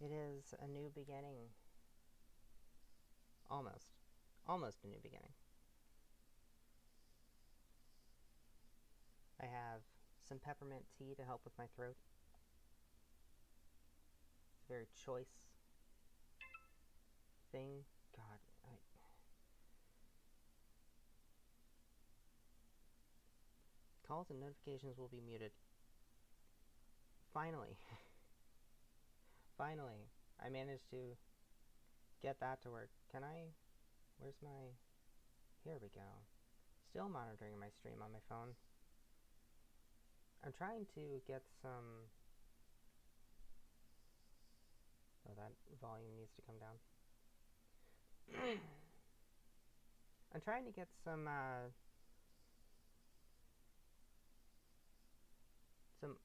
It is a new beginning. Almost. Almost a new beginning. I have some peppermint tea to help with my throat. It's a very choice thing. God, calls and notifications will be muted. Finally. Finally. I managed to get that to work. Can I? Where's my... Here we go. Still monitoring my stream on my phone. I'm trying to get some... Oh, that volume needs to come down. I'm trying to get some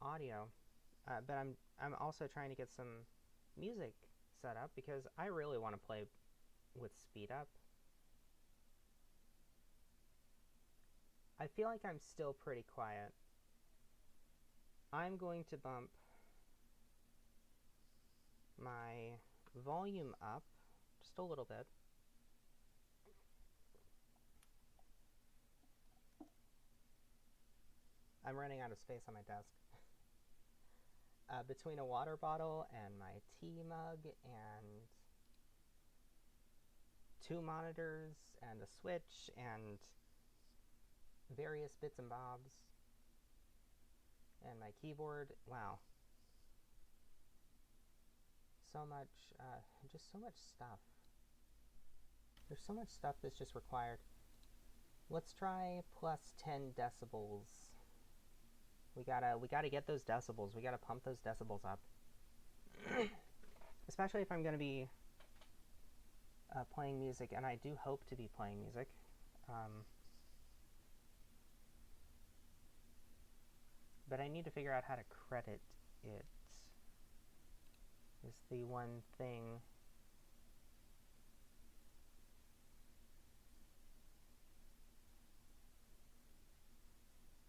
audio, but I'm also trying to get some music set up because I really want to play with speed up. I feel like I'm still pretty quiet. I'm going to bump my volume up just a little bit. I'm running out of space on my desk. Between a water bottle and my tea mug and 2 monitors and a switch and various bits and bobs and my keyboard. Wow. So much, just so much stuff. There's so much stuff that's just required. Let's try plus 10 decibels. We gotta get those decibels. We gotta pump those decibels up. Especially if I'm gonna be playing music, and I do hope to be playing music. But I need to figure out how to credit it. Is the one thing.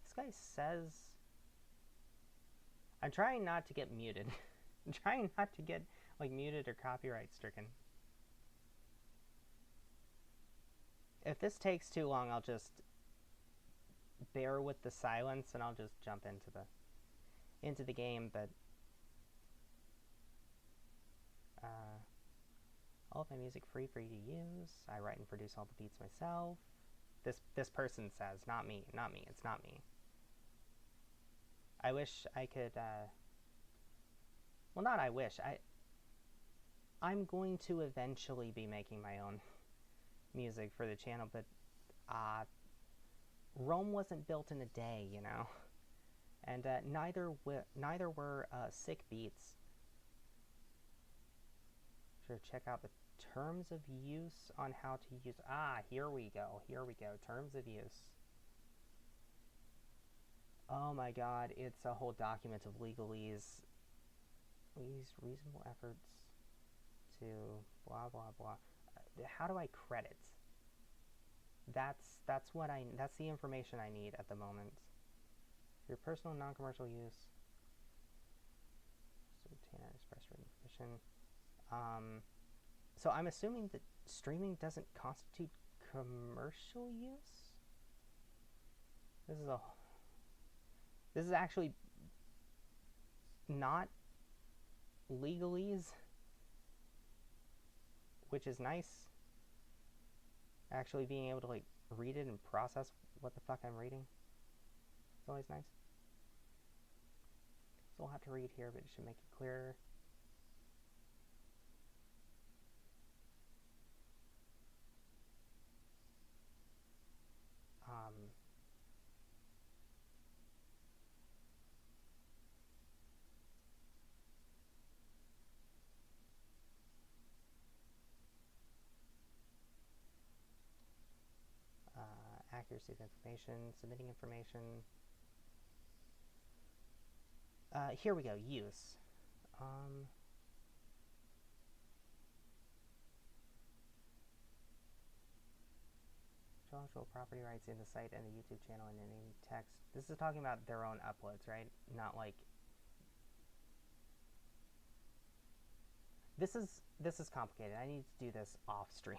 This guy says... I'm trying not to get muted. I'm trying not to get, like, muted or copyright stricken. If this takes too long, I'll just bear with the silence and I'll just jump into the game, but all of my music free for you to use. I write and produce all the beats myself. This person says, not me, it's not me. I wish I could, well, not I wish, I'm going to eventually be making my own music for the channel, but, Rome wasn't built in a day, you know? And, neither were, Sick Beats. Sure, check out the terms of use on how to use... here we go, terms of use. Oh my god, it's a whole document of legalese. We use reasonable efforts to blah blah blah. How do I credit? That's the information I need at the moment. Your personal non-commercial use. So obtain express written permission. So I'm assuming that streaming doesn't constitute commercial use? This is actually not legalese, which is nice. Actually being able to, like, read it and process what the fuck I'm reading. It's always nice. So I'll have to read here, but it should make it clearer. Accuracy of information, submitting information. Here we go, use. Intellectual property rights in the site and the YouTube channel and any text. This is talking about their own uploads, right? Not like... This is complicated. I need to do this off stream.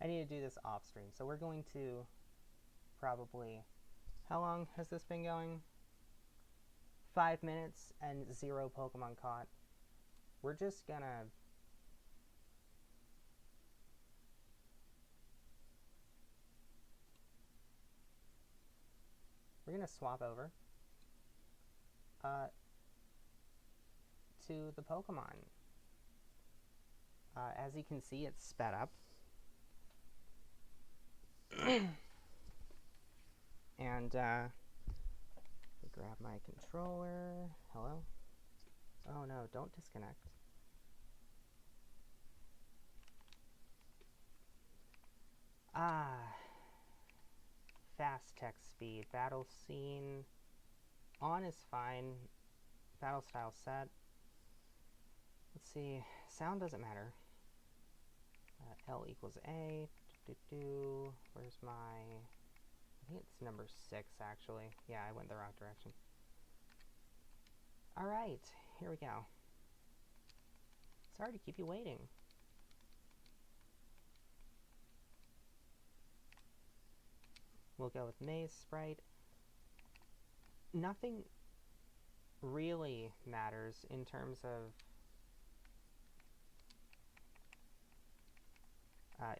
I need to do this off stream. So we're going to probably... How long has this been going? 5 minutes and 0 Pokemon caught. We're just gonna... We're gonna swap over to the Pokemon. As you can see, it's sped up. And grab my controller. Hello? Oh no, don't disconnect. Fast text speed. Battle scene. On is fine. Battle style set. Let's see. Sound doesn't matter. L equals A. Where's my... I think it's number 6, actually. Yeah, I went the wrong direction. Alright, here we go. Sorry to keep you waiting. We'll go with Maze Sprite. Nothing really matters in terms of...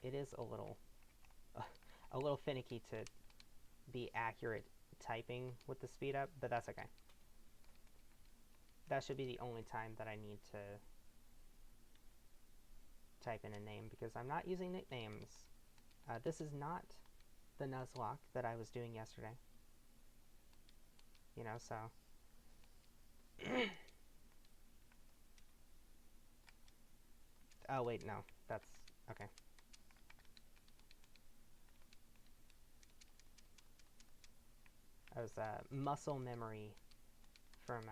it is a little finicky to be accurate typing with the speed up, but that's okay. That should be the only time that I need to type in a name, because I'm not using nicknames. This is not the Nuzlocke that I was doing yesterday. You know, so... Oh, wait, no. That's... okay. That was muscle memory from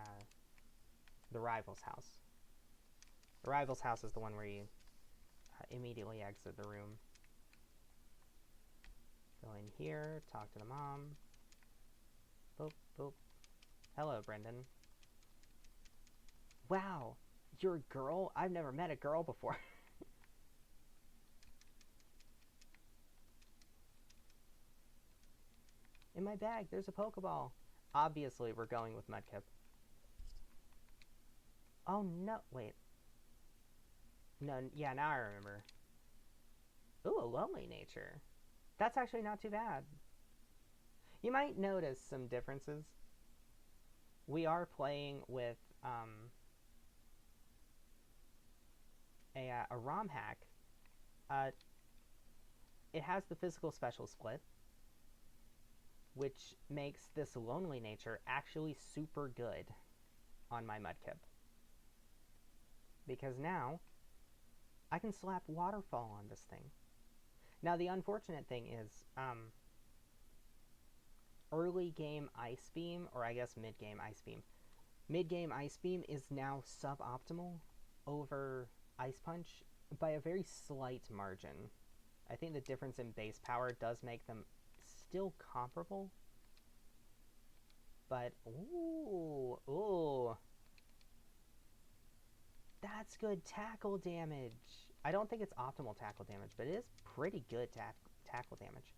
the Rival's house. The Rival's house is the one where you immediately exit the room. Go in here, talk to the mom. Boop, boop. Hello, Brendan. Wow, you're a girl? I've never met a girl before. In my bag, there's a Pokeball. Obviously, we're going with Mudkip. Oh, no. Wait. No, yeah, now I remember. Ooh, a Lonely Nature. That's actually not too bad. You might notice some differences. We are playing with a ROM hack. It has the physical special split, which makes this Lonely Nature actually super good on my Mudkip. Because now, I can slap Waterfall on this thing. Now, the unfortunate thing is, early game Ice Beam, or I guess mid-game Ice Beam. Mid-game Ice Beam is now suboptimal over Ice Punch by a very slight margin. I think the difference in base power does make them still comparable. But, ooh. That's good tackle damage. I don't think it's optimal tackle damage, but it is pretty good tackle damage.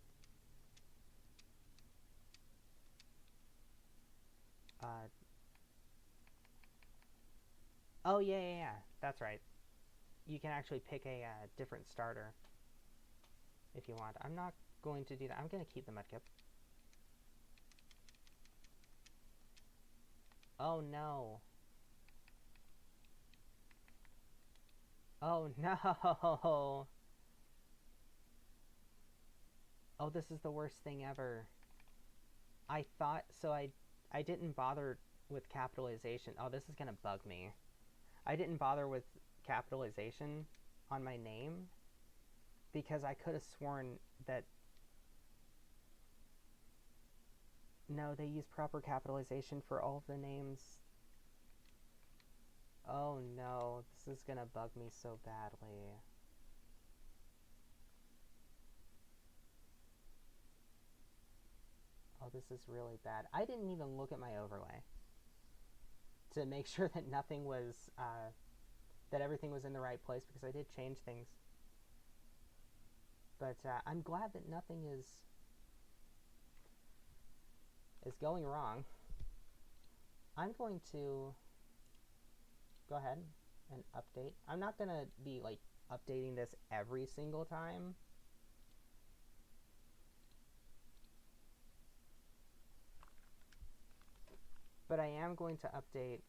Oh, yeah. That's right. You can actually pick a different starter if you want. I'm not going to do that. I'm going to keep the Mudkip. Oh, no. Oh, no. Oh, this is the worst thing ever. I thought... So I didn't bother with capitalization. Oh, this is going to bug me. I didn't bother with capitalization on my name because I could have sworn that... No, they use proper capitalization for all of the names. Oh no, this is gonna bug me so badly. Oh, this is really bad. I didn't even look at my overlay to make sure that nothing was that everything was in the right place, because I did change things. But I'm glad that nothing is going wrong. I'm going to go ahead and update. I'm not going to be like updating this every single time. But I am going to update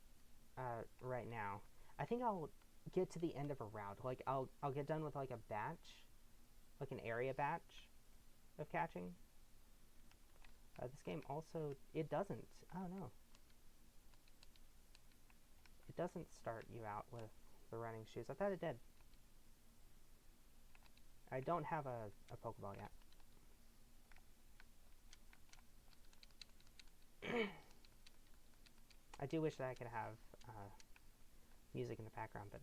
right now. I think I'll get to the end of a round. Like I'll get done with like a batch, like an area batch of catching. This game also, it doesn't. Oh no. It doesn't start you out with the running shoes. I thought it did. I don't have a Pokeball yet. I do wish that I could have music in the background, but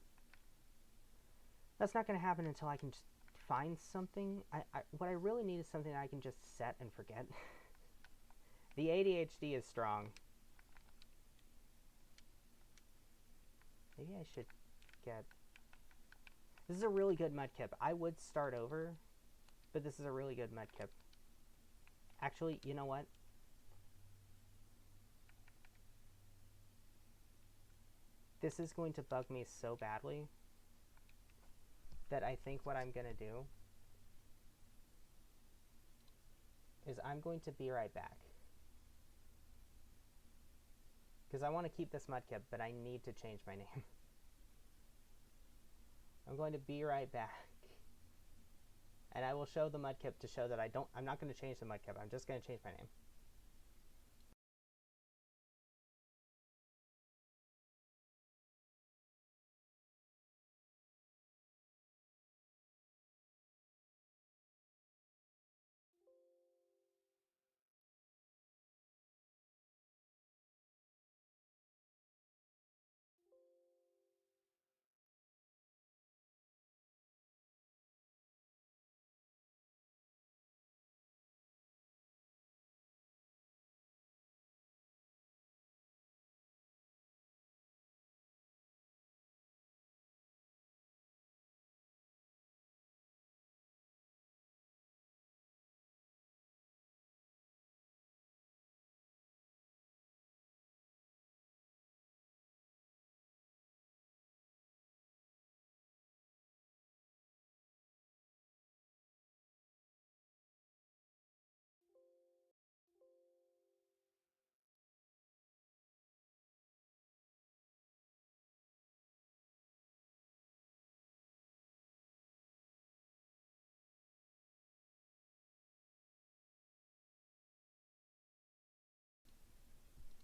that's not going to happen until I can just find something. What I really need is something that I can just set and forget. The ADHD is strong. Maybe I should get... This is a really good Mudkip. I would start over, but this is a really good Mudkip. Actually, you know what? This is going to bug me so badly that I think what I'm going to do is I'm going to be right back. Because I want to keep this Mudkip, but I need to change my name. I'm going to be right back. And I will show the Mudkip to show that I'm not going to change the Mudkip. I'm just going to change my name.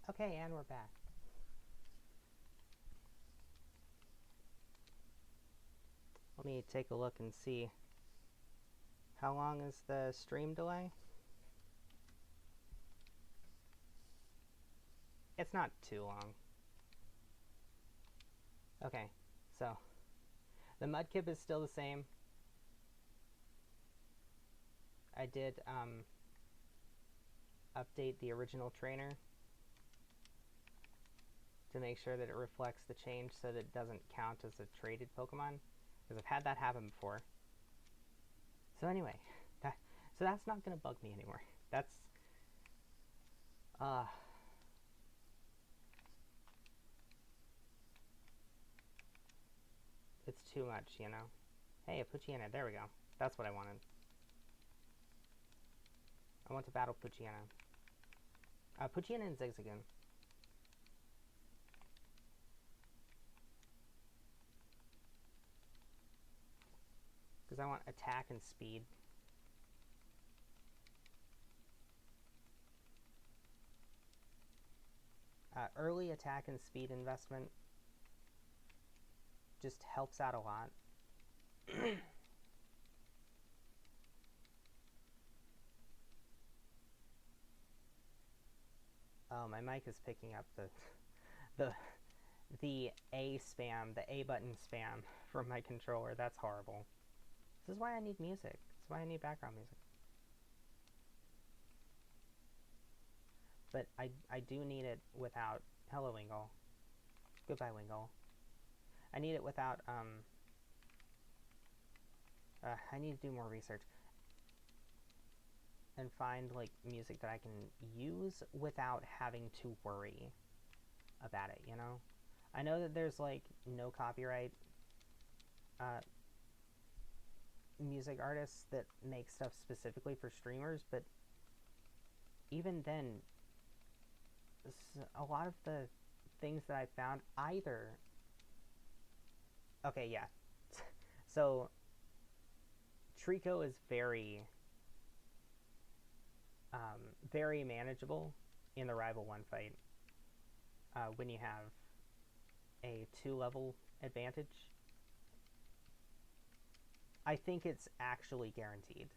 Okay, and we're back. Let me take a look and see. How long is the stream delay? It's not too long. Okay, so the Mudkip is still the same. I did update the original trainer to make sure that it reflects the change so that it doesn't count as a traded Pokemon, because I've had that happen before. So anyway, so that's not going to bug me anymore. That's it's too much, you know. Hey, a Poochyena, there we go. That's what I wanted. I want to battle Poochyena. Poochyena and Zigzagoon. Because I want attack and speed. Early attack and speed investment just helps out a lot. Oh, my mic is picking up the A spam, the A button spam from my controller. That's horrible. This is why I need music. This is why I need background music. But I do need it without... Hello, Wingull. Goodbye, Wingull. I need it without, I need to do more research and find, like, music that I can use without having to worry about it, you know? I know that there's, like, no copyright music artists that make stuff specifically for streamers, but even then, a lot of the things that I found either... Okay, yeah. So, Trico is very, very manageable in the Rival 1 fight when you have a 2-level advantage. I think it's actually guaranteed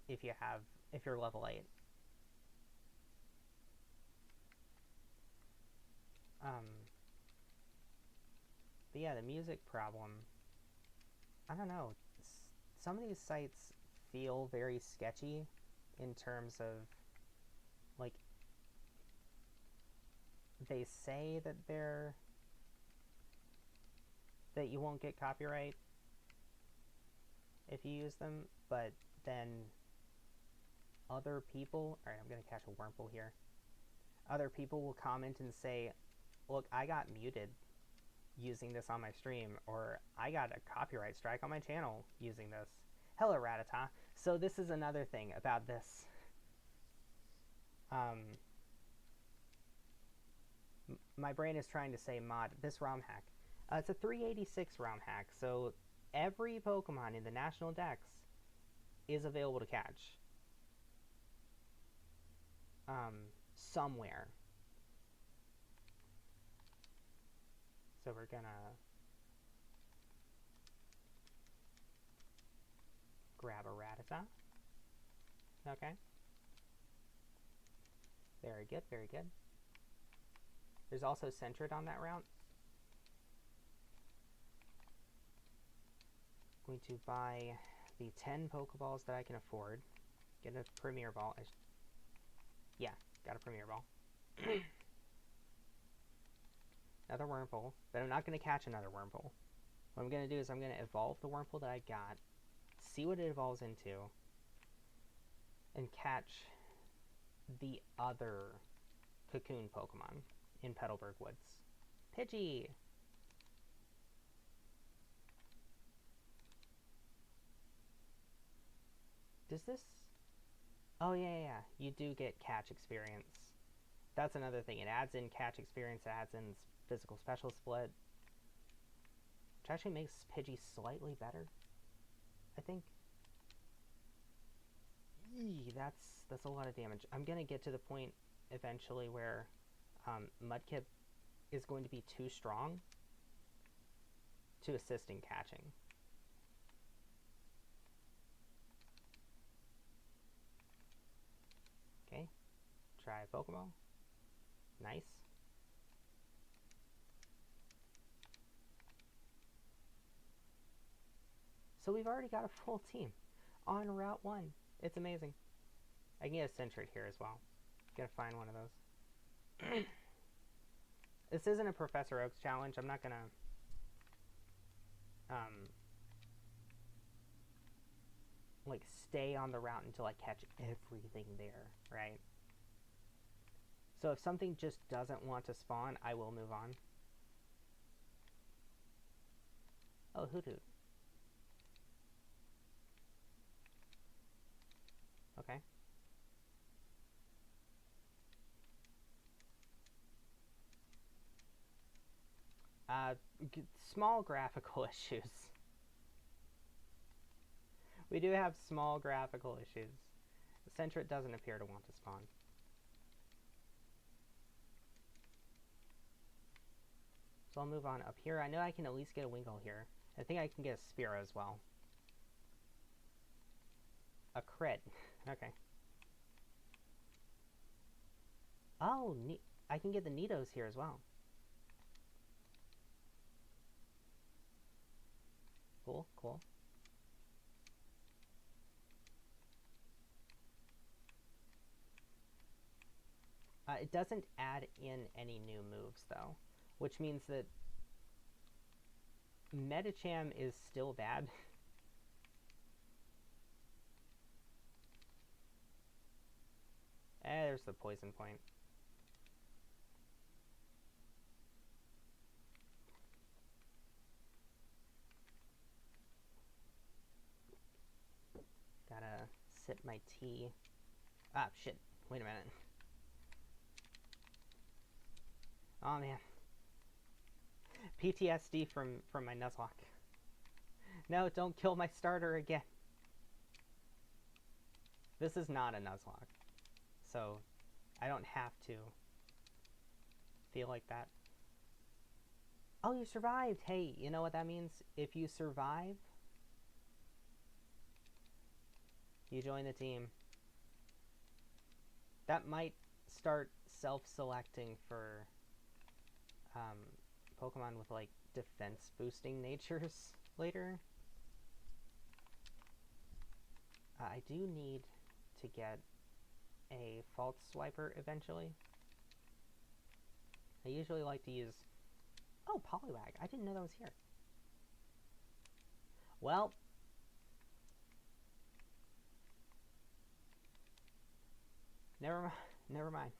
if you're level 8. But yeah, the music problem, I don't know. Some of these sites feel very sketchy in terms of, like, they say that that you won't get copyright if you use them, but then other people... Alright, I'm going to catch a Wurmple here. Other people will comment and say, look, I got muted using this on my stream, or I got a copyright strike on my channel using this. Hello, Ratata. So this is another thing about this. My brain is trying to say mod. This ROM hack. It's a 386 ROM hack, so every Pokemon in the National Dex is available to catch. Somewhere. So we're gonna grab a Rattata. Okay. Very good, very good. There's also Sentret on that route. I'm going to buy the 10 Pokeballs that I can afford. Get a Premier Ball. Yeah, got a Premier Ball. Another Wurmple, but I'm not going to catch another Wurmple. What I'm going to do is I'm going to evolve the Wurmple that I got, see what it evolves into, and catch the other Cocoon Pokemon in Petalburg Woods. Pidgey! Does this... Oh, yeah. You do get catch experience. That's another thing. It adds in catch experience, it adds in physical special split, which actually makes Pidgey slightly better, I think. Eee, that's a lot of damage. I'm going to get to the point eventually where Mudkip is going to be too strong to assist in catching. Okay, try a Pokeball. Nice. So we've already got a full team on Route 1. It's amazing. I can get a Sentret here as well. Gotta find one of those. This isn't a Professor Oaks challenge. I'm not gonna like stay on the route until I catch everything there, right? So if something just doesn't want to spawn, I will move on. Oh, Hoothoot. Okay. Small graphical issues. We do have small graphical issues. The Sentret doesn't appear to want to spawn. So I'll move on up here. I know I can at least get a Wingull here. I think I can get a Spearow as well. A crit. Okay. Oh, I can get the Nidos here as well. Cool, cool. It doesn't add in any new moves, though, which means that Medicham is still bad. There's the poison point. Gotta sip my tea. Ah, shit. Wait a minute. Oh, man. PTSD from my Nuzlocke. No, don't kill my starter again. This is not a Nuzlocke, so I don't have to feel like that. Oh, you survived! Hey, you know what that means? If you survive, you join the team. That might start self-selecting for Pokemon with, like, defense-boosting natures later. I do need to get a False Swiper eventually. I usually like to use... Oh, Poliwag. I didn't know that was here. Well... Never mind.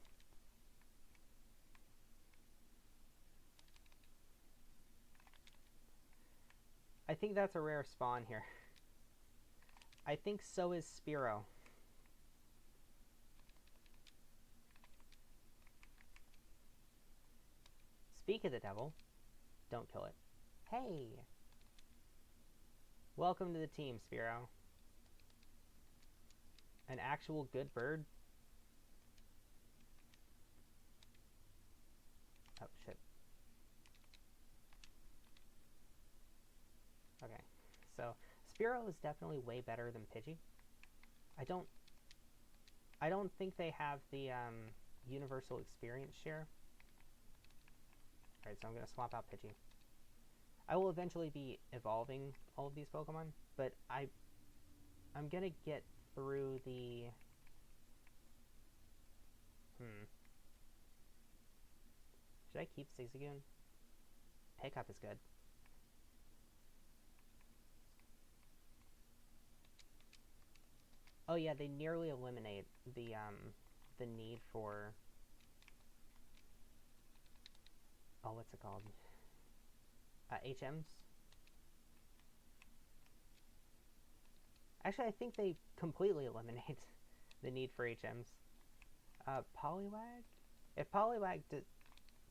I think that's a rare spawn here. I think so is Spearow. Speak of the devil. Don't kill it. Hey! Welcome to the team, Spearow. An actual good bird? Oh, shit. Okay. So, Spearow is definitely way better than Pidgey. I don't think they have the universal experience share. Alright, so I'm going to swap out Pidgey. I will eventually be evolving all of these Pokemon, but I'm going to get through the... Should I keep Zigzagoon? Pickup is good. Oh yeah, they nearly eliminate the need for... Oh, what's it called? HMs? Actually, I think they completely eliminate the need for HMs. Poliwag? If Poliwag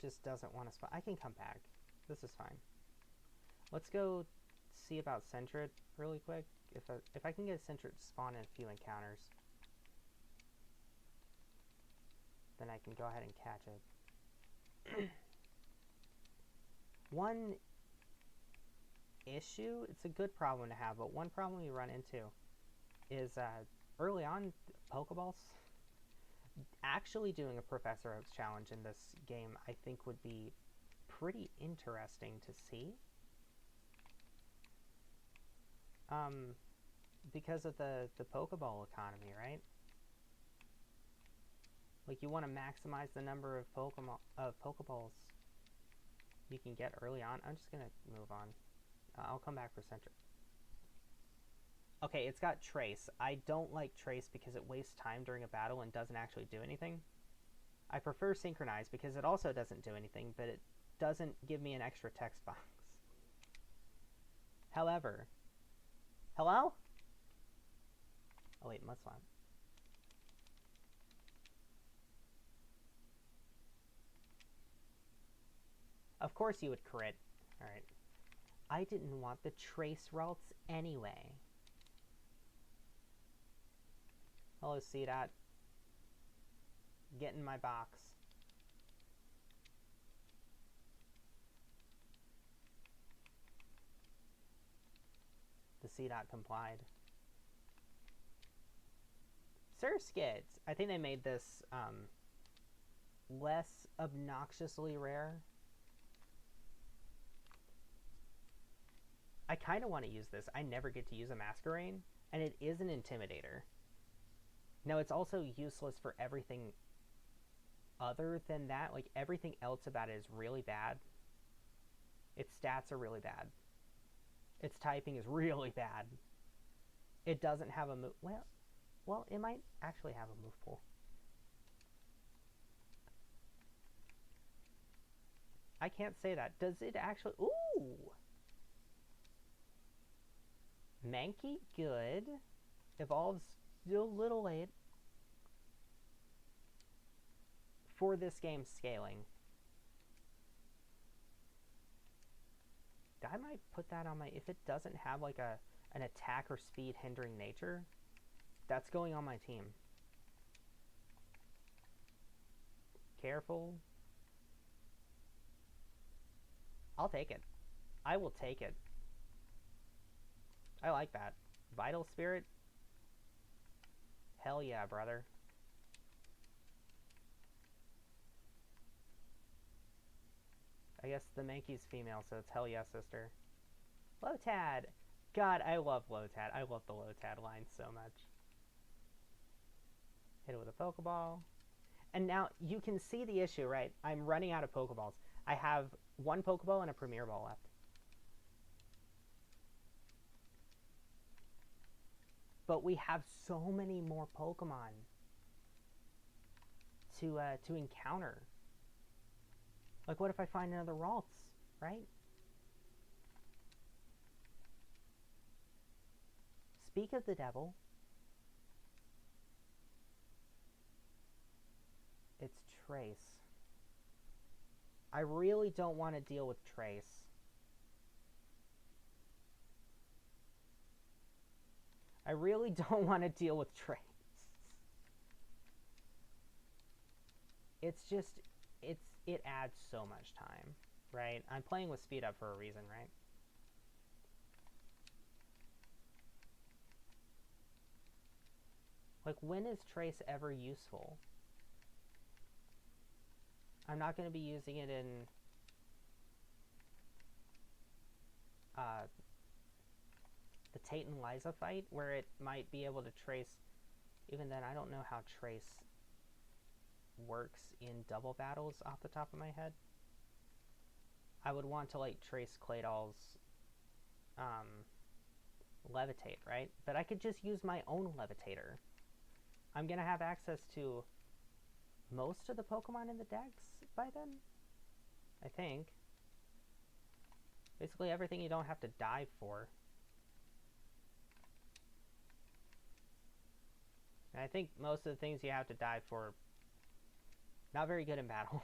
just doesn't want to spawn, I can come back. This is fine. Let's go see about Sentret really quick. If I can get Sentret to spawn in a few encounters, then I can go ahead and catch it. One issue, it's a good problem to have, but one problem we run into is early on, Pokeballs. Actually doing a Professor Oaks challenge in this game, I think, would be pretty interesting to see. Because of the Pokeball economy, right? Like, you want to maximize the number of Pokeballs you can get early on. I'm just gonna move on. I'll come back for Sentret. Okay, it's got Trace. I don't like Trace because it wastes time during a battle and doesn't actually do anything. I prefer Synchronize because it also doesn't do anything, but it doesn't give me an extra text box. However... Hello? Oh wait, Mudslap. Of course you would crit. Alright. I didn't want the Trace routes anyway. Hello, Seedot. Get in my box. The Seedot complied. Surskit! I think they made this less obnoxiously rare. I kind of want to use this. I never get to use a Masquerain, and it is an Intimidator. Now, it's also useless for everything other than that. Like, everything else about it is really bad. Its stats are really bad. Its typing is really bad. It doesn't have a move. Well, it might actually have a move pool. I can't say that. Does it actually? Ooh! Mankey, good. Evolves still a little late for this game's scaling. I might put that on my... If it doesn't have like an attack or speed hindering nature, that's going on my team. Careful. I'll take it. I will take it. I like that. Vital Spirit? Hell yeah, brother. I guess the Mankey's female, so it's hell yeah, sister. Lotad! God, I love Lotad. I love the Lotad line so much. Hit it with a Pokeball. And now you can see the issue, right? I'm running out of Pokeballs. I have one Pokeball and a Premier Ball left. But we have so many more Pokemon to encounter. Like, what if I find another Ralts, right? Speak of the devil. It's Trace. I really don't want to deal with Trace. I really don't want to deal with Trace. It's just, it adds so much time, right? I'm playing with speed up for a reason, right? Like, when is Trace ever useful? I'm not going to be using it in the Tate and Liza fight, where it might be able to trace. Even then, I don't know how Trace works in double battles off the top of my head. I would want to, like, trace Claydol's Levitate, right? But I could just use my own Levitator. I'm going to have access to most of the Pokemon in the Dex by then, I think. Basically everything you don't have to dive for. And I think most of the things you have to dive for, not very good in battle.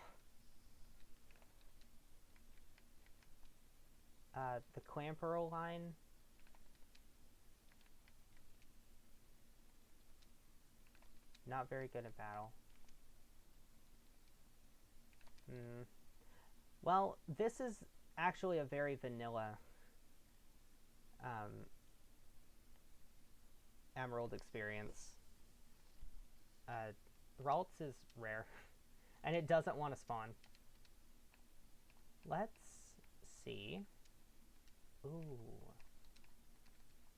The Clamperl line. Not very good in battle. Well, this is actually a very vanilla Emerald experience. Ralts is rare, and it doesn't want to spawn. Let's see. Ooh.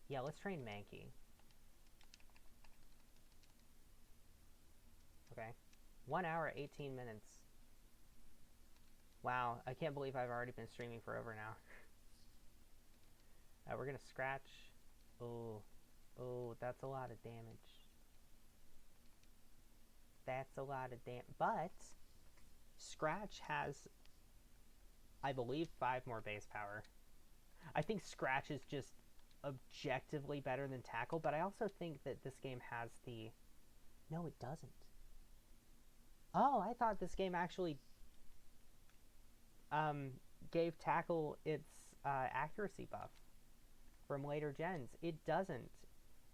Yeah, let's train Mankey. Okay. 1 hour, 18 minutes. Wow, I can't believe I've already been streaming for over now. We're gonna scratch. Oh, that's a lot of damage. That's a lot of damage. But Scratch has, I believe, 5 more base power. I think Scratch is just objectively better than Tackle, but I also think that this game has the... No, it doesn't. Oh, I thought this game actually gave Tackle its accuracy buff from later gens. It doesn't.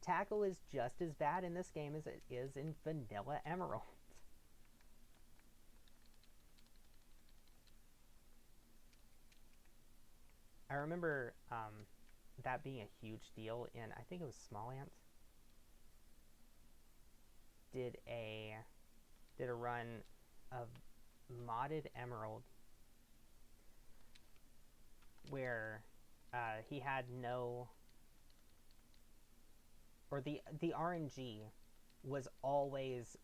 Tackle is just as bad in this game as it is in Vanilla Emerald. I remember that being a huge deal in, I think it was Smallant. Did a run of modded Emerald where he had no, or the RNG was always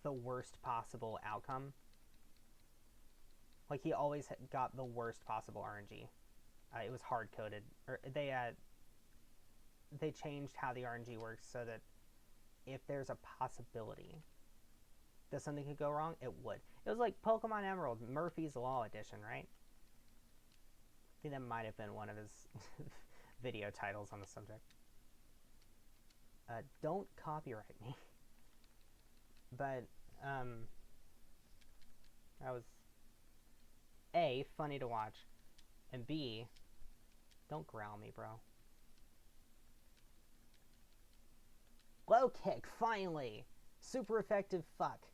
the worst possible outcome. Like, he always got the worst possible RNG. it was hard coded, or they changed how the RNG works so that if there's a possibility that something could go wrong, it would. It was like Pokemon Emerald, Murphy's Law edition, right? I think that might have been one of his video titles on the subject. Don't copyright me. But that was A, funny to watch, and B, don't growl me, bro. Low kick, finally! Super effective fuck.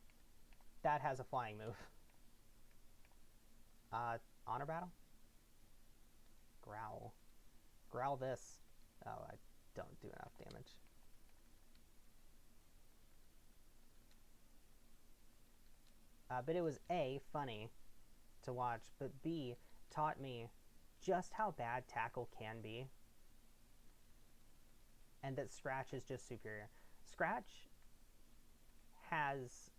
That has a flying move. Honor battle? Growl. Growl this. Oh, I don't do enough damage. But it was A, funny to watch, but B, taught me just how bad tackle can be, and that Scratch is just superior. Scratch has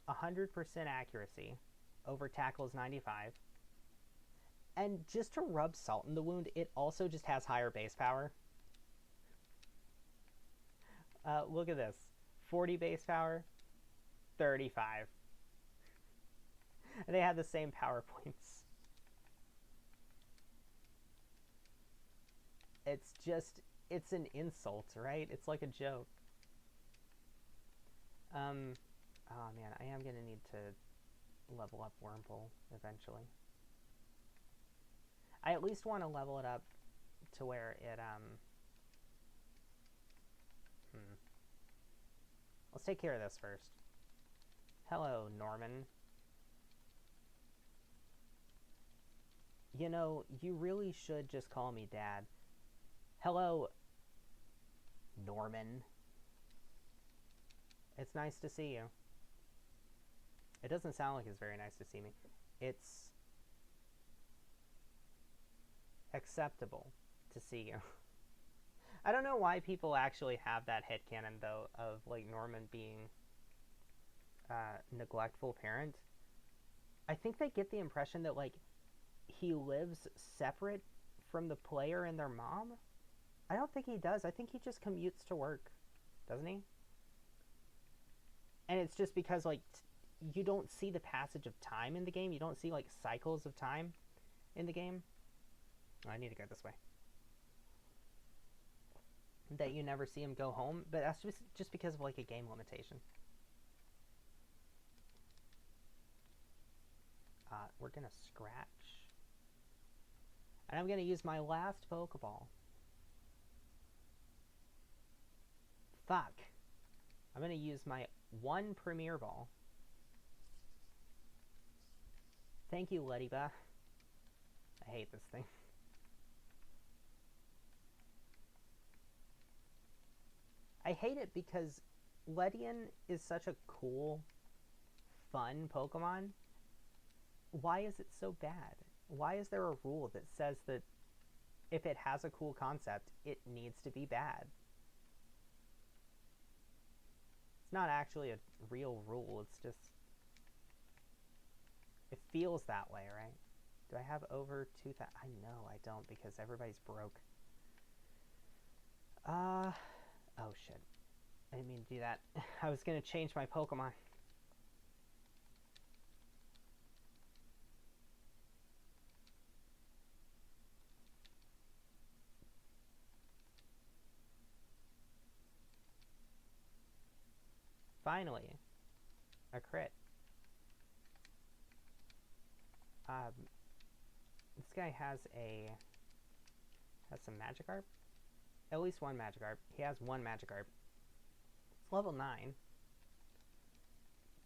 100% accuracy over tackle's 95, and just to rub salt in the wound, it also just has higher base power. Look at this. 40 base power, 35. They have the same power points. It's just, it's an insult, right? It's like a joke. Oh man, I am gonna need to level up Wurmple eventually. I at least want to level it up to where it, Let's take care of this first. Hello, Norman. You know, you really should just call me Dad. Hello, Norman. It's nice to see you. It doesn't sound like it's very nice to see me. It's acceptable to see you. I don't know why people actually have that headcanon, though, of, like, Norman being a neglectful parent. I think they get the impression that, like, he lives separate from the player and their mom. I don't think he does. I think he just commutes to work, doesn't he? And it's just because, like, you don't see the passage of time in the game. You don't see, like, cycles of time in the game. Oh, I need to go this way. That you never see him go home, but that's just because of, like, a game limitation. We're gonna scratch. And I'm gonna use my last Pokeball. Fuck. I'm gonna use my one Premier Ball. Thank you, Ladybug. I hate this thing. I hate it because Ledian is such a cool, fun Pokemon. Why is it so bad? Why is there a rule that says that if it has a cool concept, it needs to be bad? It's not actually a real rule, it's just... It feels that way, right? Do I have over 2,000? I know I don't, because everybody's broke. Oh shit. I didn't mean to do that. I was gonna change my Pokemon. Finally, a crit. This guy has some Magikarp. At least one Magikarp. He has one Magikarp. It's level 9.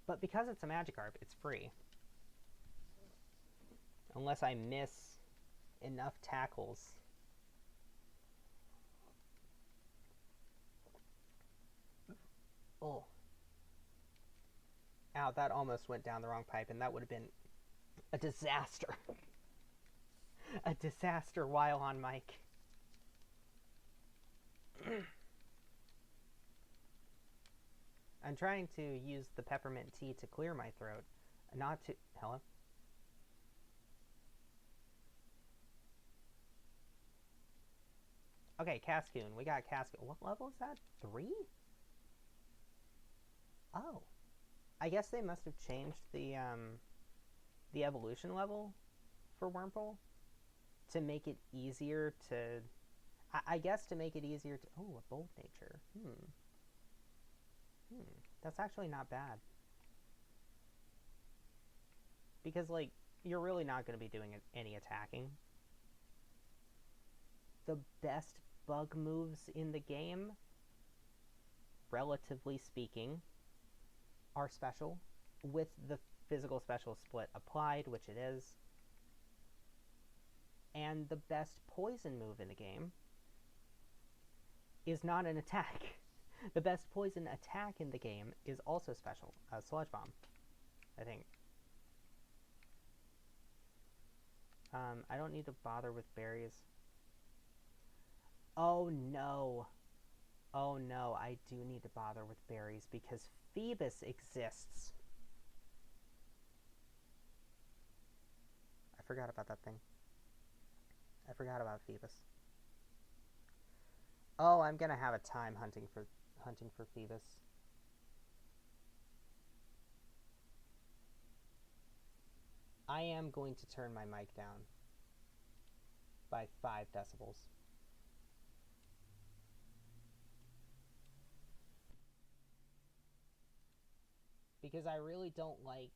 But because it's a Magikarp, it's free. Unless I miss enough tackles. Oh. Ow, that almost went down the wrong pipe, and that would have been a disaster. A disaster while on mic. I'm trying to use the peppermint tea to clear my throat, not to... Hello? Okay, Cascoon. We got Cascoon. What level is that? 3? Oh. I guess they must have changed the evolution level for Wurmple to make it easier to... I guess to make it easier to... Oh, a bold nature. That's actually not bad. Because, like, you're really not going to be doing any attacking. The best bug moves in the game, relatively speaking, are special, with the physical special split applied, which it is. And the best poison move in the game is not an attack. The best poison attack in the game is also special. Sludge Bomb, I think. I don't need to bother with berries. Oh no. Oh no, I do need to bother with berries because Phoebus exists. I forgot about that thing. I forgot about Phoebus. Oh, I'm gonna have a time hunting for Phoebus. I am going to turn my mic down by 5 decibels. Because I really don't like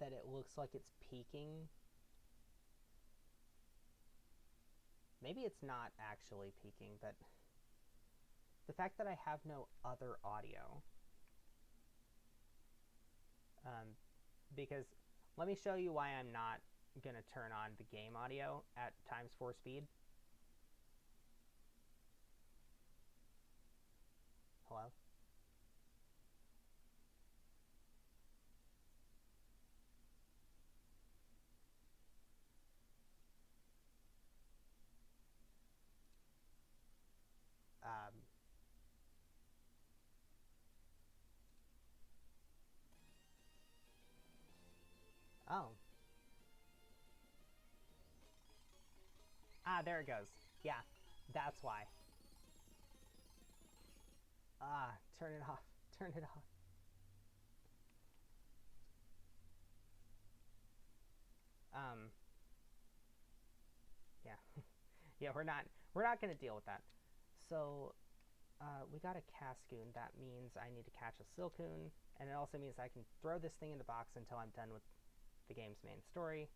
that it looks like it's peaking. Maybe it's not actually peaking, but the fact that I have no other audio. Because let me show you why I'm not going to turn on the game audio at ×4 speed. Hello? Oh. Ah, there it goes. Yeah, that's why. Ah, turn it off. Turn it off. Yeah. Yeah, we're not going to deal with that. So, we got a Cascoon. That means I need to catch a Silcoon, and it also means I can throw this thing in the box until I'm done with the game's main story,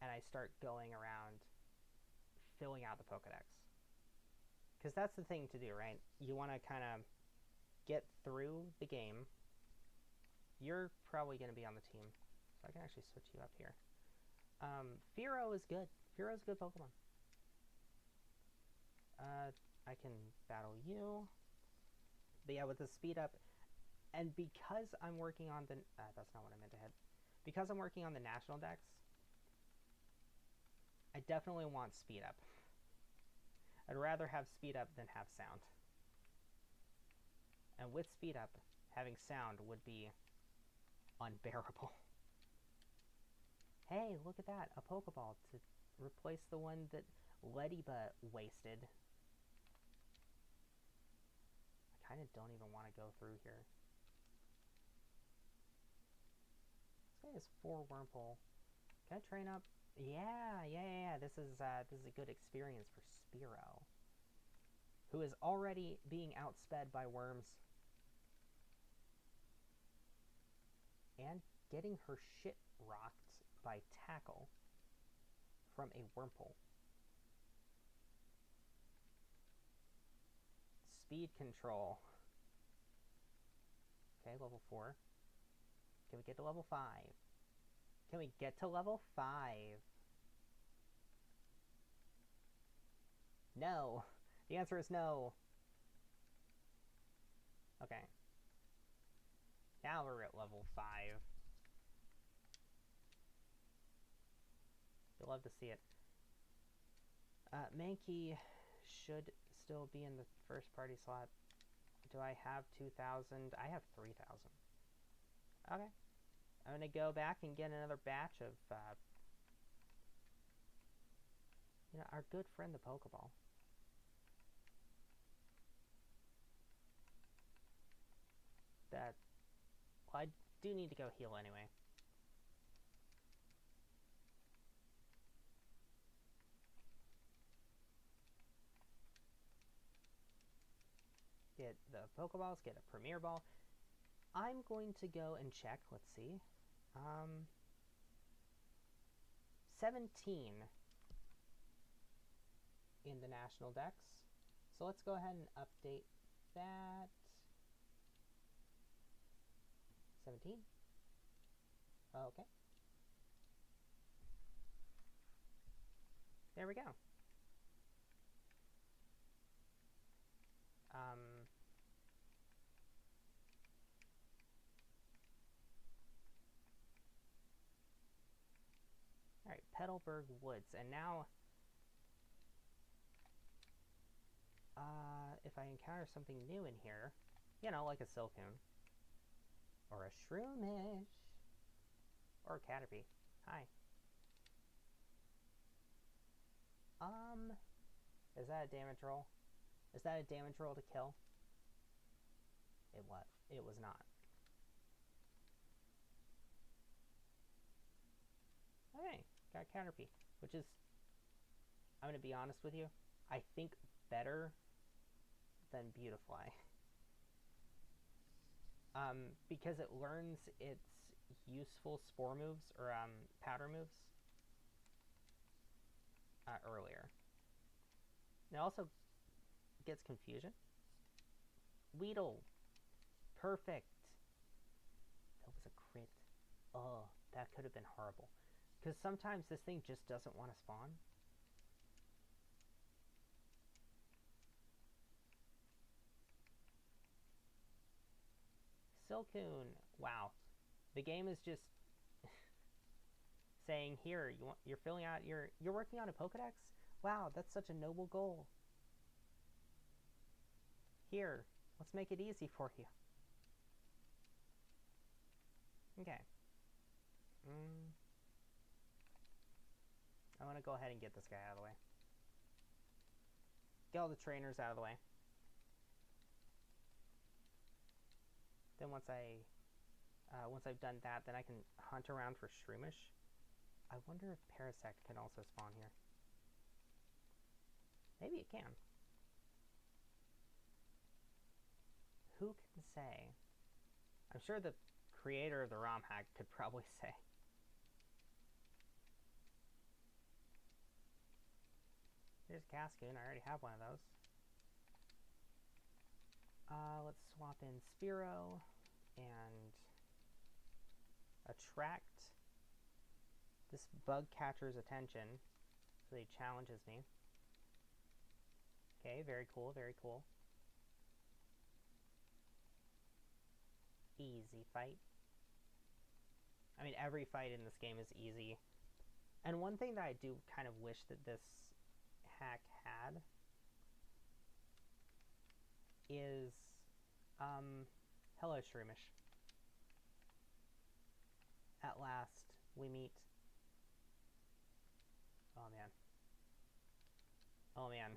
and I start going around filling out the Pokedex. Because that's the thing to do, right? You want to kind of get through the game. You're probably going to be on the team, so I can actually switch you up here. Fearow is good. Fearow's a good Pokemon. I can battle you. But yeah, with the speed up, and because I'm working on the... that's not what I meant to hit. Because I'm working on the National Dex, I definitely want speed up. I'd rather have speed up than have sound. And with speed up, having sound would be unbearable. Hey, look at that, a Pokeball to replace the one that Leddyba wasted. I kind of don't even want to go through here. This guy has 4 Wurmple. Can I train up? Yeah. This is a good experience for Spearow, who is already being outsped by worms and getting her shit rocked by Tackle from a Wurmple. Speed control. Okay, level 4. Can we get to level 5? Can we get to level 5? No. The answer is no. Okay. Now we're at level 5. You'll love to see it. Mankey should still be in the first party slot. Do I have 2,000? I have 3,000. Okay. I'm going to go back and get another batch of, our good friend the Pokeball. do need to go heal anyway. Get the Pokeballs, get a Premier Ball. I'm going to go and check. Let's see. 17 in the National Dex. So let's go ahead and update that. 17. Okay. There we go. Alright, Petalburg Woods. And now, if I encounter something new in here, you know, like a Silcoon, or a Shroomish, or a Caterpie. Hi. Is that a damage roll? Is that a damage roll to kill? It was. It was not. Okay, got Caterpie, which is, I'm going to be honest with you, I think better than Beautifly. Because it learns its useful spore moves, or powder moves, earlier. It also gets Confusion. Weedle. Perfect. That was a crit. Oh, that could have been horrible. Because sometimes this thing just doesn't want to spawn. Silcoon. Wow. The game is just saying, here, you're filling out you're working on a Pokedex? Wow, that's such a noble goal. Here, let's make it easy for you. Okay. I want to go ahead and get this guy out of the way. Get all the trainers out of the way. Then once I've done that, then I can hunt around for Shroomish. I wonder if Parasect can also spawn here. Maybe it can. Who can say? I'm sure the creator of the ROM hack could probably say. Here's Cascoon. I already have one of those. Let's swap in Spearow and attract this bug catcher's attention so he challenges me. Okay, very cool, very cool. Easy fight. I mean, every fight in this game is easy. And one thing that I do kind of wish that this hack had is, hello, Shroomish. At last, we meet. Oh, man. Oh, man.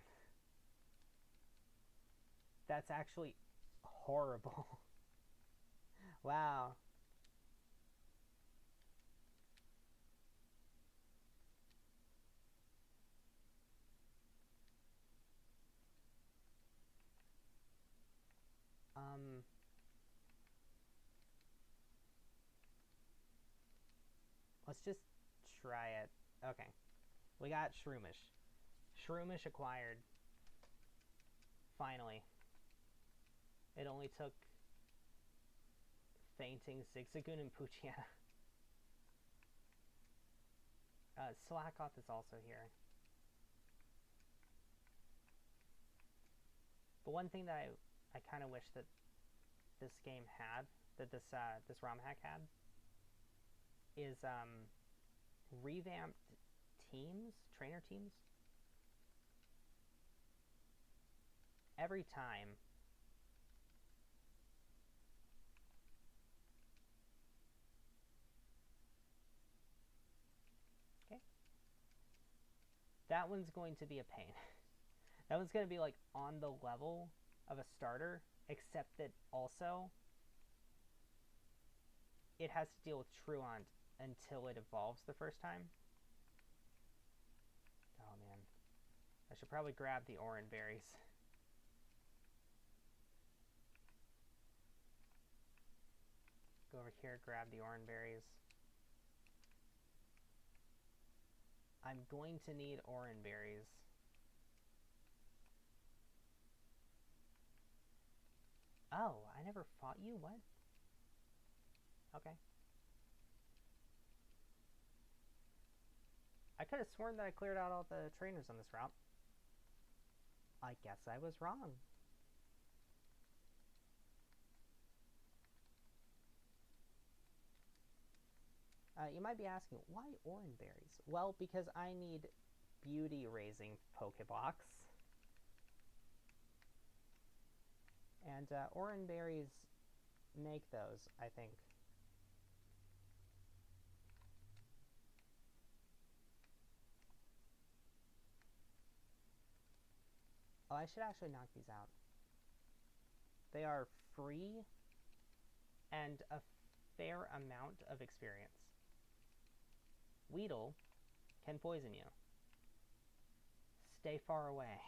That's actually horrible. Wow. Let's just try it. Okay. We got Shroomish. Shroomish acquired. Finally. It only took fainting Zigzagoon and Poochyena. Slakoth is also here. But one thing that I kind of wish that this game had, that this ROM hack had, is revamped teams, trainer teams. Every time that one's going to be a pain. That one's going to be like on the level of a starter, except that also it has to deal with Truant until it evolves the first time. Oh man. I should probably grab the Oran berries. Go over here, grab the Oran berries. I'm going to need Oran berries. Oh, I never fought you? What? Okay. I could have sworn that I cleared out all the trainers on this route. I guess I was wrong. You might be asking, why Oran berries? Well, because I need beauty raising Pokeblocks. And Oran berries make those, I think. Oh, I should actually knock these out. They are free and a fair amount of experience. Weedle can poison you. Stay far away.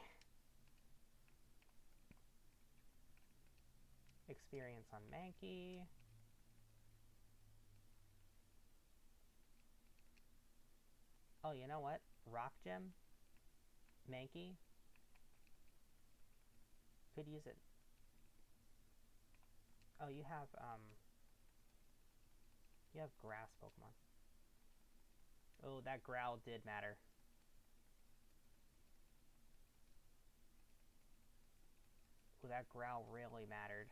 Experience on Mankey. Oh, you know what? Rock Gem? Mankey? Could use it. Oh, you have grass Pokemon. Oh, that Growl did matter. Oh, that Growl really mattered.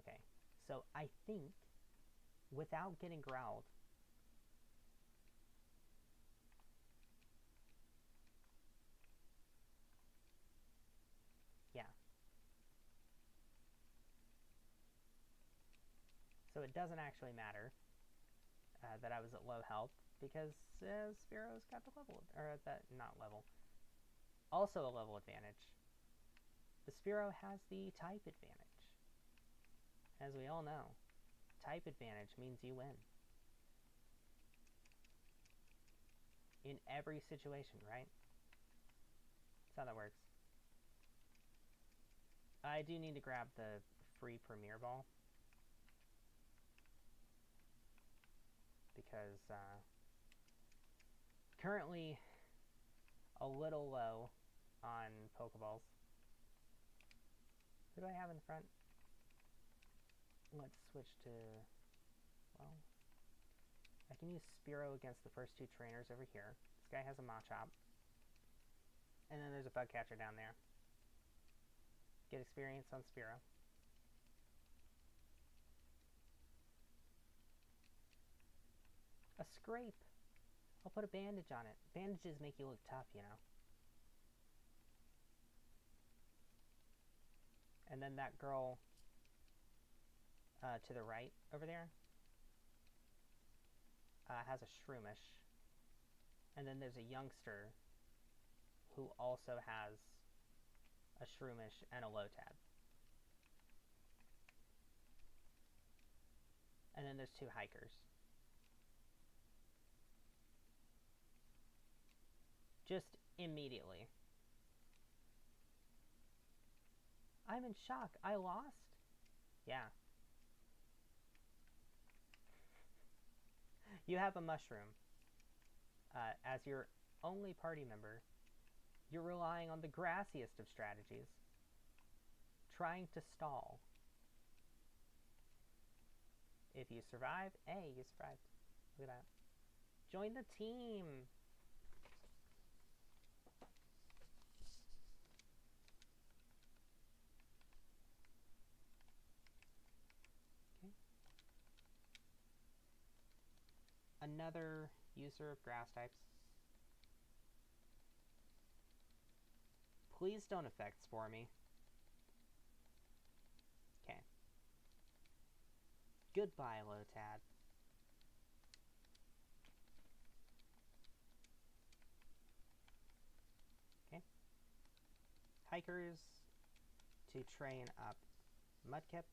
Okay, so I think without getting growled, yeah. So it doesn't actually matter that I was at low health because Spearo's got the level, or that not level, also a level advantage. The Spearow has the type advantage. As we all know, type advantage means you win. In every situation, right? That's how that works. I do need to grab the free Premier Ball. Because currently a little low on Pokeballs. Who do I have in front? Let's switch to, well, I can use Spearow against the first two trainers over here. This guy has a Machop. And then there's a Bugcatcher down there. Get experience on Spearow. A Scrape! I'll put a bandage on it. Bandages make you look tough, you know. And then that girl to the right over there has a Shroomish. And then there's a youngster who also has a Shroomish and a Lotad. And then there's two hikers. Just immediately. I'm in shock. I lost? Yeah. You have a mushroom. As your only party member, you're relying on the grassiest of strategies. Trying to stall. If you survive, hey, you survived. Look at that. Join the team! Okay. Another user of grass types. Please don't affect Spore me. Okay. Goodbye, Lotad. Okay. hikers to train up Mudkip.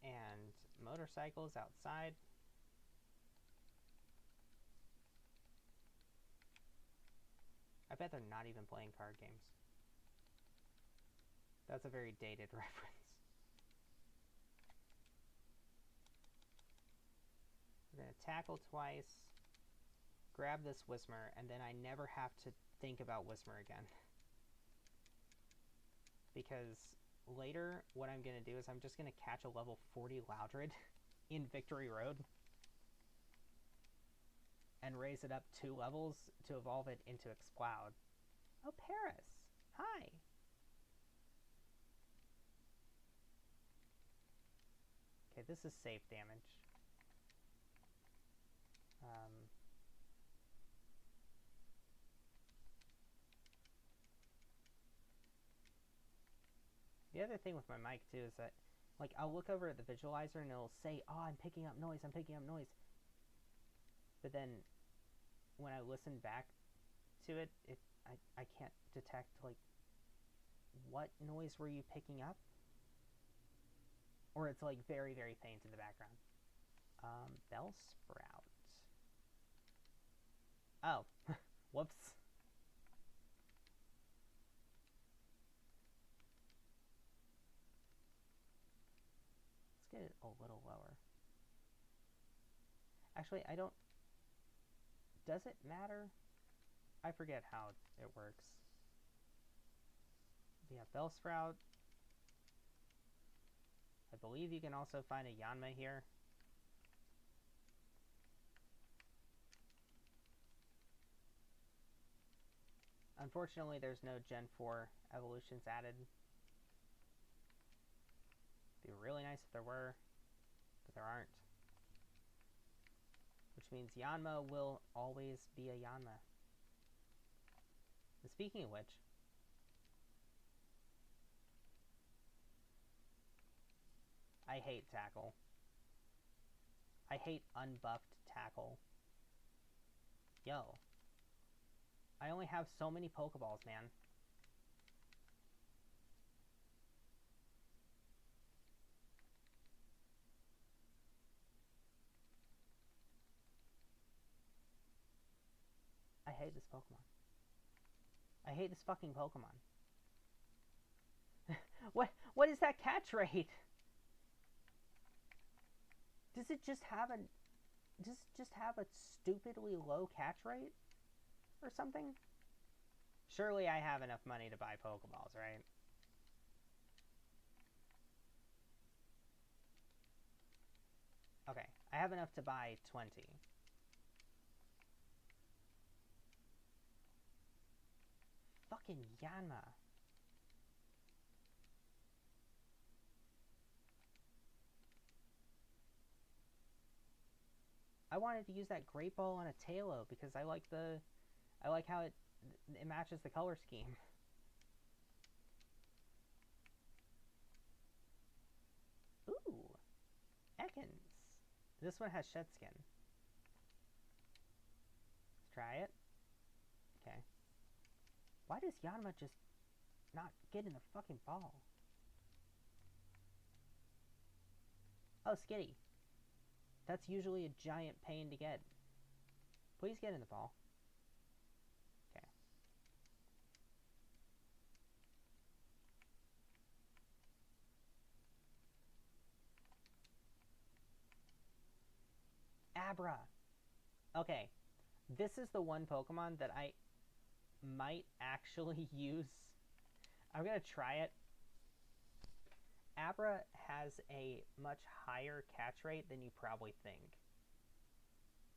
And motorcycles outside. I bet they're not even playing card games. That's a very dated reference. We're going to tackle twice, grab this Whismur, and then I never have to think about Whismur again. Because later, what I'm going to do is I'm just going to catch a level 40 Loudred in Victory Road and raise it up 2 levels to evolve it into Exploud. Oh, Paris! Hi! Okay, this is safe damage. The other thing with my mic, too, is that, like, I'll look over at the visualizer and it'll say, oh, I'm picking up noise, I'm picking up noise. But then, when I listen back to it, I can't detect, like, what noise were you picking up? Or it's, like, very, very faint in the background. Bellsprout. Oh. Whoops. Let's get it a little lower. Actually, I don't... Does it matter? I forget how it works. We have Bellsprout. I believe you can also find a Yanma here. Unfortunately, there's no Gen 4 evolutions added. It'd be really nice if there were, but there aren't. Which means Yanma will always be a Yanma. And speaking of which, I hate Tackle. I hate unbuffed Tackle. Yo. I only have so many Pokeballs, man. I hate this Pokemon. I hate this fucking Pokemon. What is that catch rate? Does it just have a stupidly low catch rate? Or something? Surely I have enough money to buy Pokeballs, right? Okay, I have enough to buy 20. Fucking Yanma. I wanted to use that Great Ball on a Tailo because I like how it matches the color scheme. Ooh, Ekans. This one has Shed Skin. Let's try it. Okay. Why does Yanma just not get in the fucking ball? Oh, Skitty. That's usually a giant pain to get. Please get in the ball. Okay. Abra. Okay. This is the one Pokemon that I might actually use. I'm going to try it. Abra has a much higher catch rate than you probably think.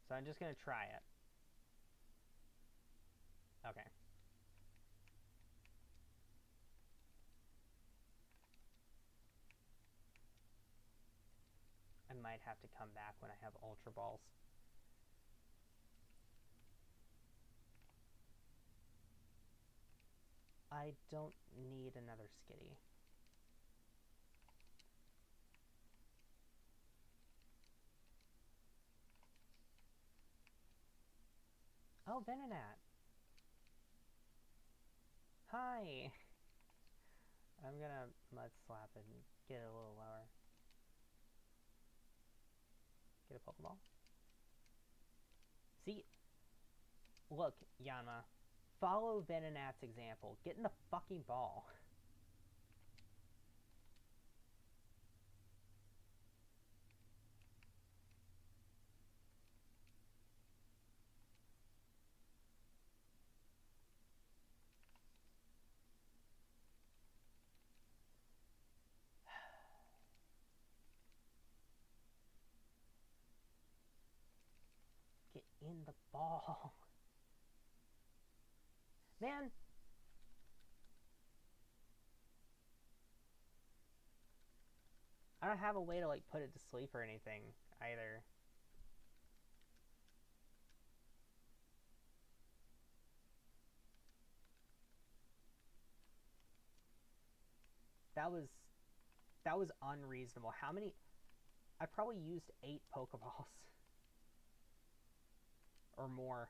So I'm just going to try it. Okay. I might have to come back when I have Ultra Balls. I don't need another Skitty. Oh, Venonat. Hi. I'm gonna mud slap it and get it a little lower. Get a Pokeball. See? Look, Yanma. Follow Venonat's example. Get in the fucking ball. Get in the ball. Man. I don't have a way to, like, put it to sleep or anything, either. That was unreasonable. How many... I probably used 8 Pokeballs. Or more.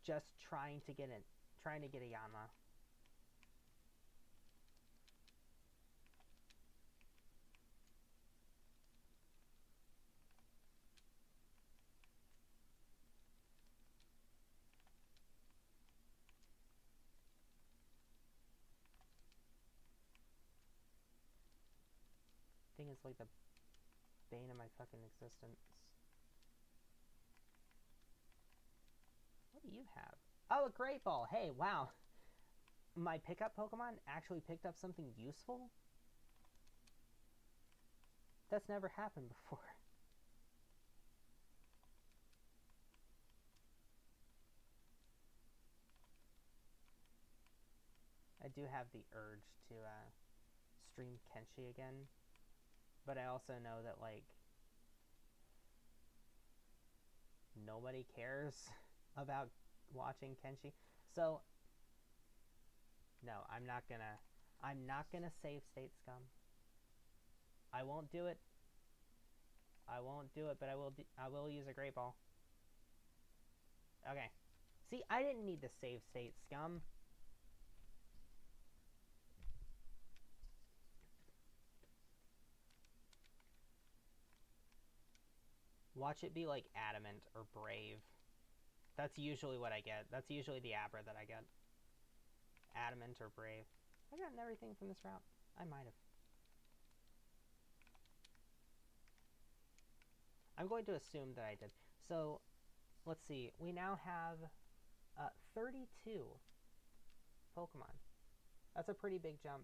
Just trying to get a Yanma. Thing is like the bane of my fucking existence. What do you have? Oh, a Great Ball. Hey, wow. My pickup Pokemon actually picked up something useful? That's never happened before. I do have the urge to stream Kenshi again. But I also know that, like, nobody cares about watching Kenshi. So, no, I'm not gonna save State Scum. I won't do it. But I will use a Great Ball. Okay. See, I didn't need to save State Scum. Watch it be like Adamant or Brave. That's usually what I get. That's usually the Abra that I get. Adamant or Brave. Have I gotten everything from this route? I might have. I'm going to assume that I did. So, let's see. We now have 32 Pokemon. That's a pretty big jump.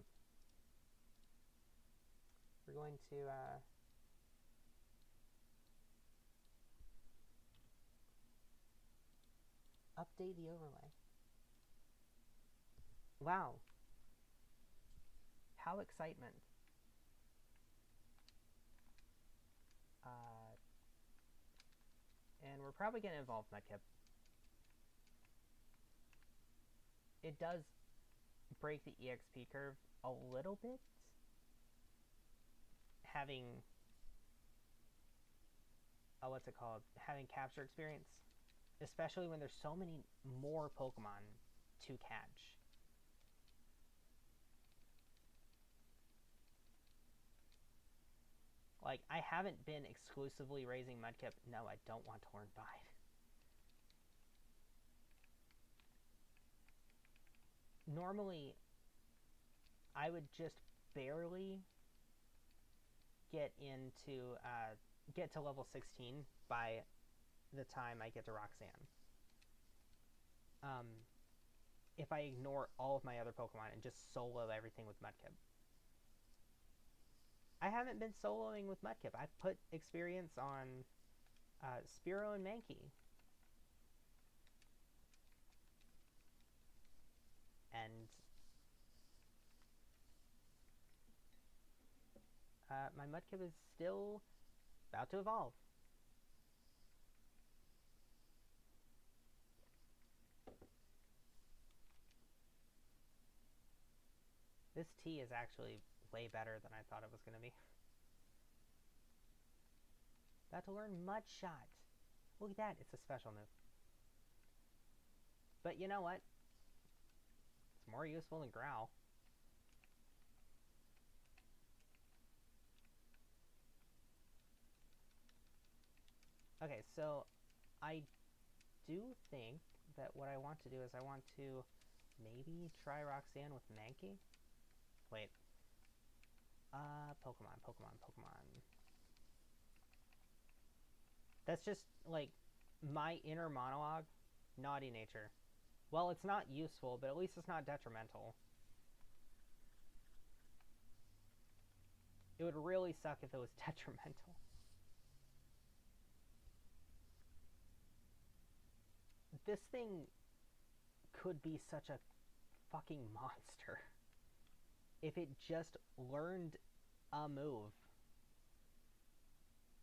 We're going to update the overlay. Wow. How excitement. And we're probably going to evolve Mudkip. It does break the EXP curve a little bit. Having... what's it called? Having capture experience. Especially when there's so many more Pokemon to catch. Like, I haven't been exclusively raising Mudkip. No, I don't want to learn Bide. Normally, I would just barely get to level 16 by the time I get to Roxanne. If I ignore all of my other Pokemon and just solo everything with Mudkip. I haven't been soloing with Mudkip. I've put experience on Spearow and Mankey. And my Mudkip is still about to evolve. This tea is actually way better than I thought it was going to be. About to learn Mud Shot. Look at that, it's a special move. But you know what? It's more useful than Growl. Okay, so I do think that what I want to do is I want to maybe try Roxanne with Mankey. Wait. Pokemon. That's just, like, my inner monologue. Naughty nature. Well, it's not useful, but at least it's not detrimental. It would really suck if it was detrimental. This thing could be such a fucking monster if it just learned a move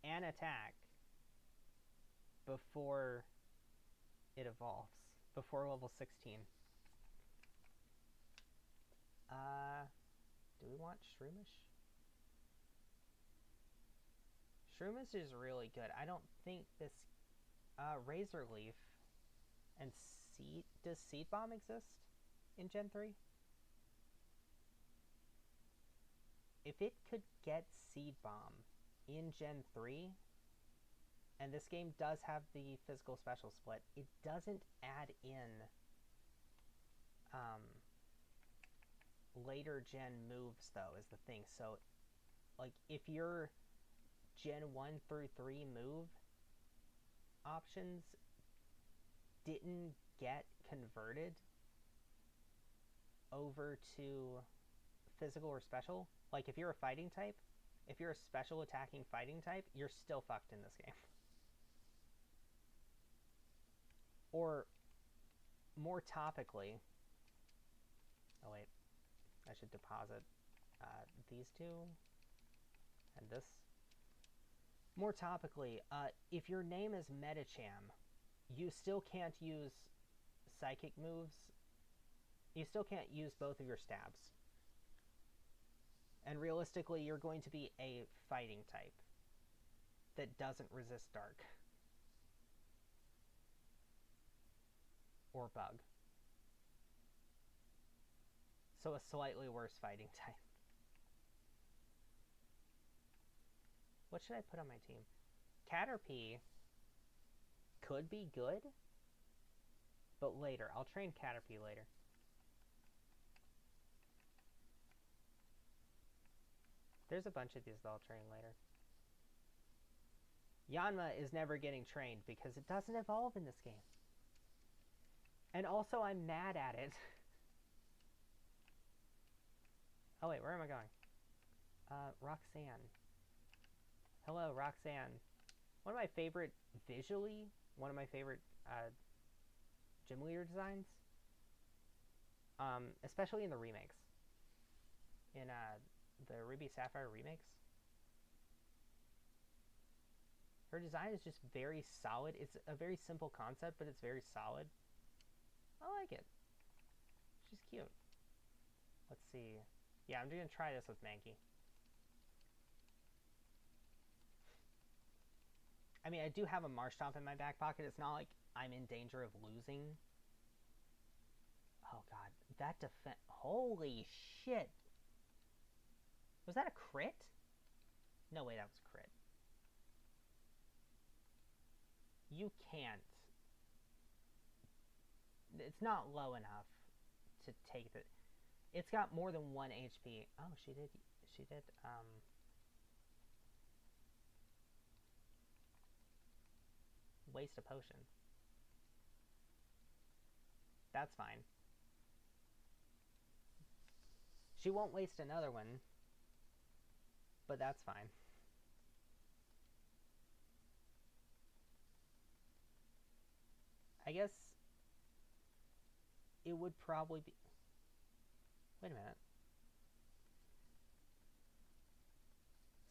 and attack before it evolves, before level 16. Do we want Shroomish? Shroomish is really good. I don't think this, Razor Leaf and Seed, does Seed Bomb exist in Gen 3? If it could get Seed Bomb in Gen 3, and this game does have the physical special split, it doesn't add in later gen moves, though, is the thing. So, like, if your Gen 1 through 3 move options didn't get converted over to physical or special, like if you're a fighting type, if you're a special attacking fighting type, you're still fucked in this game. Or, more topically, oh wait, I should deposit these two and this. More topically, if your name is Medicham, you still can't use psychic moves. You still can't use both of your stabs. And realistically, you're going to be a fighting type that doesn't resist dark. Or bug. So a slightly worse fighting type. What should I put on my team? Caterpie could be good, but later. I'll train Caterpie later. There's a bunch of these that I'll train later. Yanma is never getting trained because it doesn't evolve in this game. And also, I'm mad at it. Oh wait, where am I going? Roxanne. Hello, Roxanne. One of my favorite, visually, one of my favorite gym leader designs. Especially in the remakes. In the Ruby Sapphire remakes. Her design is just very solid. It's a very simple concept, but it's very solid. I like it. She's cute. Let's see. Yeah, I'm going to try this with Mankey. I mean, I do have a Marshtomp in my back pocket. It's not like I'm in danger of losing. Oh, God. That defense... Holy shit. Was that a crit? No way, that was a crit. You can't. It's not low enough to take the... It's got more than 1 HP. Oh, she did, waste a potion. That's fine. She won't waste another one, but that's fine. I guess it would probably be... Wait a minute.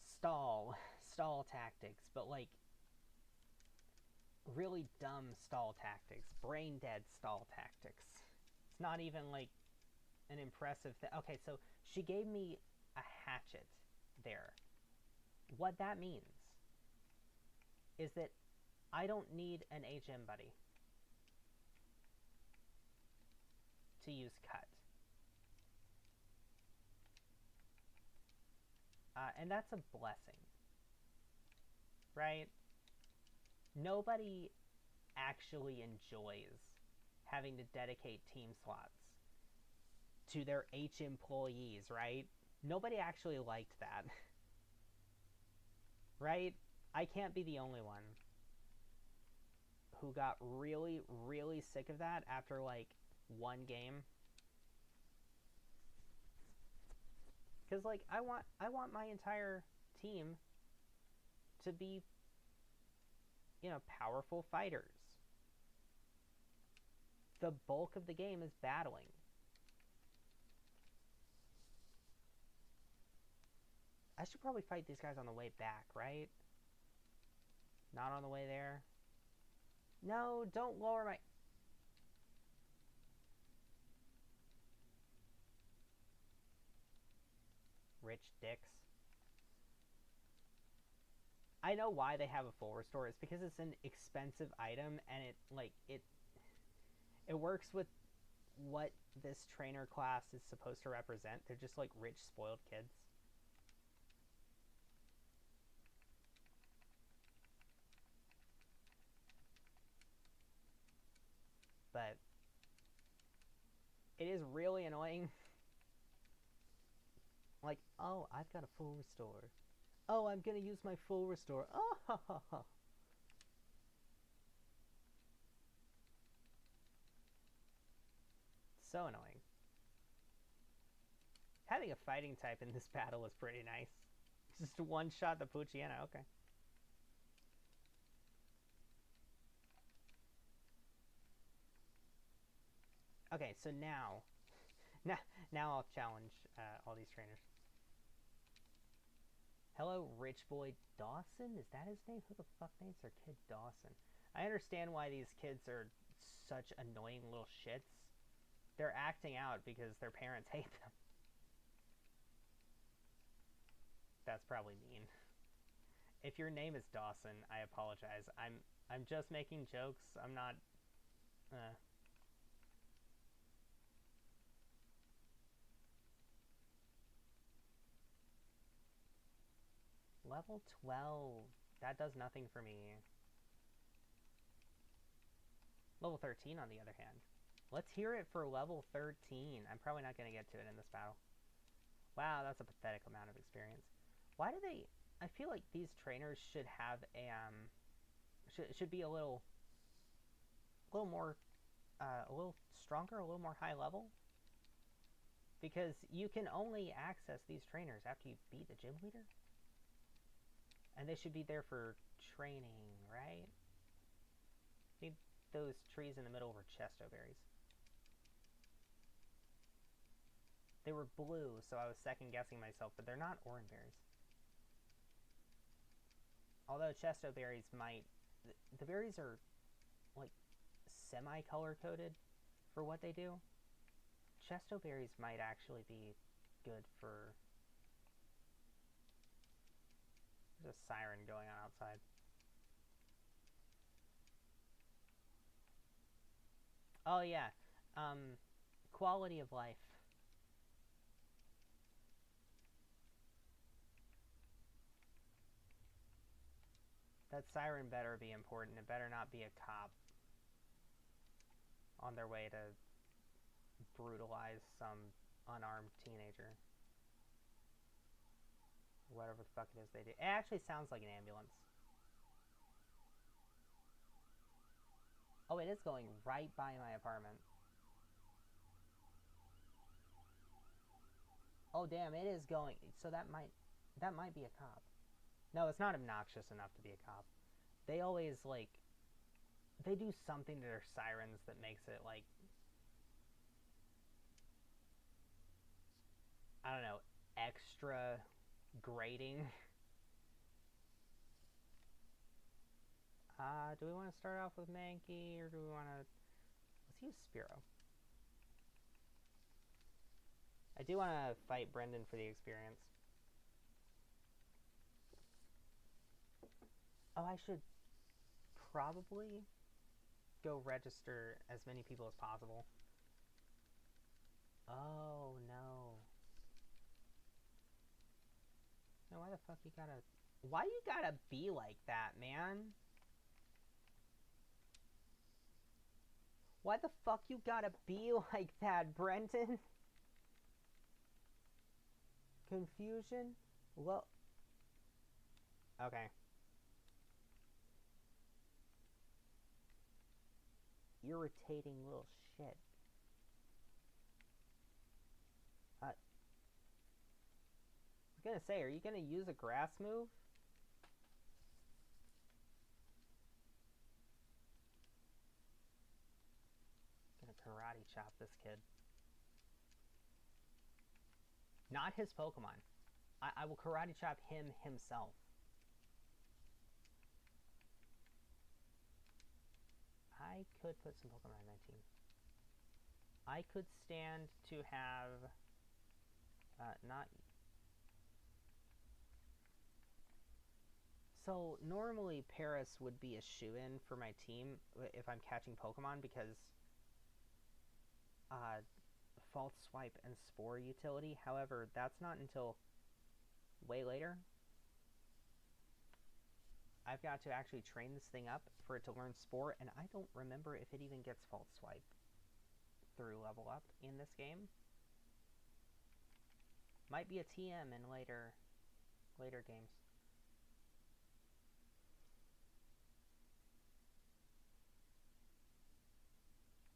Stall tactics, but like really dumb stall tactics, brain dead stall tactics. It's not even like an impressive thing. Okay, so she gave me a hatchet there. What that means is that I don't need an HM buddy to use cut. And that's a blessing, right? Nobody actually enjoys having to dedicate team slots to their H employees, right? Nobody actually liked that, right? I can't be the only one who got really, really sick of that after like one game. Because like I want my entire team to be, powerful fighters. The bulk of the game is battling. I should probably fight these guys on the way back, right? Not on the way there. No, don't lower my... Rich dicks. I know why they have a full restore. It's because it's an expensive item, and it works with what this trainer class is supposed to represent. They're just like rich, spoiled kids. But it is really annoying. Like, oh, I've got a full restore. Oh, I'm gonna use my full restore. Oh, ha, ha, ha. So annoying. Having a fighting type in this battle is pretty nice. Just one shot the Poochyena, okay. Okay, so now I'll challenge all these trainers. Hello, Rich Boy Dawson? Is that his name? Who the fuck names their kid Dawson? I understand why these kids are such annoying little shits. They're acting out because their parents hate them. That's probably mean. If your name is Dawson, I apologize. I'm just making jokes. I'm not... Level 12. That does nothing for me. Level 13, on the other hand. Let's hear it for level 13. I'm probably not going to get to it in this battle. Wow, that's a pathetic amount of experience. Why do they... I feel like these trainers should have a... should be a little more... a little stronger, a little more high level. Because you can only access these trainers after you beat the gym leader. And they should be there for training, right? I think those trees in the middle were chesto berries. They were blue, so I was second guessing myself, but they're not orange berries. Although chesto berries might... The berries are, like, semi-color coded for what they do. Chesto berries might actually be good for... There's a siren going on outside. Oh, yeah. Quality of life. That siren better be important. It better not be a cop on their way to brutalize some unarmed teenager. Whatever the fuck it is they do. It actually sounds like an ambulance. Oh, it is going right by my apartment. Oh, damn, it is going. So that might be a cop. No, it's not obnoxious enough to be a cop. They always, like... They do something to their sirens that makes it, like... I don't know, extra grating. Do we want to start off with Mankey, or do we want to... Let's use Spearow. I do want to fight Brendan for the experience. Oh, I should probably go register as many people as possible. Oh, no. No, why the fuck you gotta... Why you gotta be like that, man? Why the fuck you gotta be like that, Brenton? Confusion? Well... Okay. Irritating little shit. I was gonna say, are you gonna use a grass move? Gonna karate chop this kid. Not his Pokemon. I will karate chop him himself. I could put some Pokemon on my team. I could stand to have... not... So, normally Paris would be a shoo-in for my team if I'm catching Pokemon because... False Swipe and Spore utility. However, that's not until way later. I've got to actually train this thing up for it to learn Spore, and I don't remember if it even gets False Swipe through level up in this game. Might be a TM in later games.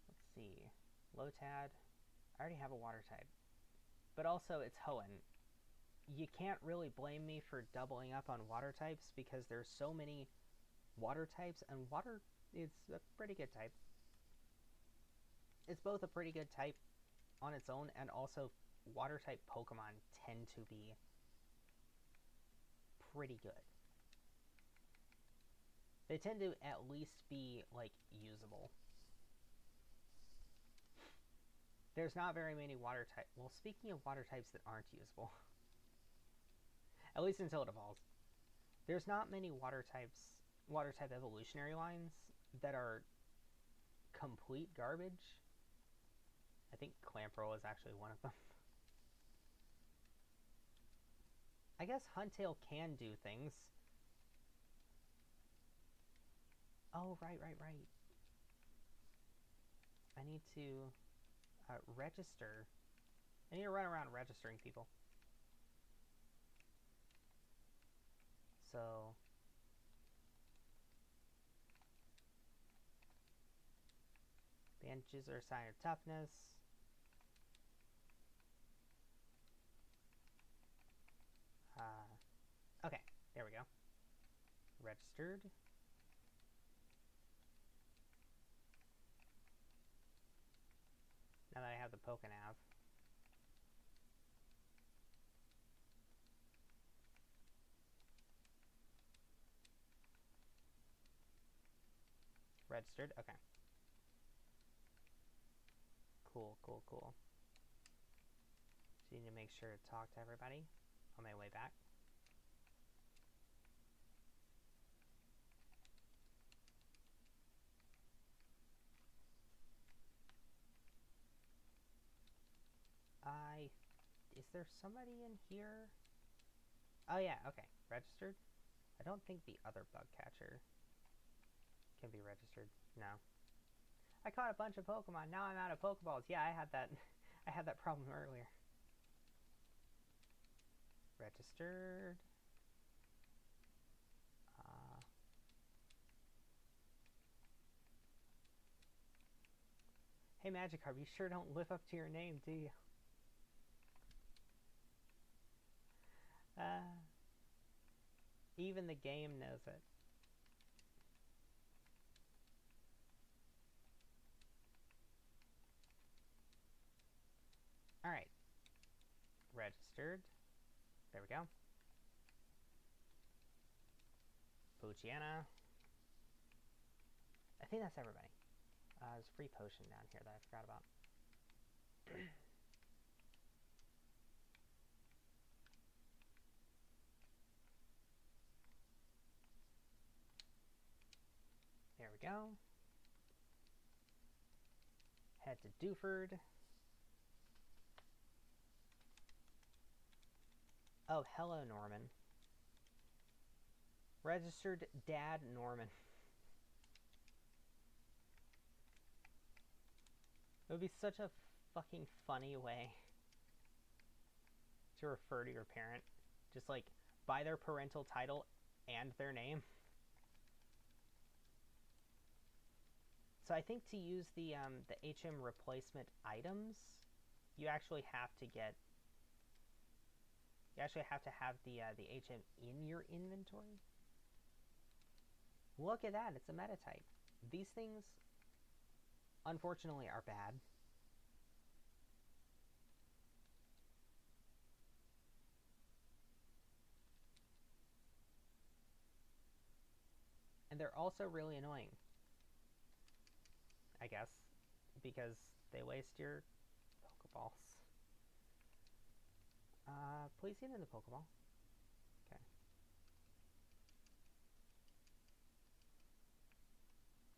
Let's see. Lotad. I already have a water type. But also, it's Hoenn. You can't really blame me for doubling up on water types because there's so many water types, and water is a pretty good type. It's both a pretty good type on its own, and also water type Pokemon tend to be pretty good. They tend to at least be, like, usable. There's not very many water types. Well, speaking of water types that aren't usable, at least until it evolves, there's not many water type evolutionary lines that are complete garbage. I think Clamperl is actually one of them. I guess Huntail can do things. Oh, right. I need to register. I need to run around registering people. So... Bandages are a sign of toughness. Okay, there we go. Registered. Now that I have the Pokénav. Registered, okay. Cool. So you need to make sure to talk to everybody on my way back. Is there somebody in here? Oh yeah, okay. Registered? I don't think the other bug catcher can be registered. No. I caught a bunch of Pokemon. Now I'm out of Pokeballs. Yeah, I had that. I had that problem earlier. Registered. Hey Magikarp, you sure don't live up to your name, do you? Even the game knows it. Alright. Registered. There we go. Poochyena. I think that's everybody. There's a free potion down here that I forgot about. go. Head to Dewford. Oh, hello, Norman. Registered Dad Norman. It would be such a fucking funny way to refer to your parent. Just like by their parental title and their name. So I think to use the HM replacement items, you actually have to get. You actually have to have the HM in your inventory. Look at that! It's a meta type. These things, unfortunately, are bad. And they're also really annoying, I guess, because they waste your Pokeballs. Please get in the Pokeball. Okay.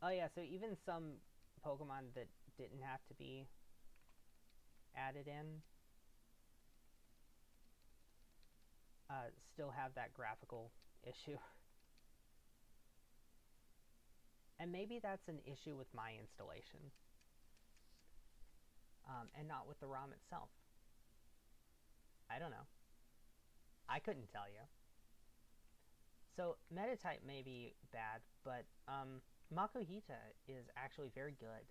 Oh yeah, so even some Pokemon that didn't have to be added in still have that graphical issue. And maybe that's an issue with my installation. And not with the ROM itself. I don't know. I couldn't tell you. So Metatype may be bad, but Makuhita is actually very good.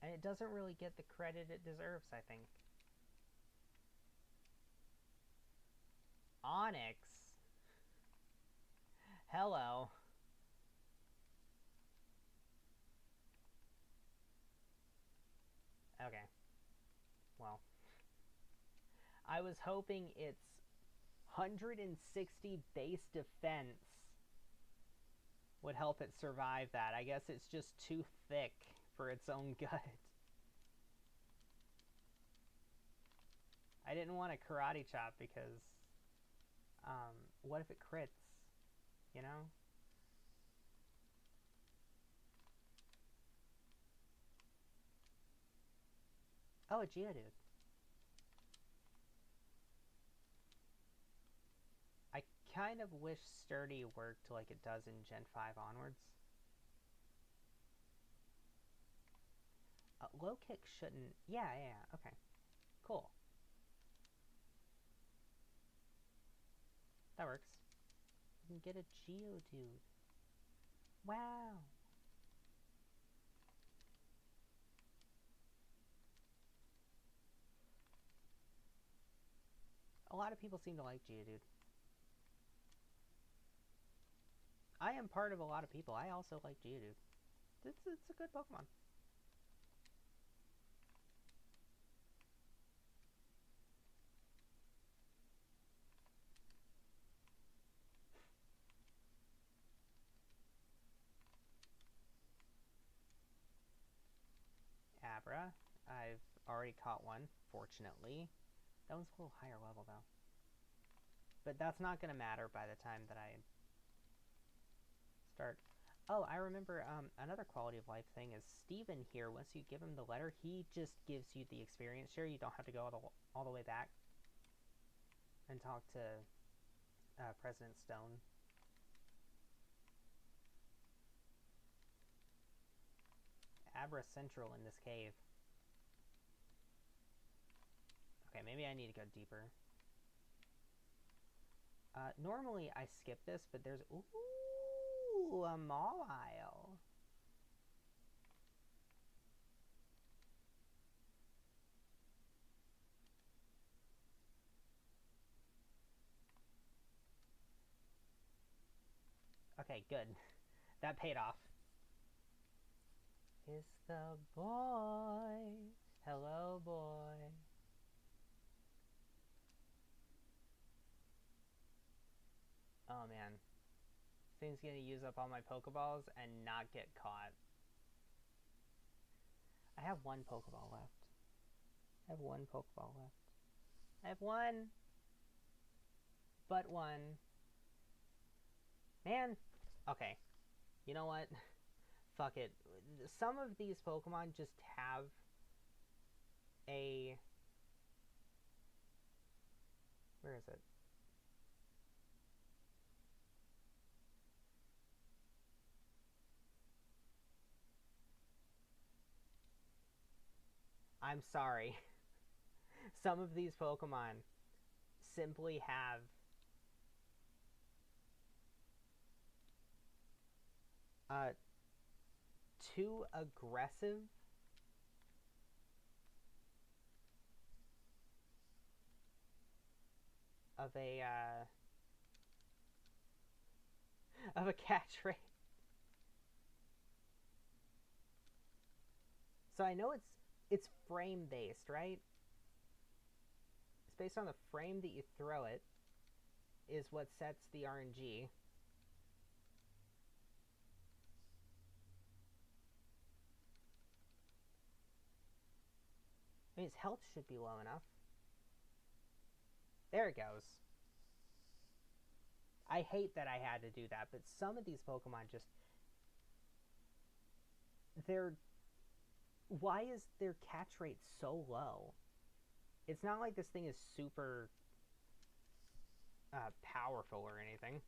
And it doesn't really get the credit it deserves, I think. Onyx? Hello. Okay. Well. I was hoping its 160 base defense would help it survive that. I guess it's just too thick for its own good. I didn't want a Karate Chop because, what if it crits? You know? Oh, a Geodude. I kind of wish Sturdy worked like it does in Gen 5 onwards. Low kick shouldn't... Yeah, okay. Cool. That works. You can get a Geodude. Wow. A lot of people seem to like Geodude. I am part of a lot of people. I also like Geodude. It's a good Pokemon. Abra. I've already caught one, fortunately. That one's a little higher level, though. But that's not going to matter by the time that I start. Oh, I remember another quality of life thing is Steven here, once you give him the letter, he just gives you the experience share. You don't have to go all the way back and talk to President Stone. Abra Central in this cave. Okay, maybe I need to go deeper. Normally I skip this, but there's... Ooh, a Mawile. Okay, good. That paid off. It's the boy. Hello, boy. Oh, man. This thing's gonna use up all my Pokeballs and not get caught. I have one Pokeball left. I have one Pokeball left. I have one. But one. Man, okay. You know what? Fuck it. Some of these Pokemon just have a... Where is it? I'm sorry. Some of these Pokemon simply have uh, too aggressive of a catch rate. So I know it's frame based, right? It's based on the frame that you throw it is what sets the RNG. I mean, his health should be low enough. There it goes. I hate that I had to do that, but some of these Pokemon just... They're... Why is their catch rate so low? It's not like this thing is super powerful or anything.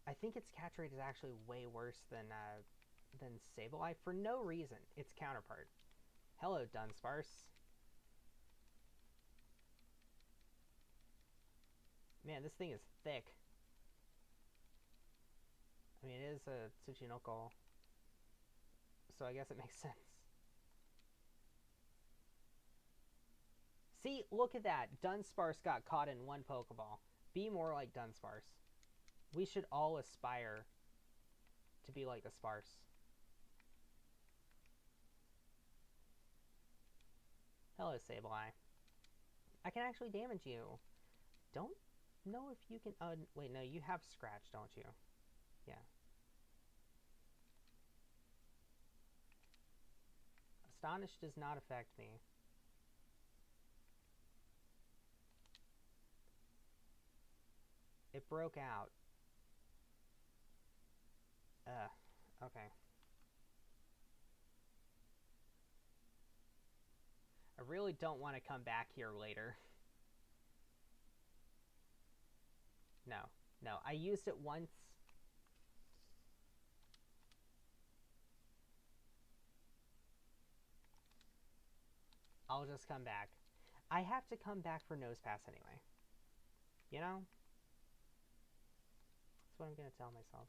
I think its catch rate is actually way worse than Sableye for no reason. Its counterpart. Hello, Dunsparce. Man, this thing is thick. I mean, it is a Tsuchinoko, so I guess it makes sense. See, look at that. Dunsparce got caught in one Pokeball. Be more like Dunsparce. We should all aspire to be like the Sparse. Hello, Sableye. I can actually damage you. Don't know if you can... wait, no, you have Scratch, don't you? Yeah. Astonish does not affect me. It broke out. Okay. I really don't want to come back here later. No. No, I used it once. I'll just come back. I have to come back for Nosepass anyway. You know? That's what I'm going to tell myself.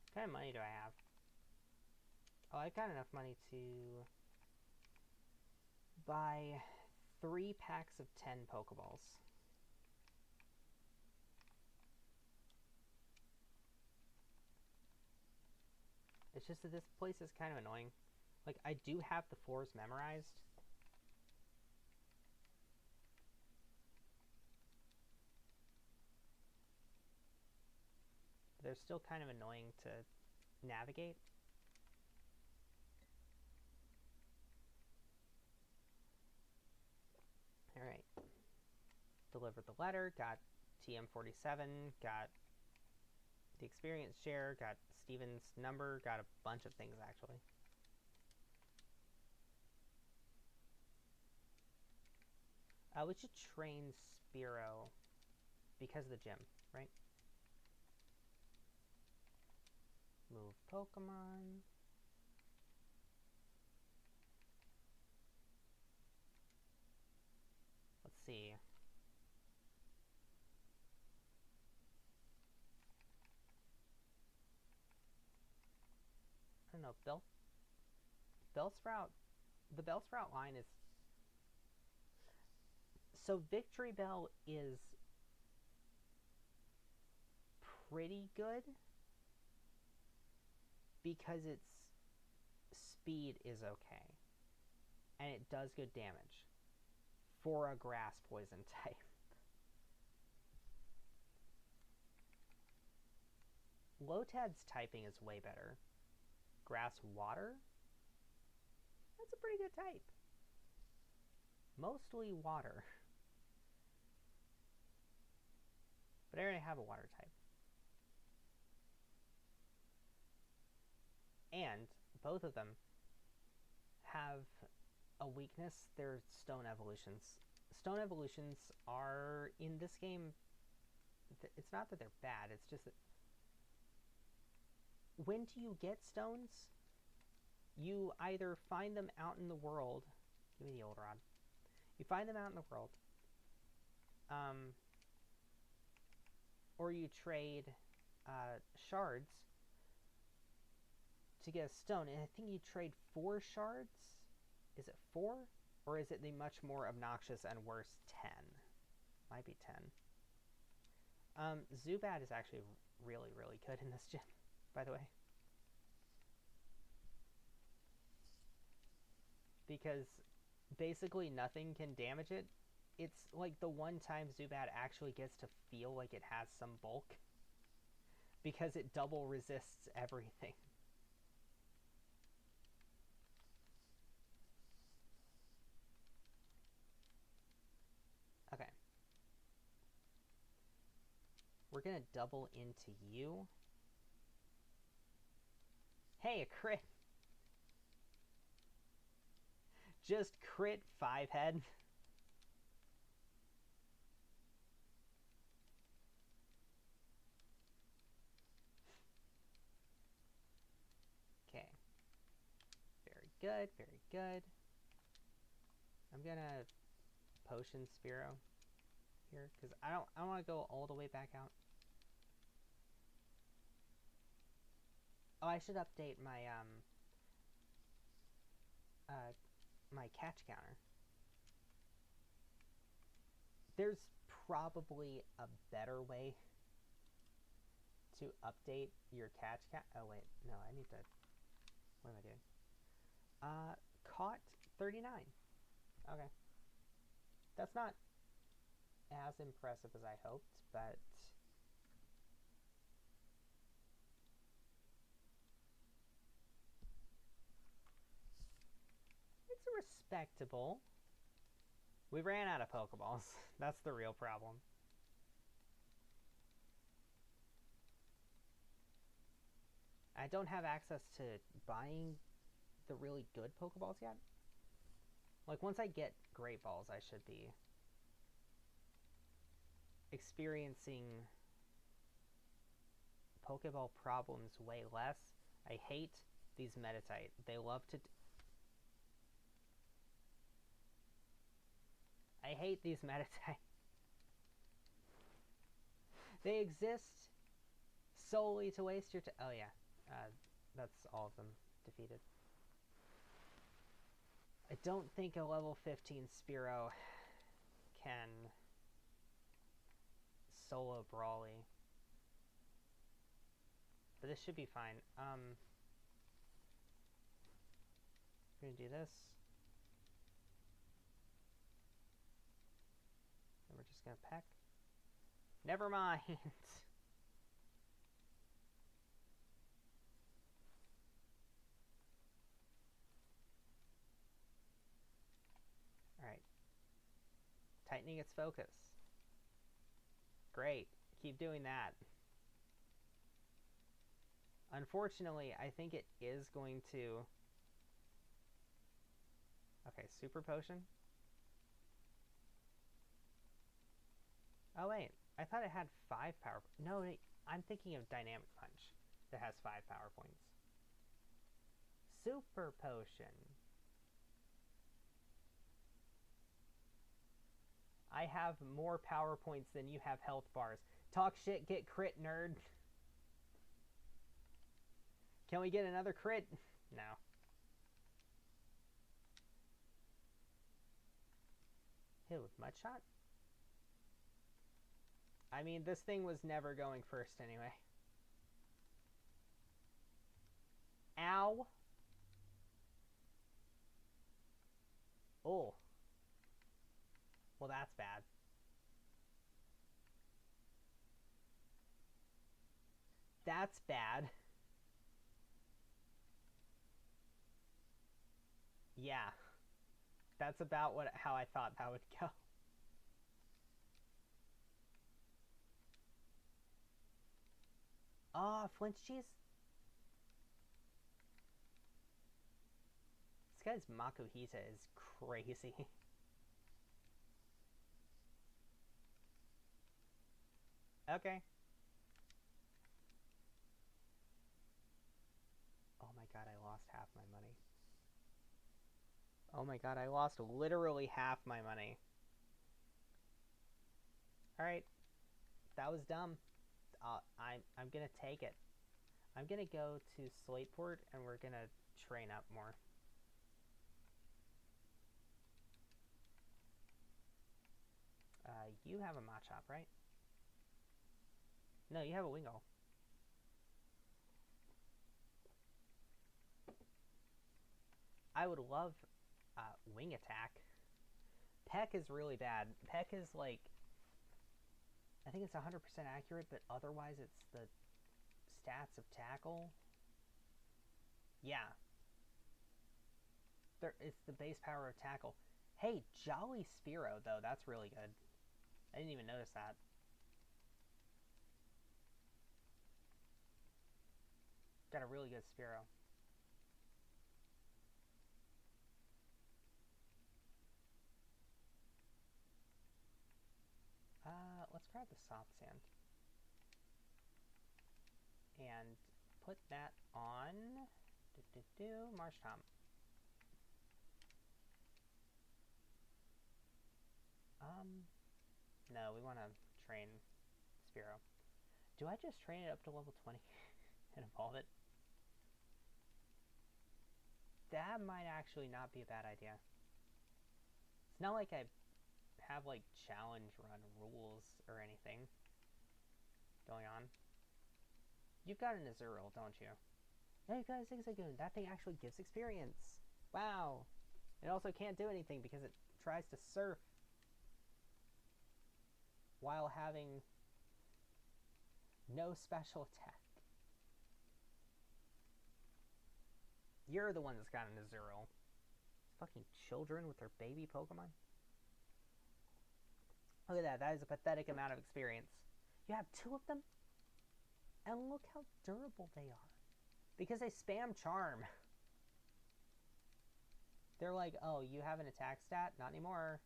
What kind of money do I have? Oh, I've got enough money to buy 3 packs of 10 Pokeballs. It's just that this place is kind of annoying. Like, I do have the floors memorized. But they're still kind of annoying to navigate. Alright. Delivered the letter, got TM47, got the experience share, got Steven's number, got a bunch of things actually. We should train Spearow because of the gym, right? Move Pokemon. Let's see. I don't know. Bellsprout. The Bellsprout line is... So Victory Bell is pretty good because its speed is okay. And it does good damage for a grass poison type. Lotad's typing is way better. Grass water? That's a pretty good type. Mostly water. But I already have a water type. And both of them have a weakness. They're stone evolutions. Stone evolutions are, in this game, it's not that they're bad, it's just that when do you get stones? You either find them out in the world. Give me the old rod. You find them out in the world. Or you trade shards to get a stone. And I think you trade 4 shards. Is it 4? Or is it the much more obnoxious and worse 10? Might be 10. Zubat is actually really, really good in this gym, by the way. Because basically nothing can damage it. It's like the one time Zubat actually gets to feel like it has some bulk. Because it double resists everything. Okay. We're gonna double into you. Hey, a crit! Just crit 5 head. Okay. Very good, very good. I'm gonna potion Spearow here, because I don't want to go all the way back out. Oh, I should update my my catch counter. There's probably a better way to update your catch count. Oh wait, no, I need to. What am I doing? Caught 39. Okay, that's not as impressive as I hoped, but it's respectable. We ran out of Pokeballs. That's the real problem. I don't have access to buying the really good Pokeballs yet. Like, once I get Great Balls, I should be experiencing Pokeball problems way less. I hate these Meditite. They love to... I hate these Meditite. They exist solely to waste your time. Oh, yeah. That's all of them defeated. I don't think a level 15 Spearow can solo Brawly. But this should be fine. We're gonna do this. And we're just gonna peck. Never mind. Alright. Tightening its focus. Great. Keep doing that. Unfortunately, I think it is going to... Okay, Super Potion. Oh, wait. I thought it had 5 power... No, wait. I'm thinking of Dynamic Punch that has 5 power points. Super Potion. I have more power points than you have health bars. Talk shit, get crit, nerd. Can we get another crit? No. Hit with Mudshot? I mean, this thing was never going first anyway. Ow. Oh. Well, that's bad. That's bad. Yeah. That's about how I thought that would go. Oh, flinch cheese. This guy's Makuhita is crazy. Okay. Oh my god, I lost half my money. Oh my god, I lost literally half my money. Alright, that was dumb. I'm gonna take it. I'm gonna go to Slateport and we're gonna train up more. You have a Machop, right? No, you have a Wingull. I would love Wing Attack. Peck is really bad. Peck is like, I think it's 100% accurate, but otherwise it's the stats of Tackle. Yeah. It's the base power of Tackle. Hey, Jolly Spearow, though. That's really good. I didn't even notice that. Got a really good Spearow. Let's grab the Soft Sand. And put that on... Marshtomp. No, we want to train Spearow. Do I just train it up to level 20 and evolve it? That might actually not be a bad idea. It's not like I have like challenge run rules or anything going on. You've got an Azurill, don't you? Yeah, you've got a Zigzagoon. That thing actually gives experience. Wow. It also can't do anything because it tries to surf while having no special attack. You're the one that's got an Azurill. Fucking children with their baby Pokemon. Look at that. That is a pathetic amount of experience. You have 2 of them? And look how durable they are. Because they spam Charm. They're like, oh, you have an attack stat? Not anymore.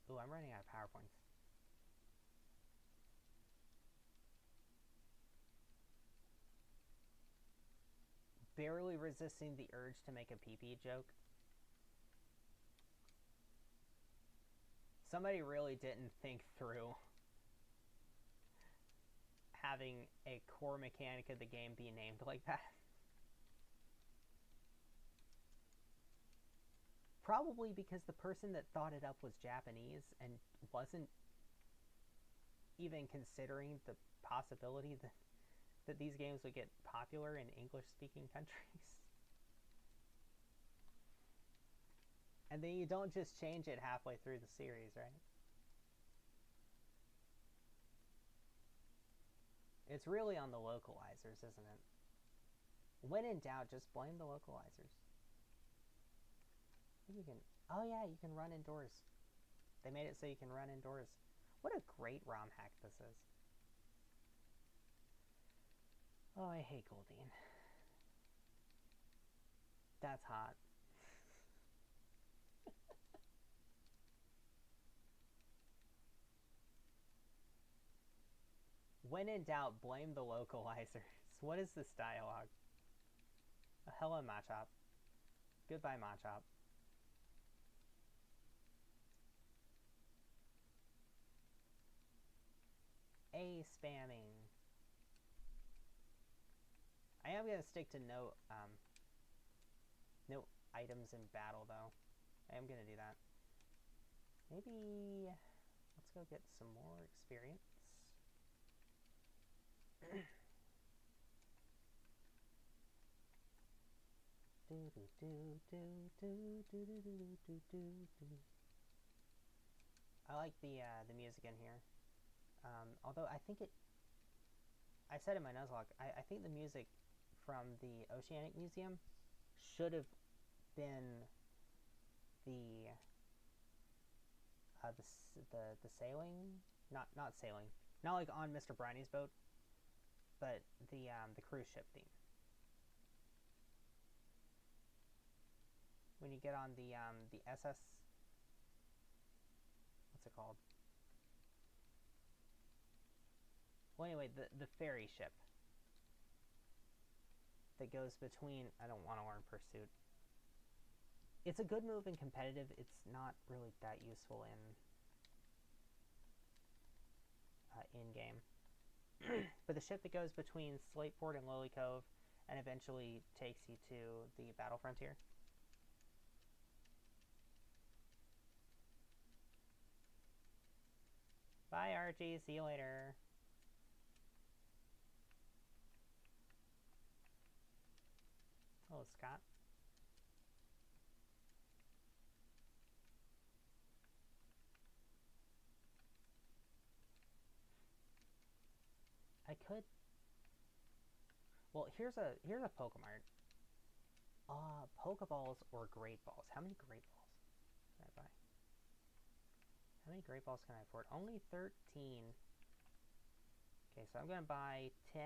Ooh, I'm running out of power points. Barely resisting the urge to make a pee-pee joke. Somebody really didn't think through having a core mechanic of the game be named like that. Probably because the person that thought it up was Japanese and wasn't even considering the possibility that these games would get popular in English-speaking countries. And then you don't just change it halfway through the series, right? It's really on the localizers, isn't it? When in doubt, just blame the localizers. I think you can... Oh yeah, you can run indoors. They made it so you can run indoors. What a great ROM hack this is. Oh, I hate Goldeen. That's hot. When in doubt, blame the localizers. What is this dialogue? Oh, hello, Machop. Goodbye, Machop. A spamming. I am gonna stick to no items in battle though. I am gonna do that. Maybe let's go get some more experience. I like the music in here. Although I think it, I said in my Nuzlocke, I think the music from the Oceanic Museum should have been the sailing, not sailing, not like on Mr. Briney's boat, but the cruise ship theme. When you get on the SS, what's it called? Well, anyway, the ferry ship that goes between. I don't want to learn Pursuit. It's a good move in competitive. It's not really that useful in game. But the ship that goes between Slateport and Lily Cove and eventually takes you to the Battle Frontier. Bye, Archie. See you later. Hello, Scott. I could. Well, here's a Pokemart. Pokeballs or Great Balls? How many Great Balls can I buy? How many Great Balls can I afford? Only 13. Okay, so I'm gonna buy 10.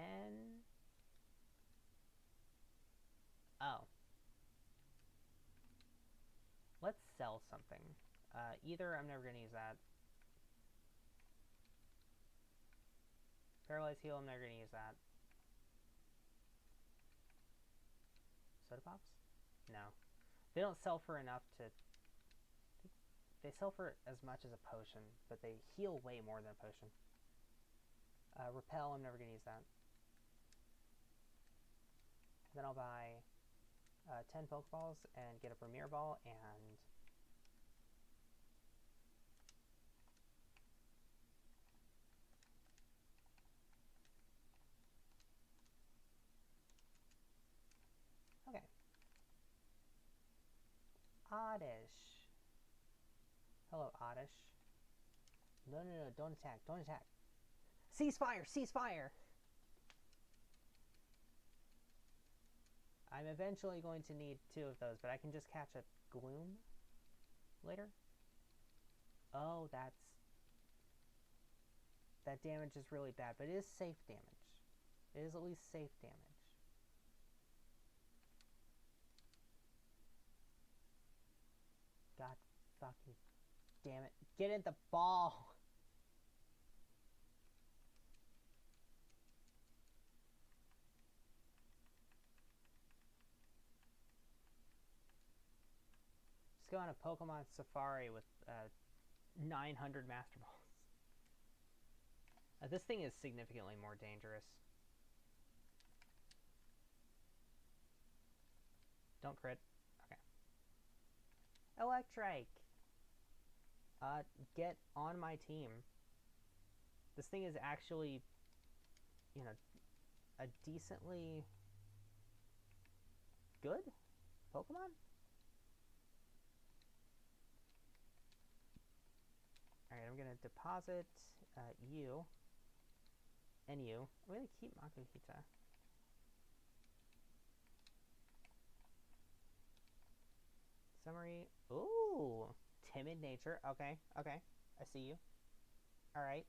Oh. Let's sell something. Either I'm never gonna use that. Paralyzed Heal, I'm never gonna use that. Soda Pops? No. They don't sell for enough to... They sell for as much as a potion, but they heal way more than a potion. Repel, I'm never gonna use that. Then I'll buy 10 Pokeballs and get a Premier Ball and... Okay. Oddish. Hello, Oddish. No, don't attack, don't attack. Ceasefire, ceasefire! I'm eventually going to need 2 of those, but I can just catch a Gloom later. Oh, that damage is really bad, but it is safe damage. It is at least safe damage. God fucking damn it. Get in the ball! Just go on a Pokemon Safari with 900 Master Balls. This thing is significantly more dangerous. Don't crit. Okay. Electrike! Get on my team. This thing is actually, you know, a decently good Pokemon? Alright, I'm gonna deposit you and you. I'm gonna keep Makuhita. Summary. Ooh! Timid nature. Okay, okay. I see you. Alright.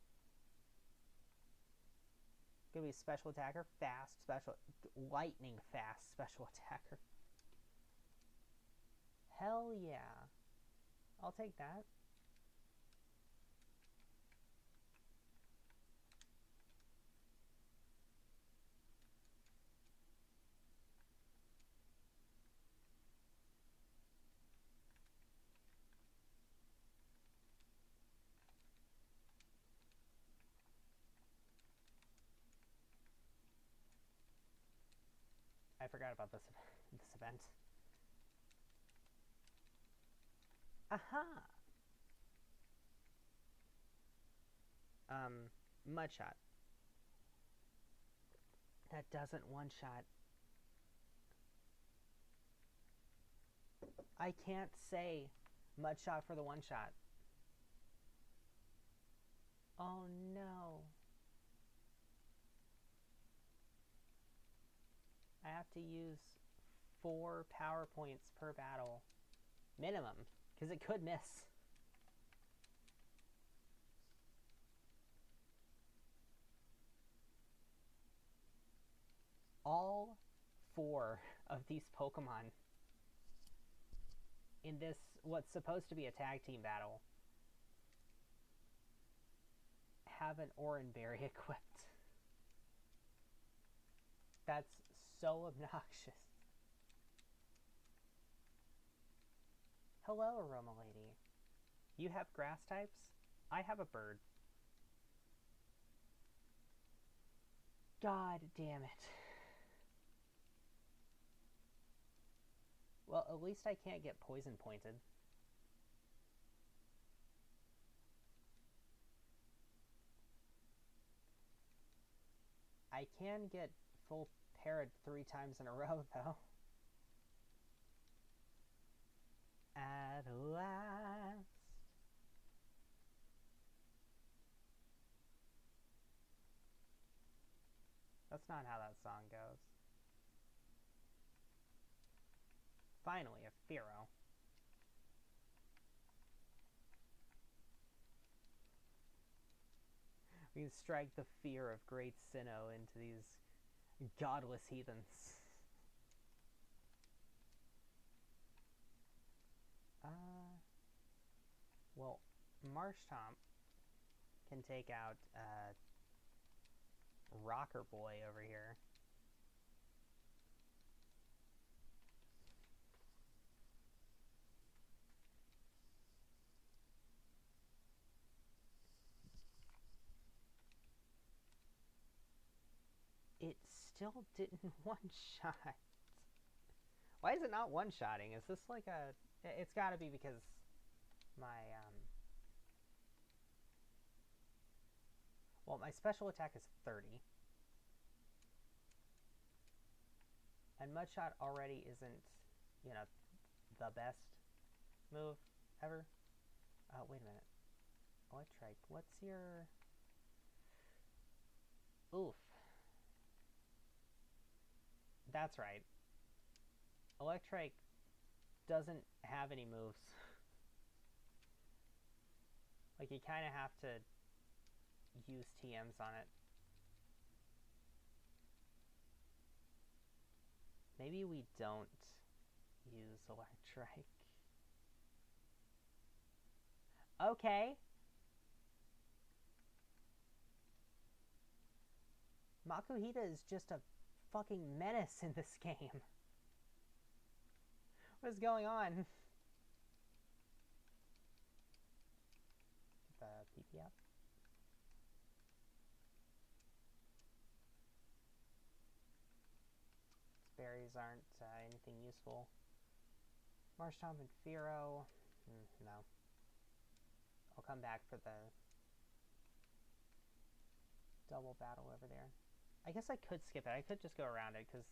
Gonna be special attacker. Fast special. Lightning fast special attacker. Hell yeah. I'll take that. I forgot about this event. Aha! Mudshot. That doesn't one-shot. I can't say Mudshot for the one-shot. Oh no. I have to use 4 power points per battle. Minimum. Because it could miss. All 4 of these Pokemon in this, what's supposed to be a tag team battle, have an Oran Berry equipped. That's so obnoxious. Hello, Aroma Lady. You have grass types? I have a bird. God damn it. Well, at least I can't get poison pointed. I can get full parried 3 times in a row, though. At last. That's not how that song goes. Finally, a Fearow. We can strike the fear of Great Sinnoh into these godless heathens. Well, Marshtomp can take out Rocker Boy over here. It still didn't one-shot. Why is it not one-shotting? Is this like a... It's gotta be because my, well, my special attack is 30. And Mudshot already isn't, you know, the best move ever. Wait a minute. Electrike, what's your... Oof. That's right. Electrike doesn't have any moves. Like, you kind of have to use TMs on it. Maybe we don't use Electrike. Okay. Makuhita is just a fucking menace in this game. What is going on? Get the PP up. These berries aren't anything useful. Marshtomp and Fearow. No. I'll come back for the double battle over there. I guess I could skip it. I could just go around it because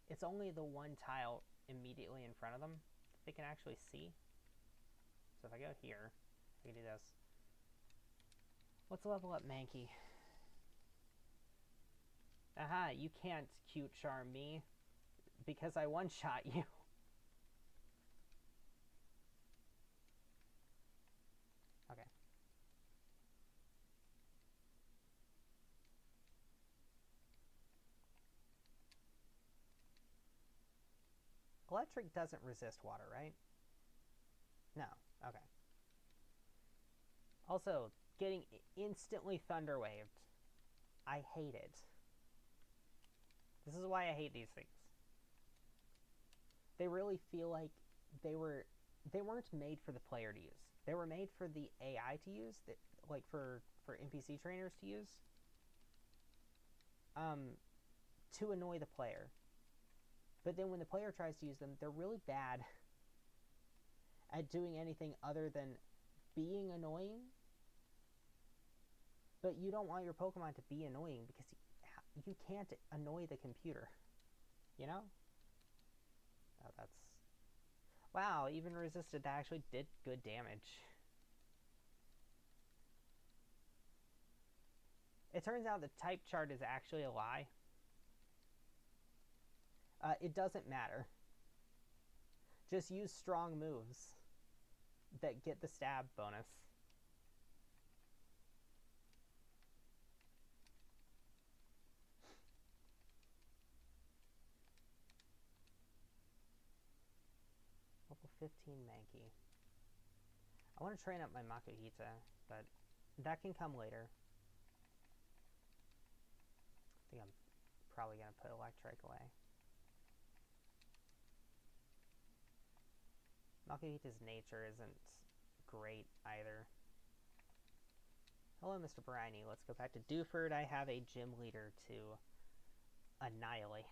it's only the one tile immediately in front of them that they can actually see. So if I go here, I can do this. Let's level up Mankey. Aha, you can't cute charm me because I one-shot you. Okay. Electric doesn't resist water, right? No. Okay. Also, getting instantly thunder waved. I hate it. This is why I hate these things. They really feel like they weren't made for the player to use. They were made for the AI to use, that like for NPC trainers to use. To annoy the player. But then when the player tries to use them, they're really bad at doing anything other than being annoying. But you don't want your Pokemon to be annoying because you can't annoy the computer. You know? Oh, that's... Wow, even resisted, that actually did good damage. It turns out the type chart is actually a lie. It doesn't matter. Just use strong moves that get the stab bonus. Level 15 Mankey. I want to train up my Makuhita, but that can come later. I think I'm probably going to put Electric away. Makuhita's nature isn't great either. Hello, Mr. Briney. Let's go back to Dewford. I have a gym leader to annihilate.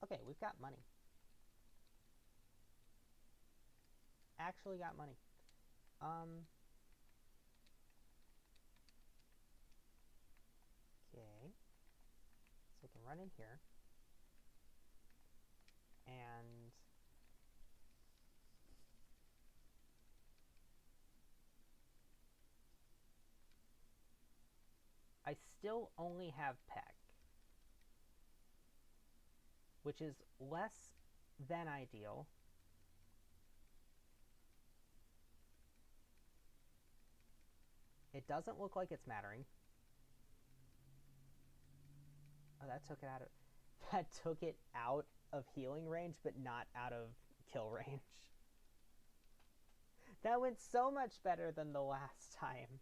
Okay, we've got money. Actually got money. Okay. So we can run in here. And I still only have Peck, which is less than ideal. It doesn't look like it's mattering. Oh, that took it out of healing range, but not out of kill range. That went so much better than the last time.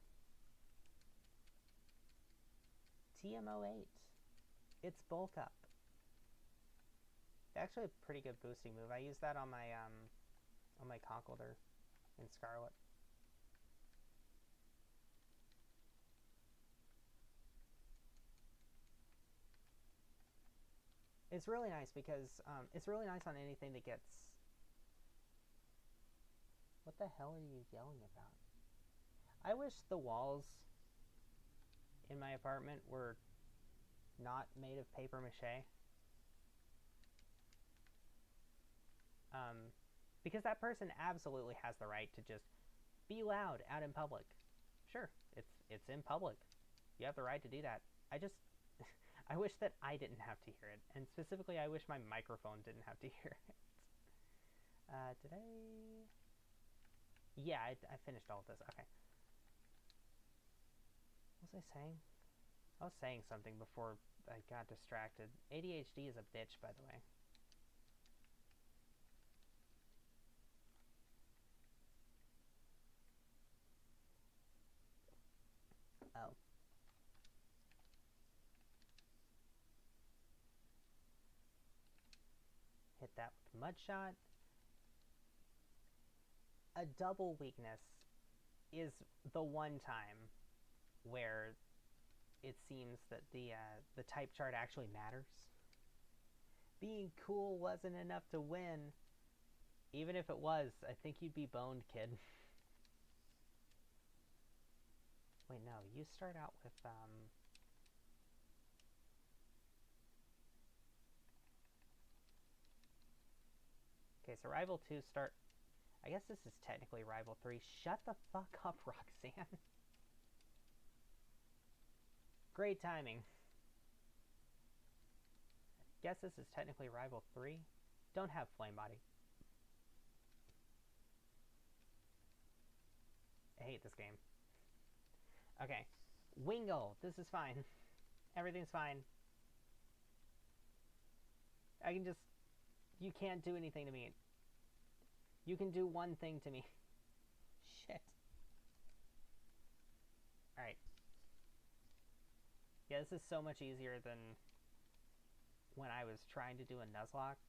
TM08. It's bulk up. Actually a pretty good boosting move. I use that on my Conkeldurr in Scarlet. It's really nice because it's really nice on anything that gets... What the hell are you yelling about? I wish the walls in my apartment were not made of paper mache. Because that person absolutely has the right to just be loud out in public. Sure, it's in public. You have the right to do that. I wish that I didn't have to hear it. And specifically, I wish my microphone didn't have to hear it. Did I... Yeah, I finished all of this. Okay. What was I saying? I was saying something before I got distracted. ADHD is a bitch, by the way. Oh. Hit that with Mudshot. A double weakness is the one time where it seems that the type chart actually matters. Being cool wasn't enough to win. Even if it was, I think you'd be boned, kid. Wait, no, you start out with, Okay, so Rival 2 start... I guess this is technically Rival 3. Shut the fuck up, Roxanne. Great timing. Guess this is technically Rival 3. Don't have Flame Body. I hate this game. Okay. Wingull. This is fine. Everything's fine. I can just... You can't do anything to me. You can do one thing to me. Shit. Alright. Yeah, this is so much easier than when I was trying to do a Nuzlocke,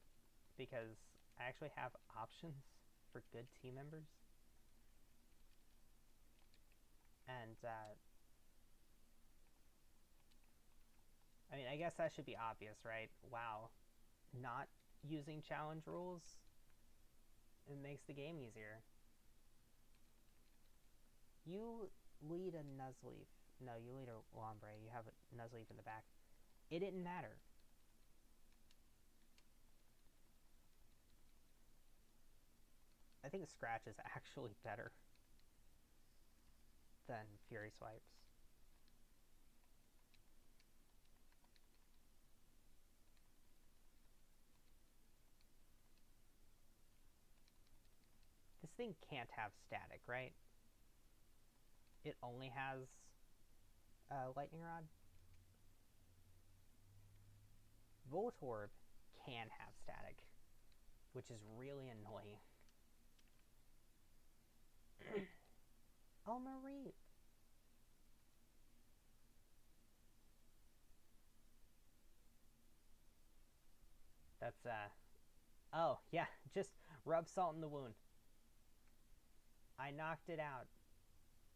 because I actually have options for good team members. And, I mean, I guess that should be obvious, right? Wow. Not using challenge rules, it makes the game easier. You lead a Nuzleaf. No, you lead a Lombre. You have a Nuzleaf in the back. It didn't matter. I think Scratch is actually better than Fury Swipes. thing can't have static, right? It only has lightning rod. Voltorb can have static, which is really annoying. Oh, Mareep. That's, oh, yeah, just rub salt in the wound. I knocked it out,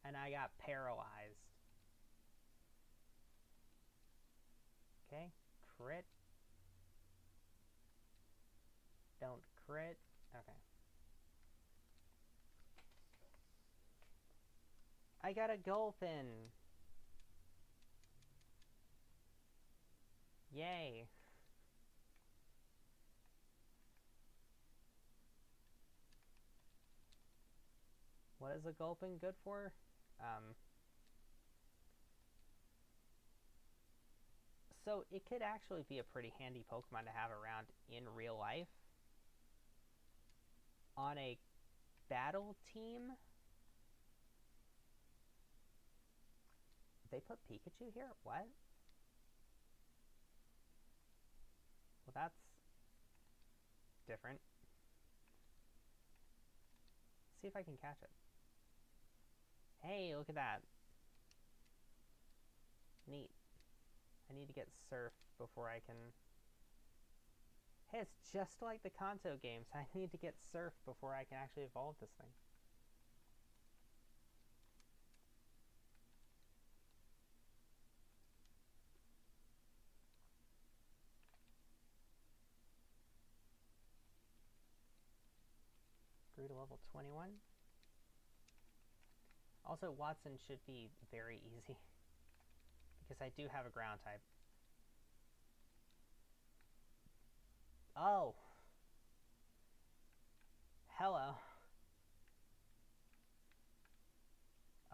and I got paralyzed. Okay, crit. Don't crit. Okay. I got a Gulpin. Yay. What is a Gulpin good for? So it could actually be a pretty handy Pokemon to have around in real life. On a battle team, they put Pikachu here? What? Well, that's different. Let's see if I can catch it. Hey, look at that. Neat. I need to get Surf before I can... Hey, it's just like the Kanto games. I need to get Surf before I can actually evolve this thing. Grew to level 21. Also, Watson should be very easy, because I do have a ground type. Oh! Hello.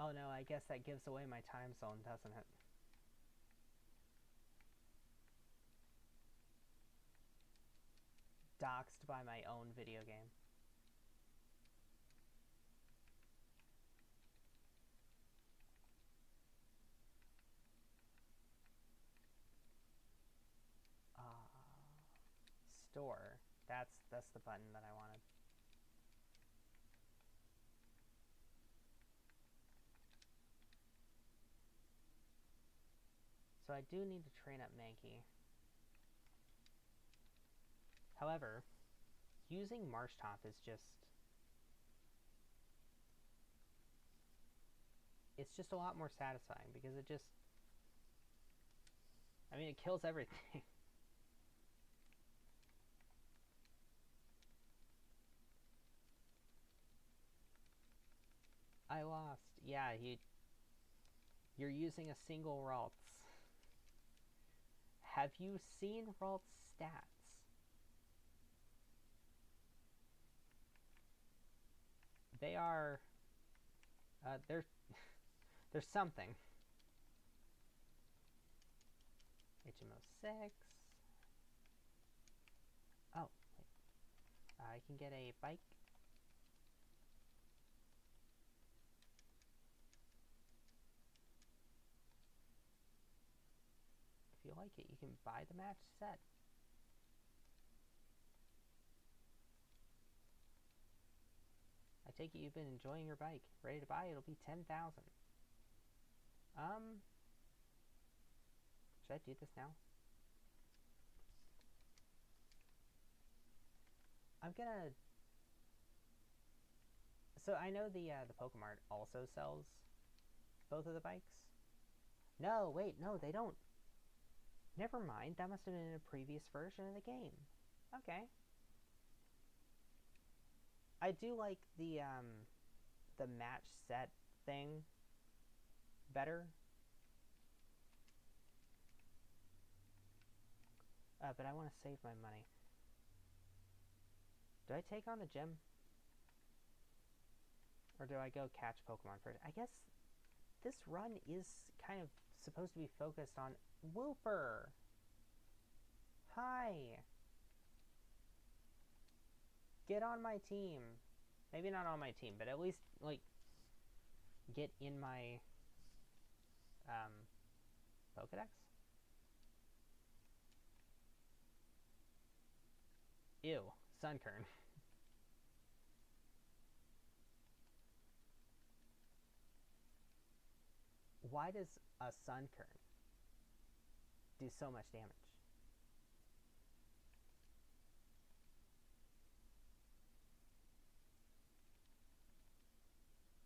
Oh no, I guess that gives away my time zone, doesn't it? Doxed by my own video game. Store. That's the button that I wanted. So I do need to train up Mankey. However, using Marshtomp is just... It's just a lot more satisfying, because it just... I mean, it kills everything. I lost. Yeah, you're using a single Ralts. Have you seen Ralts' stats? They are... there's something. HMO 6. Oh, wait. I can get a bike. If you like it, you can buy the match set. I take it you've been enjoying your bike. Ready to buy? It'll be 10,000. Should I do this now? I'm gonna... So I know the Pokemart also sells both of the bikes. No, wait, no, they don't. Never mind, that must have been in a previous version of the game. Okay. I do like the match set thing better. But I want to save my money. Do I take on the gym? Or do I go catch Pokemon first? I guess this run is kind of supposed to be focused on Wooper. Hi. Get on my team. Maybe not on my team, but at least, like, get in my Pokedex? Ew, Sunkern. Why does a Sunkern do so much damage?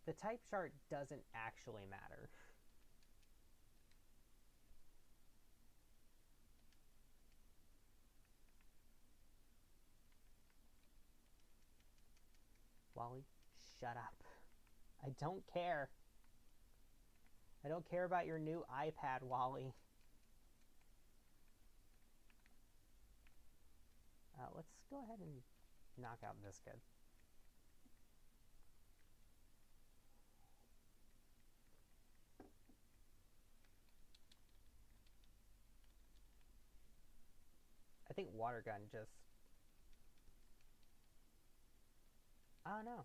The type chart doesn't actually matter. Wally, shut up. I don't care. I don't care about your new iPad, Wally. Let's go ahead and knock out this kid. I think Water Gun just... Oh no.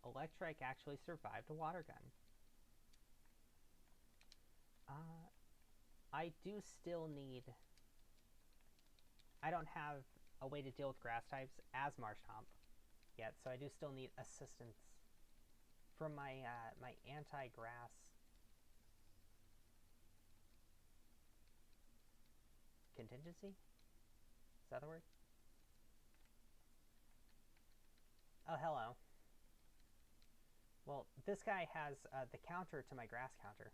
Electrike actually survived a Water Gun. I do still need... I don't have a way to deal with grass types as Marshtomp yet, so I do still need assistance from my my anti-grass contingency? Is that the word? Oh, hello. Well, this guy has the counter to my grass counter.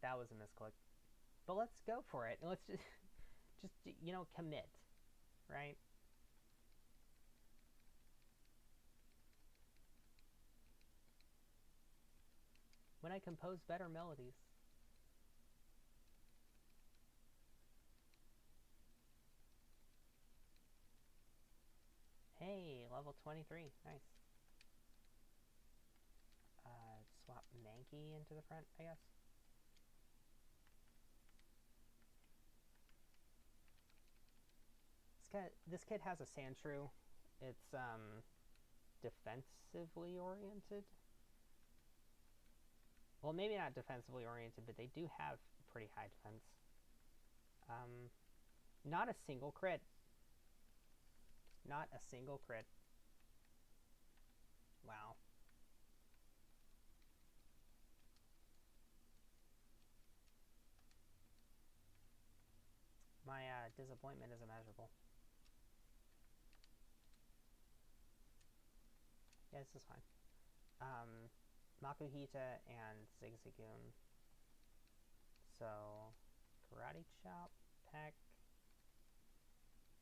That was a misclick. But let's go for it. Let's just you know, commit, right? When I compose better melodies. Hey, level 23. Nice. Swap Mankey into the front, I guess. This kid has a Sandshrew. It's defensively oriented. Well, maybe not defensively oriented, but they do have pretty high defense. Not a single crit. Not a single crit. Wow. My disappointment is immeasurable. Yeah, this is fine. Makuhita and Zigzagoon. So, Karate Chop, Peck,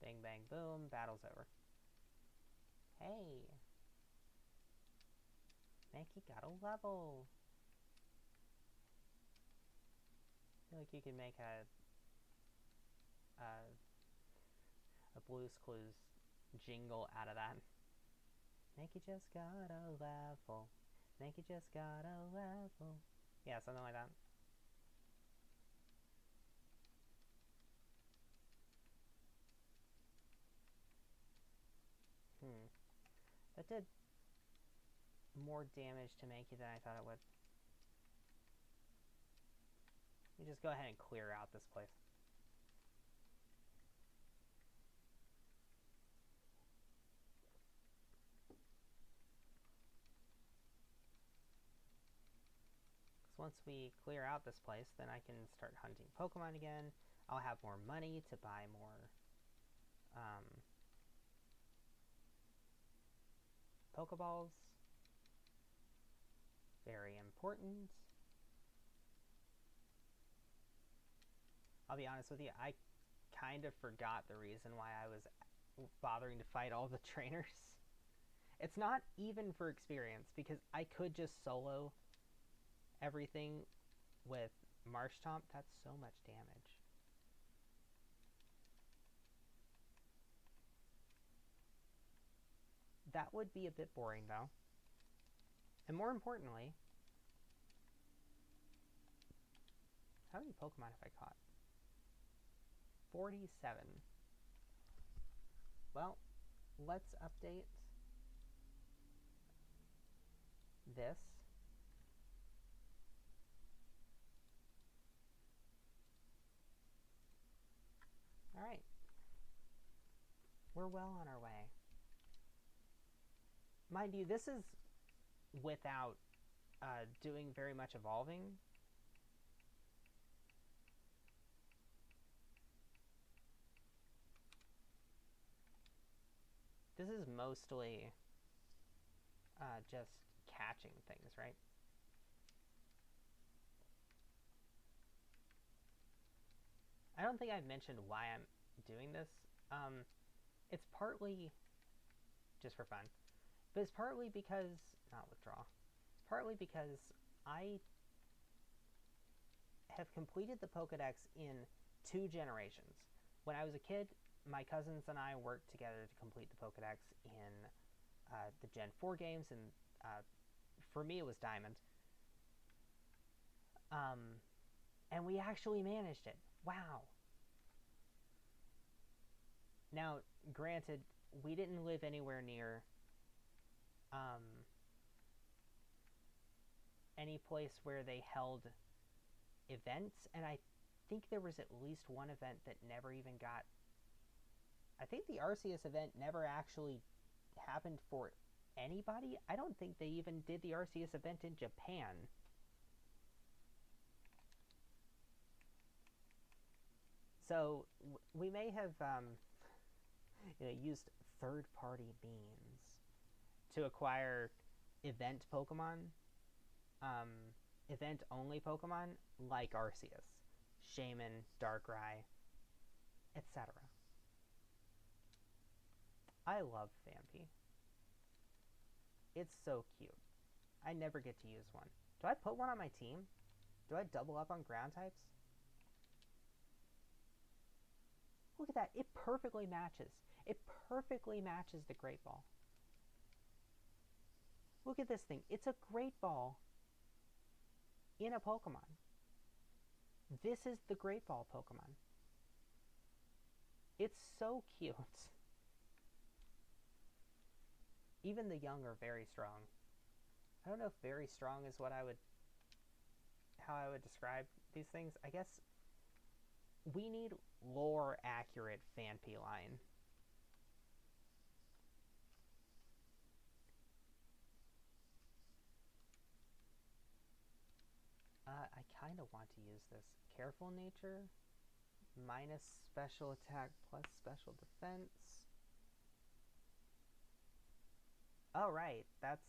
Bang Bang Boom, battle's over. Hey! Mankey got a level! I feel like you could make a Blue's Clues jingle out of that. Mankey just got a level. Mankey just got a level. Yeah, something like that. That did more damage to Mankey than I thought it would. You just go ahead and clear out this place. Because once we clear out this place, then I can start hunting Pokemon again. I'll have more money to buy more Pokeballs. Very important. I'll be honest with you, I kind of forgot the reason why I was bothering to fight all the trainers. It's not even for experience, because I could just solo everything with Marshtomp. That's so much damage. That would be a bit boring, though. And more importantly, how many Pokemon have I caught? 47. Well, let's update this. All right. We're well on our way. Mind you, this is without doing very much evolving. This is mostly just catching things, right? I don't think I've mentioned why I'm doing this. It's partly just for fun, but it's partly because, not withdraw, it's partly because I have completed the Pokedex in 2 generations. When I was a kid, my cousins and I worked together to complete the Pokedex in the Gen 4 games, and for me it was Diamond. And we actually managed it. Wow. Now, granted, we didn't live anywhere near any place where they held events, and I think there was at least one event that never even got. I think the Arceus event never actually happened for anybody. I don't think they even did the Arceus event in Japan. So we may have used third-party means to acquire event Pokemon, event-only Pokemon like Arceus, Shaman, Darkrai, etc. I love Phanpy. It's so cute. I never get to use one. Do I put one on my team? Do I double up on ground types? Look at that. It perfectly matches. It perfectly matches the Great Ball. Look at this thing. It's a Great Ball in a Pokemon. This is the Great Ball Pokemon. It's so cute. Even the young are very strong. I don't know if very strong is how I would describe these things. I guess we need lore accurate Phanpy line. I kind of want to use this. Careful nature, minus special attack plus special defense. Oh, right. That's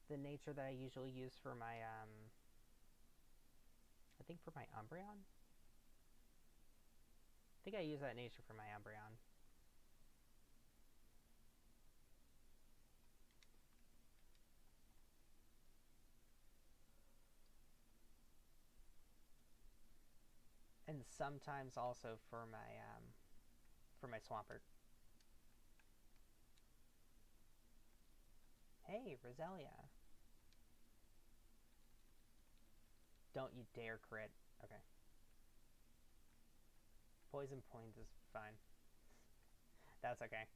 the nature that I usually use for my, I think for my Umbreon? I think I use that nature for my Umbreon. And sometimes also for my Swampert. Hey, Roselia. Don't you dare crit. Okay. Poison point is fine. That's okay.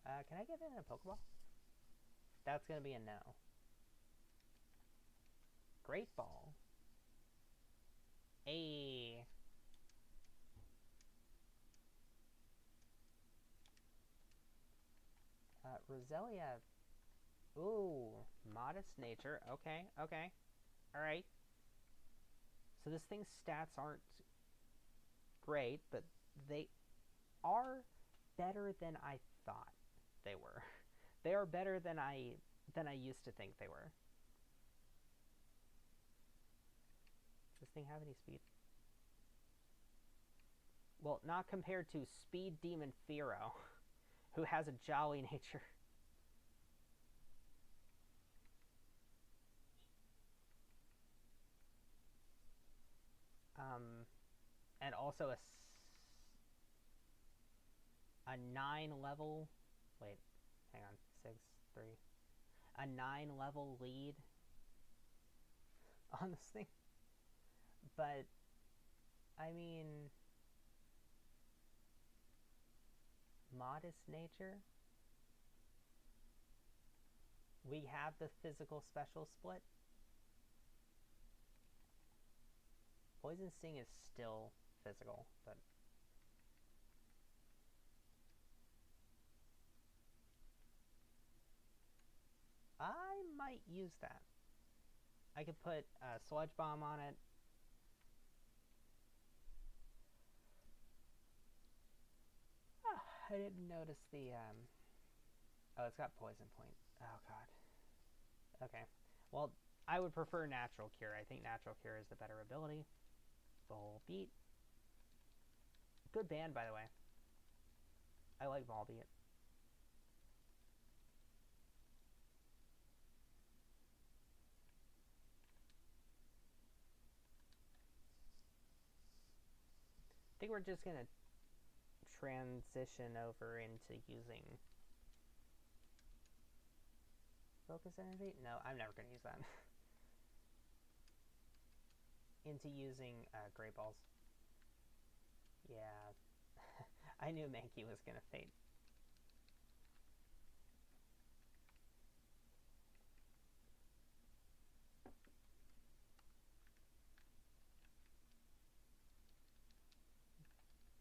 Can I get in a Pokeball? That's gonna be a no. Great Ball. A. Roselia. Ooh, modest nature. Okay, okay. Alright. So this thing's stats aren't great, but they are better than I thought they were. They are better than I used to think they were. Does this thing have any speed? Well, not compared to Speed Demon Fearow, who has a jolly nature. And also a 9 level. Wait, hang on. 6, 3. A 9 level lead on this thing. But, I mean, Modest nature. We have the physical special split. Poison Sting is still physical, but I might use that. I could put a Sludge Bomb on it. Oh, I didn't notice the, oh, it's got Poison Point. Oh, God. Okay. Well, I would prefer Natural Cure. I think Natural Cure is the better ability. Volbeat. Good band, by the way. I like Volbeat. I think we're just gonna transition over into using Focus Energy? No, I'm never gonna use that. Into using Great Balls. Yeah. I knew Mankey was gonna fade.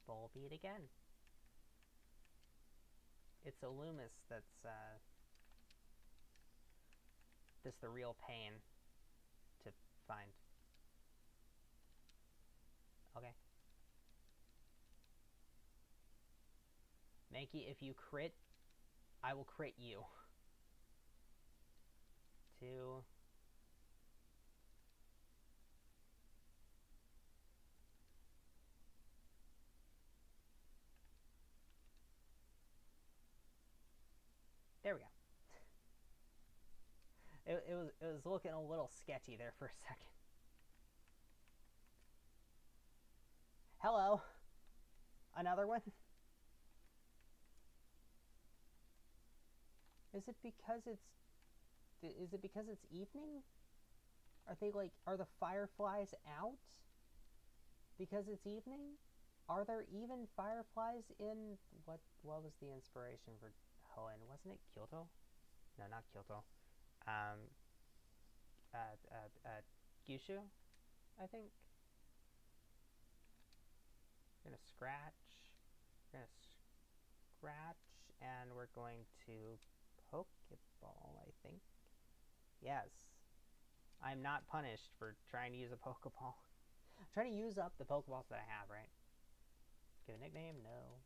Volbeat again. It's a Loomis that's just the real pain to find. Okay. Mankey, if you crit, I will crit you. 2. There we go. It was looking a little sketchy there for a second. Hello. Another one? Is it because it's evening? Are they like, are the fireflies out because it's evening? Are there even fireflies in what was the inspiration for Hoenn? Wasn't it Kyoto? No, not Kyoto. Um Gyushu, I think. We're gonna scratch. We're gonna scratch, and we're going to Pokeball, I think. Yes. I'm not punished for trying to use a Pokeball. I'm trying to use up the Pokeballs that I have, right? Give a nickname? No.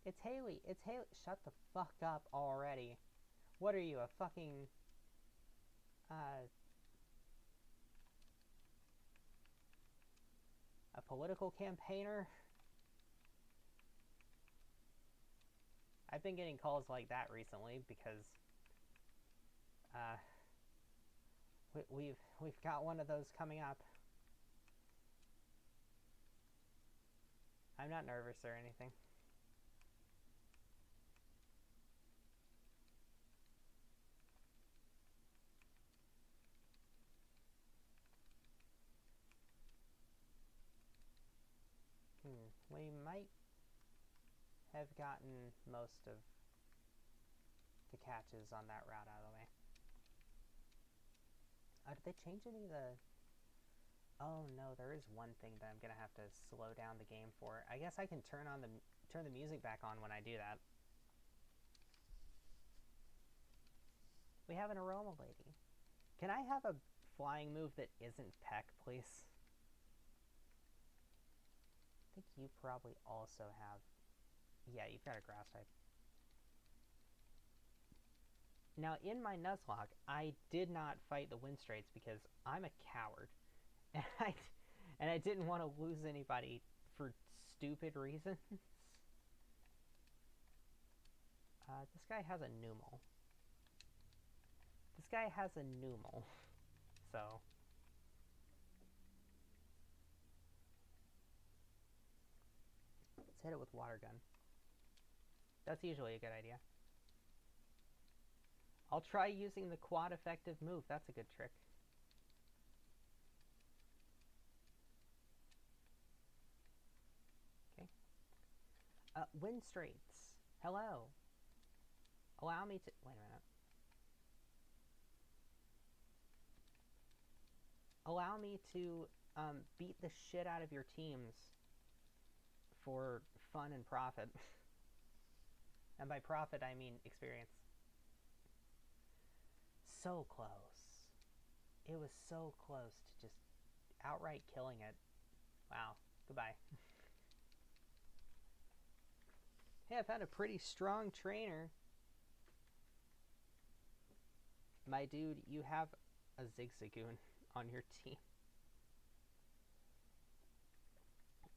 It's Haley. It's Haley. Shut the fuck up already. What are you, a fucking... a political campaigner? I've been getting calls like that recently because... we've got one of those coming up. I'm not nervous or anything. We might have gotten most of the catches on that route out of the way. Did they change any of the... Oh no, there is one thing that I'm gonna have to slow down the game for. I guess I can turn the music back on when I do that. We have an Aroma Lady. Can I have a flying move that isn't Peck, please? I think you probably also have... Yeah, you've got a Grass type. Now, in my Nuzlocke, I did not fight the Windstraits because I'm a coward. And I didn't want to lose anybody for stupid reasons. This guy has a Numel. This guy has a Numel. So... let's hit it with Water Gun. That's usually a good idea. I'll try using the quad effective move. That's a good trick. Okay. Wind Straits. Hello. Allow me to... Wait a minute. Allow me to beat the shit out of your teams for fun and profit. And by profit, I mean experience. So close. It was so close to just outright killing it. Wow. Goodbye. Hey, I found a pretty strong trainer. My dude, you have a Zigzagoon on your team.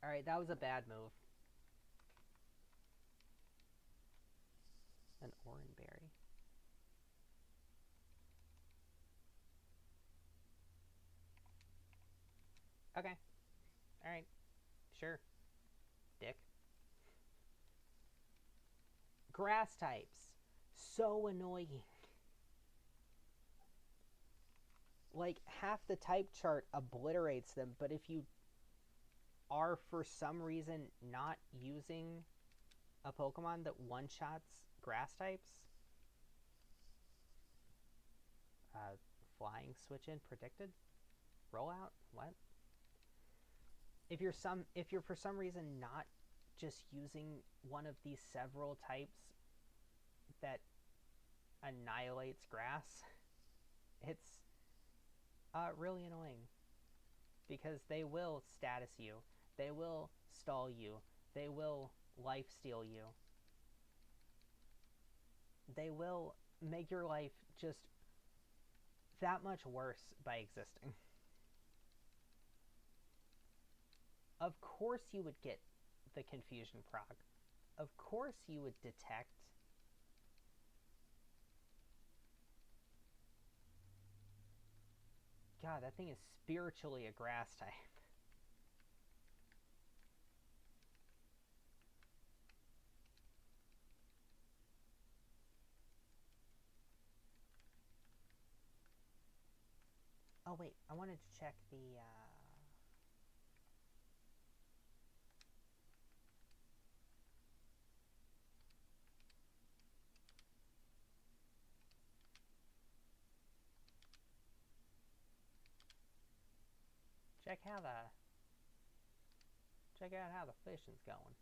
Alright, that was a bad move. An Oranberry. Okay. Alright. Sure. Dick. Grass types. So annoying. Like, half the type chart obliterates them, but if you are for some reason not using a Pokemon that one-shots grass types, flying switch in predicted? Rollout? What? If you're for some reason not just using one of these several types that annihilates grass, it's really annoying. Because they will status you. They will stall you. They will lifesteal you. They will make your life just that much worse by existing. Of course you would get the confusion proc. Of course you would detect. God, that thing is spiritually a grass type. Oh wait, I wanted to check the check out how the fishing's going.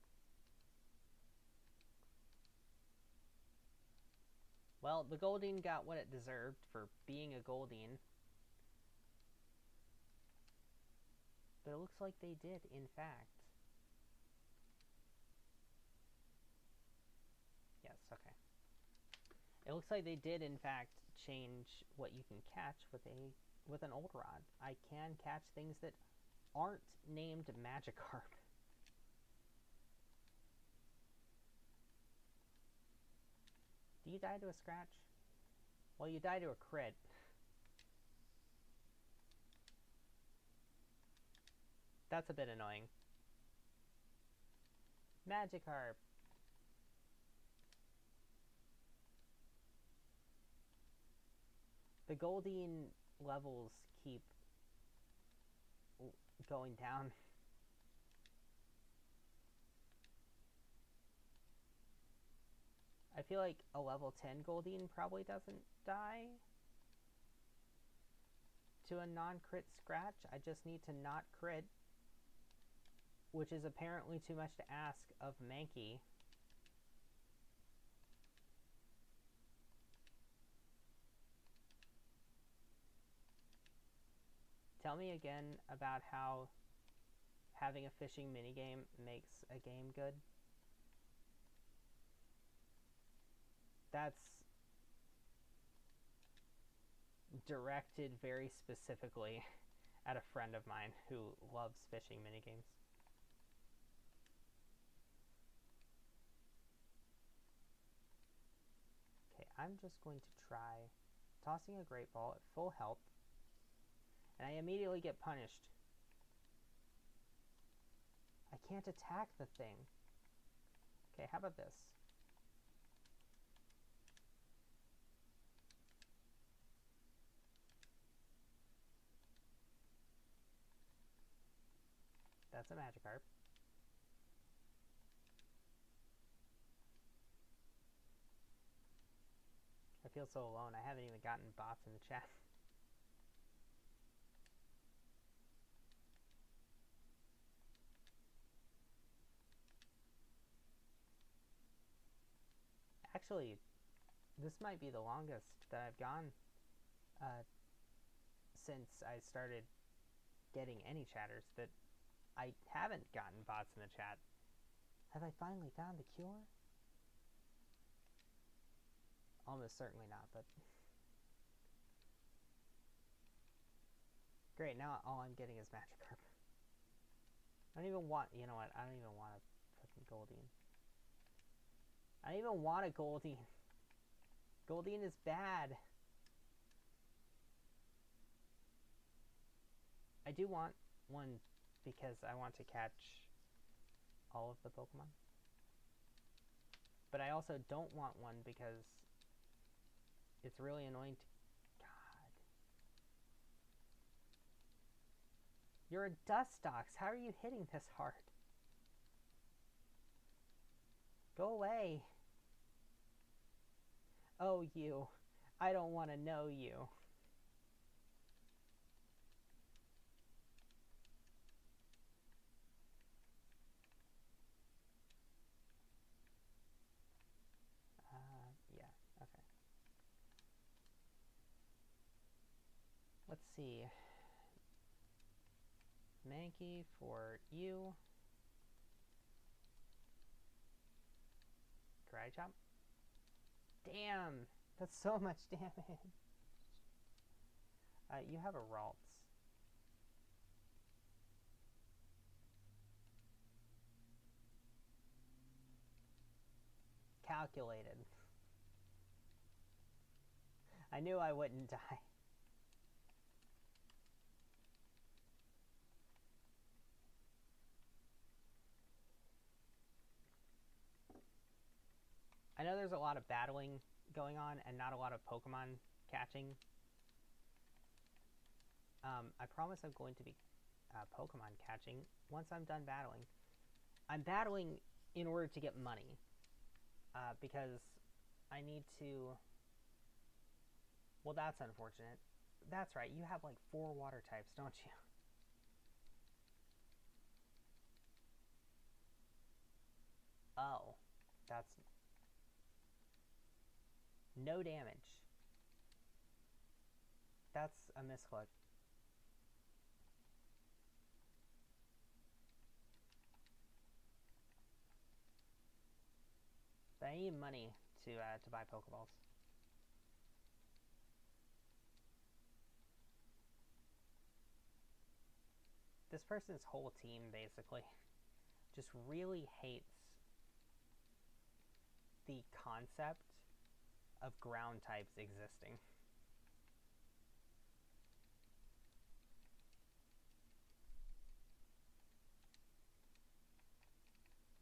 Well, the Goldeen got what it deserved for being a Goldeen. But it looks like they did, in fact. Yes, okay. It looks like they did, in fact, change what you can catch with an old rod. I can catch things that aren't named Magikarp. Do you die to a scratch? Well, you die to a crit. That's a bit annoying. Magikarp. The Goldeen levels keep going down. I feel like a level 10 Goldeen probably doesn't die to a non-crit scratch. I just need to not crit, which is apparently too much to ask of Mankey. Tell me again about how having a fishing minigame makes a game good. That's directed very specifically at a friend of mine who loves fishing minigames. Okay, I'm just going to try tossing a great ball at full health, and I immediately get punished. I can't attack the thing. Okay, how about this? That's a Magikarp. feel so alone. I haven't even gotten bots in the chat. Actually, this might be the longest that I've gone since I started getting any chatters that I haven't gotten bots in the chat. Have I finally found the cure? Almost certainly not, but... Great, now all I'm getting is Magikarp. I don't even want... You know what? I don't even want a fucking Goldeen. I don't even want a Goldeen. Goldeen is bad. I do want one because I want to catch all of the Pokemon. But I also don't want one because it's really annoying to... God. You're a Dustox. How are you hitting this hard? Go away. Oh, you. I don't want to know you. Yeah, okay. Let's see. Mankey for you. Karate chop. Damn! That's so much damage. You have a Ralts. Calculated. I knew I wouldn't die. I know there's a lot of battling going on and not a lot of Pokemon catching. I promise I'm going to be Pokemon catching once I'm done battling. I'm battling in order to get money. Because I need to... Well, that's unfortunate. That's right, you have like 4 water types, don't you? Oh, that's... No damage. That's a misclick. But I need money to buy Pokeballs. This person's whole team, basically, just really hates the concept of ground types existing.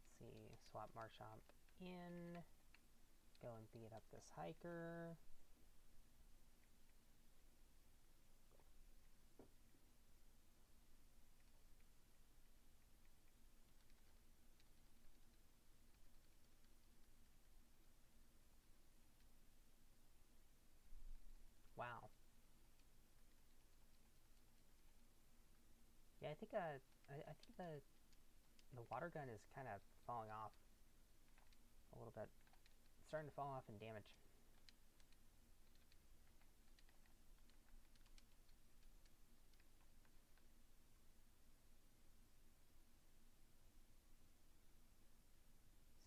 Let's see, swap Marshtomp in, go and beat up this hiker. Wow. Yeah, I think I think the water gun is kind of falling off a little bit. It's starting to fall off in damage.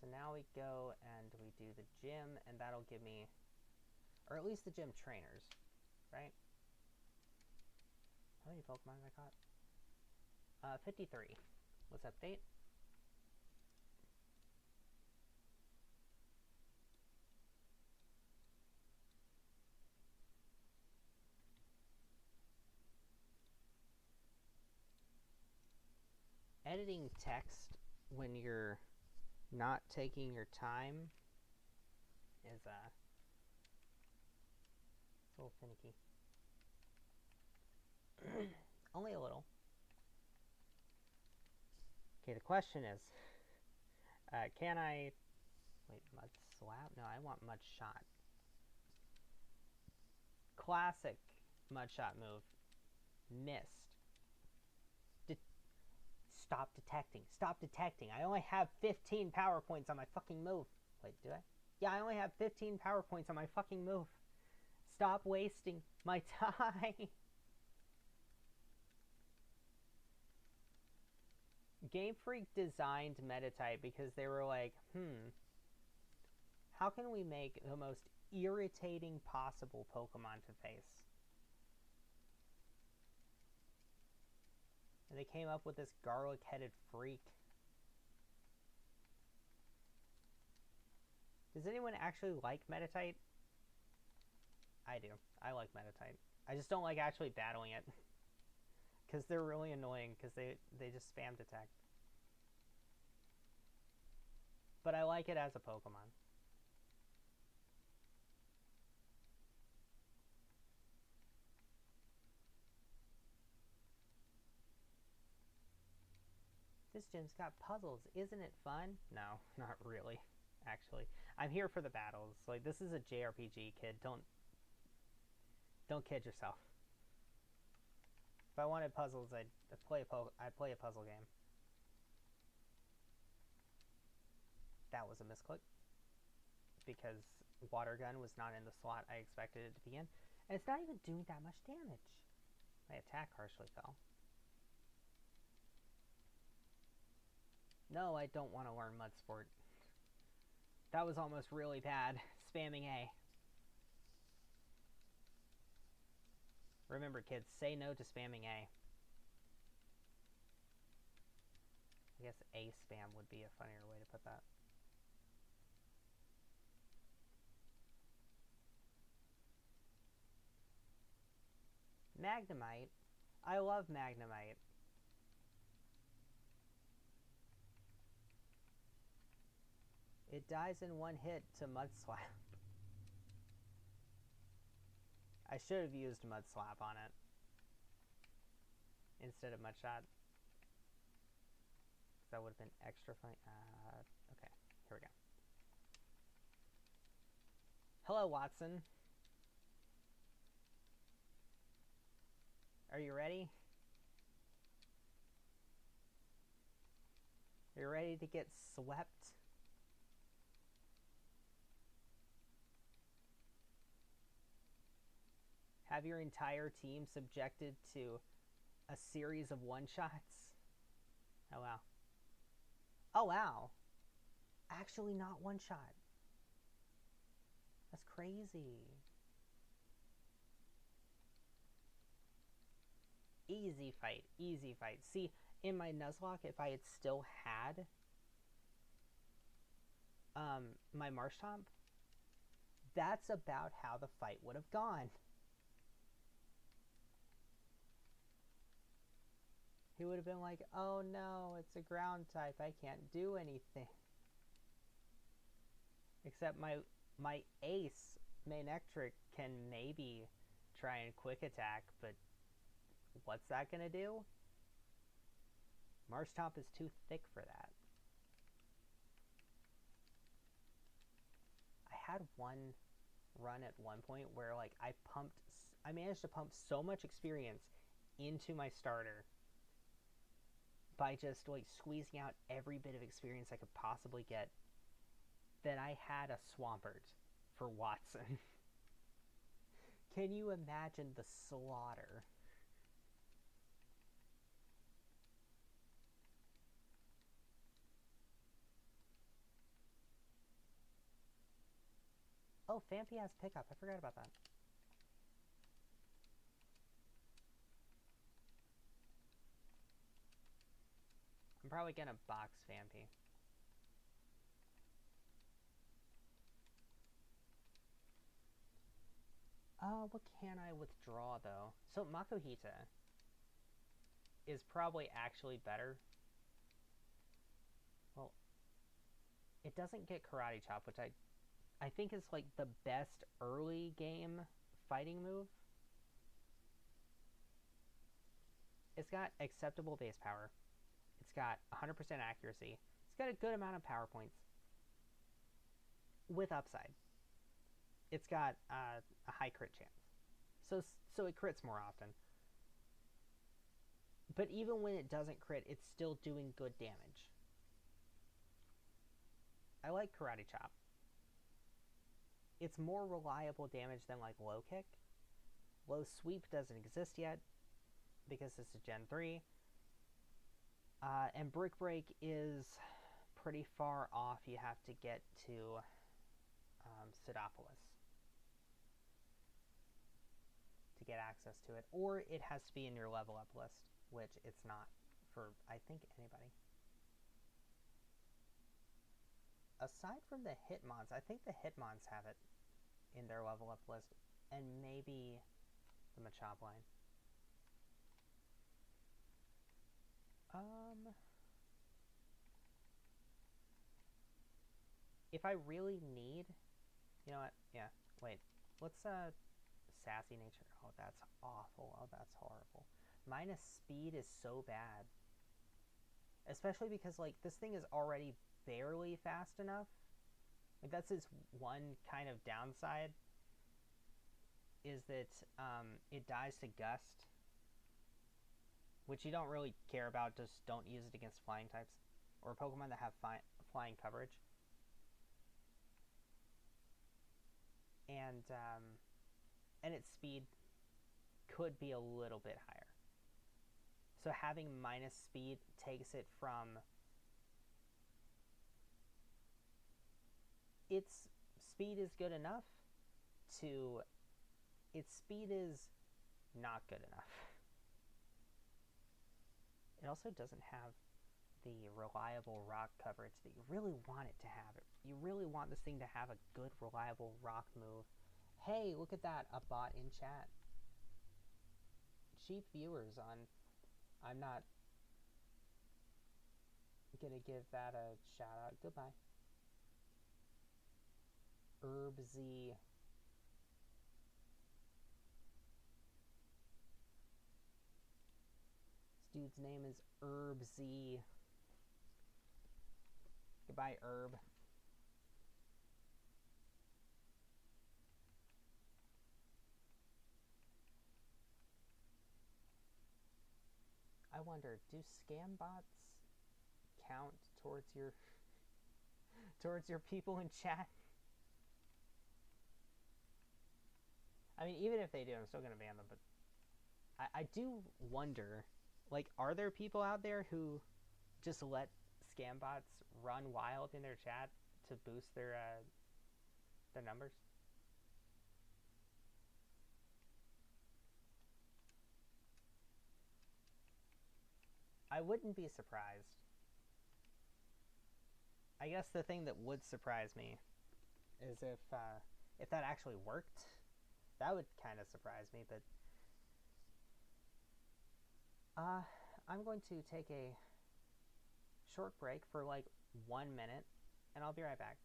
So now we go and we do the gym, and that'll give me, or at least the gym trainers, right? How many Pokemon have I caught? 53. Let's update. Editing text when you're not taking your time is it's a little finicky. Only a little. Okay, the question is, can I... Wait, Mud Slap? No, I want Mud Shot. Classic Mudshot move. Missed. Stop detecting. Stop detecting. I only have 15 power points on my fucking move. Wait, do I? Yeah, I only have 15 power points on my fucking move. Stop wasting my time. Game Freak designed Meditite because they were like, how can we make the most irritating possible Pokemon to face? And they came up with this garlic-headed freak. Does anyone actually like Meditite? I do. I like Meditite. I just don't like actually battling it. Because they're really annoying, because they just spam detect. But I like it as a Pokemon. This gym's got puzzles. Isn't it fun? No, not really, actually. I'm here for the battles. Like, this is a JRPG, kid. Don't kid yourself. If I wanted puzzles, I'd play a puzzle game. That was a misclick. Because Water Gun was not in the slot I expected it to be in. And it's not even doing that much damage. My attack harshly fell. No, I don't want to learn Mud Sport. That was almost really bad. Spamming A. Remember, kids, say no to spamming A. I guess A spam would be a funnier way to put that. Magnemite? I love Magnemite. It dies in one hit to Mud Slap. I should have used Mud Slap on it instead of Mud Shot. Because that would have been extra funny. Okay, here we go. Hello, Watson. Are you ready? Are you ready to get swept? Have your entire team subjected to a series of one-shots? Oh, wow. Oh, wow. Actually not one-shot. That's crazy. Easy fight. Easy fight. See, in my Nuzlocke, if I had still had my Marshtomp, that's about how the fight would have gone. He would have been like, oh no, it's a ground type. I can't do anything. Except my ace, Manectric, can maybe try and quick attack, but what's that going to do? Marshtomp is too thick for that. I had one run at one point where like I managed to pump so much experience into my starter by just like squeezing out every bit of experience I could possibly get that I had a Swampert for Watson. Can you imagine the slaughter? Oh, Phanpy has pickup. I forgot about that. I'm probably gonna box Phanpy. What can I withdraw, though? So, Makuhita is probably actually better. Well, it doesn't get Karate Chop, which I think is, like, the best early game fighting move. It's got acceptable base power. It's got 100% accuracy. It's got a good amount of power points. With upside. It's got a high crit chance. So it crits more often. But even when it doesn't crit, it's still doing good damage. I like Karate Chop. It's more reliable damage than like Low Kick. Low Sweep doesn't exist yet because this is Gen 3. And Brick Break is pretty far off. You have to get to Sidopolis to get access to it. Or it has to be in your level up list, which it's not for, I think, anybody. Aside from the Hitmons, I think the Hitmons have it in their level up list, and maybe the Machop line. If I really need, you know what? Yeah, wait. Let's Sassy Nature. Oh, that's awful. Oh, that's horrible. Minus speed is so bad, especially because like this thing is already barely fast enough. Like that's its one kind of downside, is that it dies to Gust, which you don't really care about. Just don't use it against flying types or Pokemon that have flying coverage. And its speed could be a little bit higher. So having minus speed takes it from its speed is good enough to its speed is not good enough. It also doesn't have the reliable rock coverage that you really want it to have. You really want this thing to have a good, reliable rock move. Hey, look at that, a bot in chat. Cheap viewers on... I'm not gonna give that a shout out. Goodbye. Herbzy. This dude's name is Herbzy. Goodbye, Herb. I wonder, do scam bots count towards your people in chat? I mean, even if they do, I'm still gonna ban them. But I do wonder, like, are there people out there who just let scam bots run wild in their chat to boost their numbers? I wouldn't be surprised. I guess the thing that would surprise me is if that actually worked. That would kind of surprise me, but I'm going to take a short break for like 1 minute, and I'll be right back.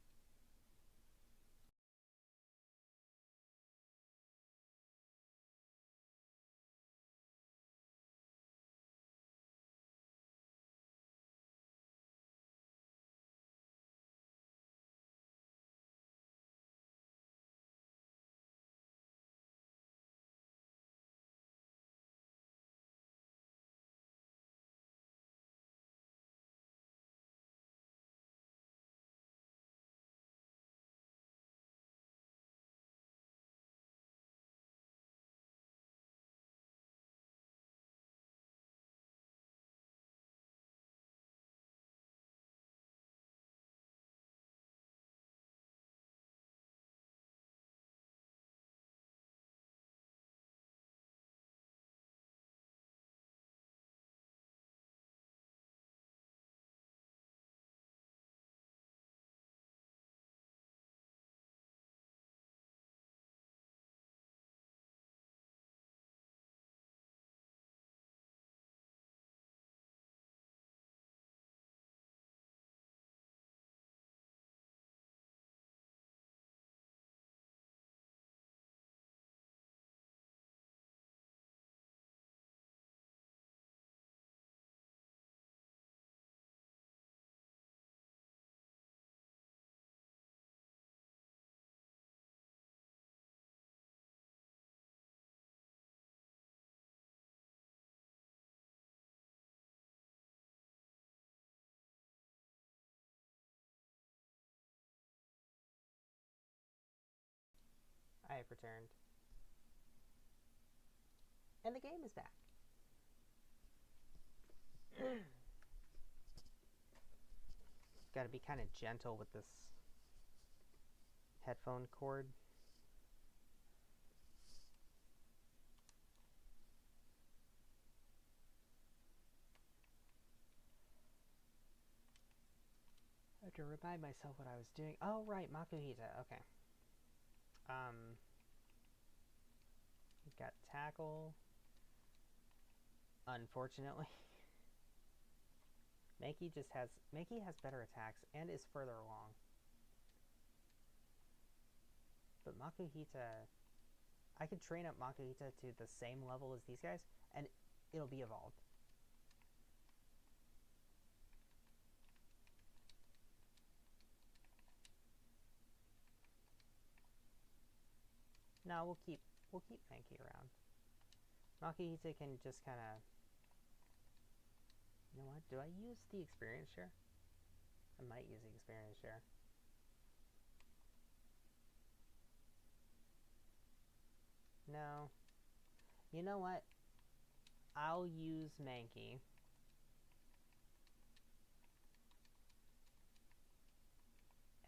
I've returned. And the game is back. Gotta be kind of gentle with this headphone cord. I have to remind myself what I was doing. Oh, right, Makuhita. Okay. We've got tackle. Unfortunately. Mankey has better attacks and is further along. But Makuhita, I could train up Makuhita to the same level as these guys, and it'll be evolved. No, we'll keep Mankey around. Makuhita can just kind of... You know what? Do I use the experience share? I might use the experience share. No. You know what? I'll use Mankey.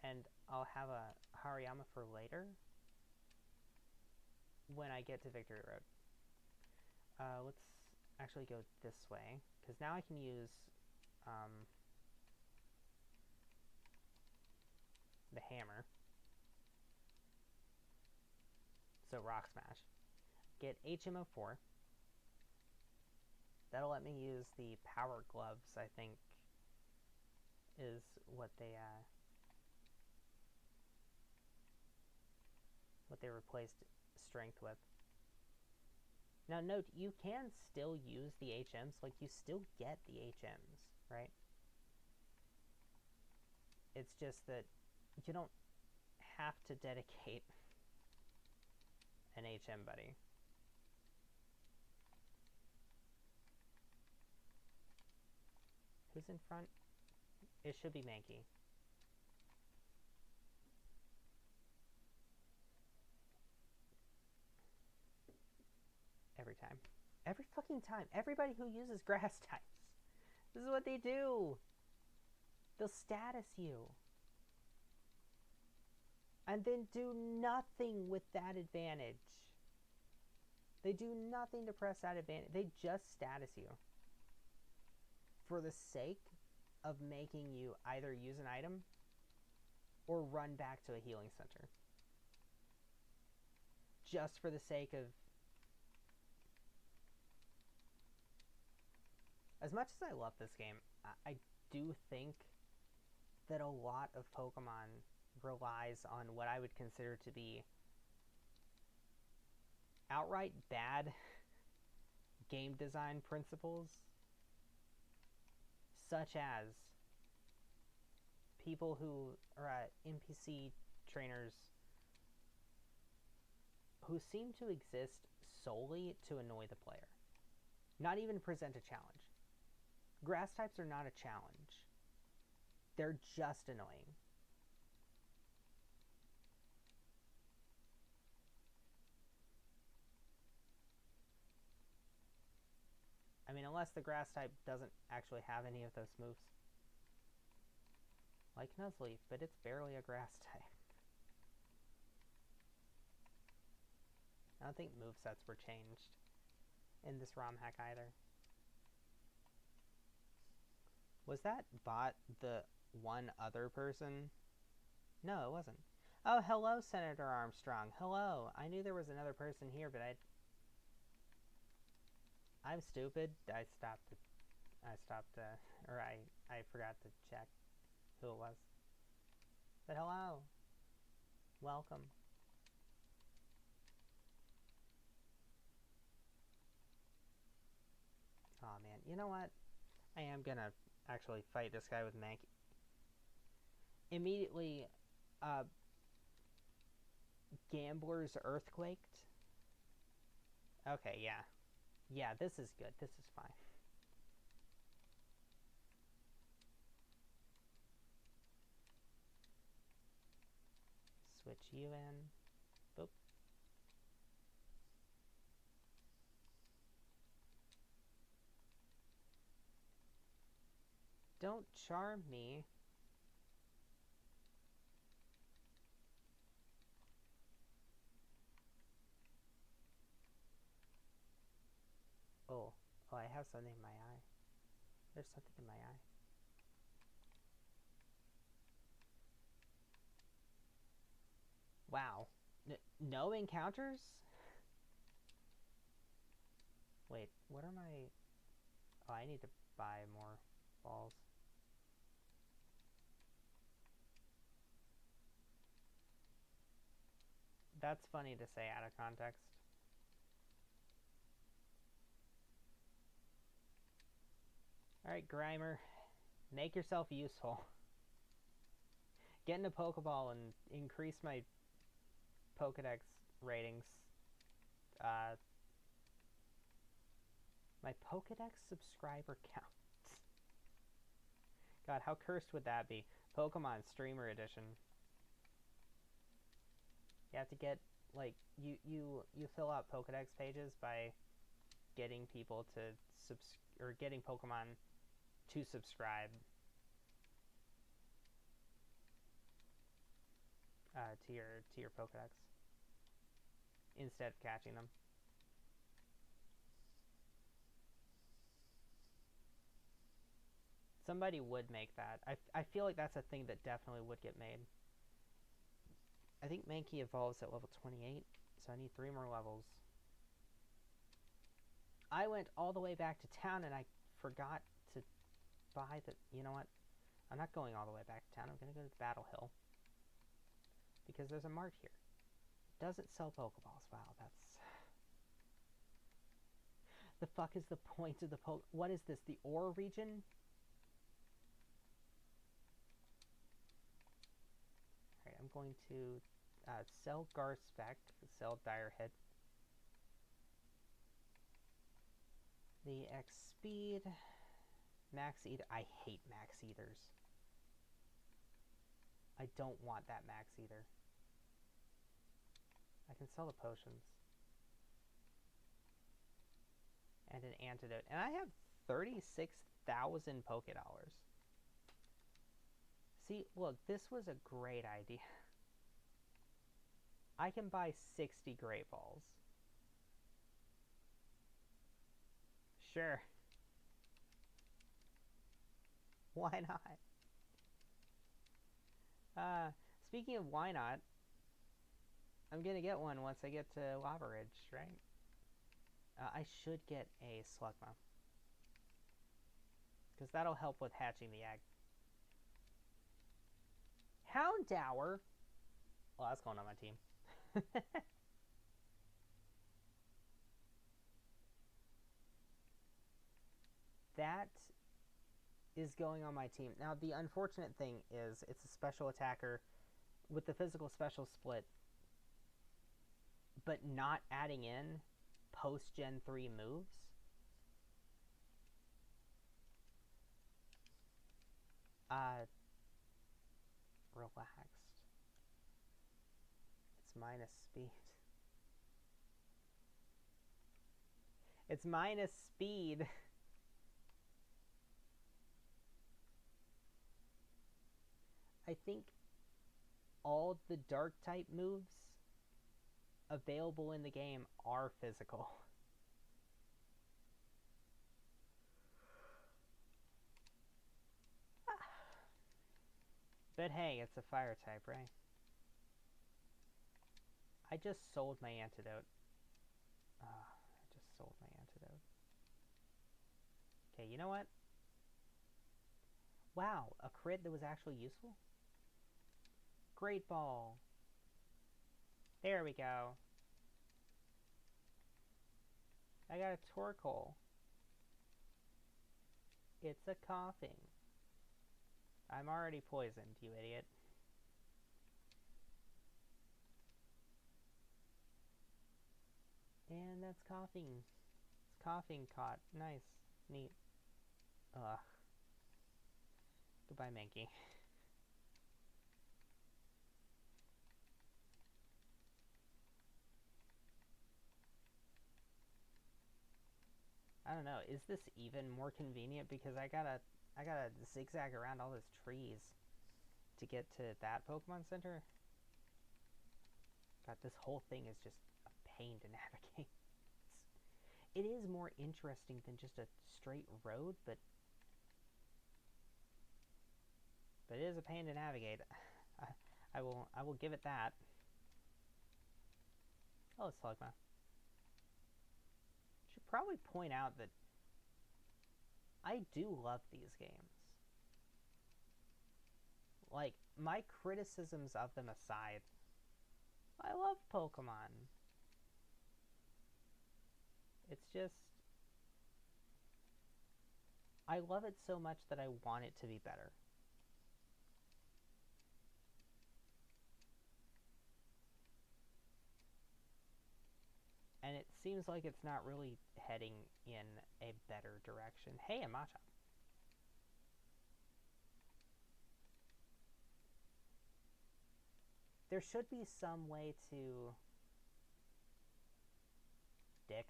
And I'll have a Hariyama for later. When I get to Victory Road. Let's actually go this way. Because now I can use... the hammer. So Rock Smash. Get HM04. That'll let me use the Power Gloves, I think, is what they replaced Strength with. Now note, you can still use the HMs, like you still get the HMs, right? It's just that you don't have to dedicate an HM buddy. Who's in front? It should be Mankey. Every time. Every fucking time. Everybody who uses grass types. This is what they do. They'll status you. And then do nothing with that advantage. They do nothing to press that advantage. They just status you. For the sake of making you either use an item or run back to a healing center. Just for the sake of... As much as I love this game, I do think that a lot of Pokemon relies on what I would consider to be outright bad game design principles, such as people who are NPC trainers who seem to exist solely to annoy the player, not even present a challenge. Grass types are not a challenge. They're just annoying. I mean, unless the grass type doesn't actually have any of those moves. Like Nuzleaf, but it's barely a grass type. I don't think movesets were changed in this ROM hack either. Was that bot the one other person? No, it wasn't. Oh, hello, Senator Armstrong. Hello. I knew there was another person here, but I'm stupid. I forgot to check who it was. But hello. Welcome. Oh man, you know what? I am gonna actually fight this guy with Mankey. Immediately, Gambler's Earthquaked. Okay, yeah. Yeah, this is good. This is fine. Switch you in. Boop. Don't charm me. Oh. Oh, I have something in my eye. There's something in my eye. Wow. No encounters? Wait, what are my... Oh, I need to buy more balls. That's funny to say out of context. Alright, Grimer. Make yourself useful. Get into Pokeball and increase my Pokedex ratings. My Pokedex subscriber count. God, how cursed would that be? Pokemon Streamer Edition. You have to get, like, you fill out Pokedex pages by getting people to getting Pokemon to subscribe to your Pokedex instead of catching them. Somebody would make that. I feel like that's a thing that definitely would get made. I think Mankey evolves at level 28, so I need 3 more levels. I went all the way back to town and I forgot to buy the... You know what? I'm not going all the way back to town. I'm going to go to Battle Hill. Because there's a mart here. It doesn't sell Pokeballs. Wow, that's... The fuck is the point of the What is this? The Ore region? Alright, I'm going to sell Garspec, sell Direhead. The X Speed. Max Ether. I hate Max Ethers. I don't want that Max Ether. I can sell the potions. And an antidote. And I have 36,000 Pokédollars. See, look, this was a great idea. I can buy 60 Great Balls. Sure. Why not? Speaking of why not, I'm gonna get one once I get to Lava Ridge, right? I should get a Slugma. Because that'll help with hatching the egg. Houndour? Well, that's going on my team. That is going on my team. Now, the unfortunate thing is it's a special attacker with the physical special split, but not adding in post-Gen 3 moves. Relaxed. It's minus speed. It's minus speed. I think all the dark type moves available in the game are physical. But hey, it's a fire type, right? I just sold my antidote. I just sold my antidote. Okay, you know what? Wow, a crit that was actually useful? Great Ball. There we go. I got a Torkoal. It's a coughing. I'm already poisoned, you idiot. And that's coughing. It's coughing caught. Nice. Neat. Ugh. Goodbye, Mankey. I don't know. Is this even more convenient? Because I gotta I gotta zigzag around all those trees to get to that Pokemon Center. God, this whole thing is just a pain to navigate. It is more interesting than just a straight road, but it is a pain to navigate. I will give it that. Oh, it's Slugma. Should probably point out that I do love these games. Like, my criticisms of them aside, I love Pokemon. It's just, I love it so much that I want it to be better. And it seems like it's not really heading in a better direction. Hey, a Machop. There should be some way to... Dick.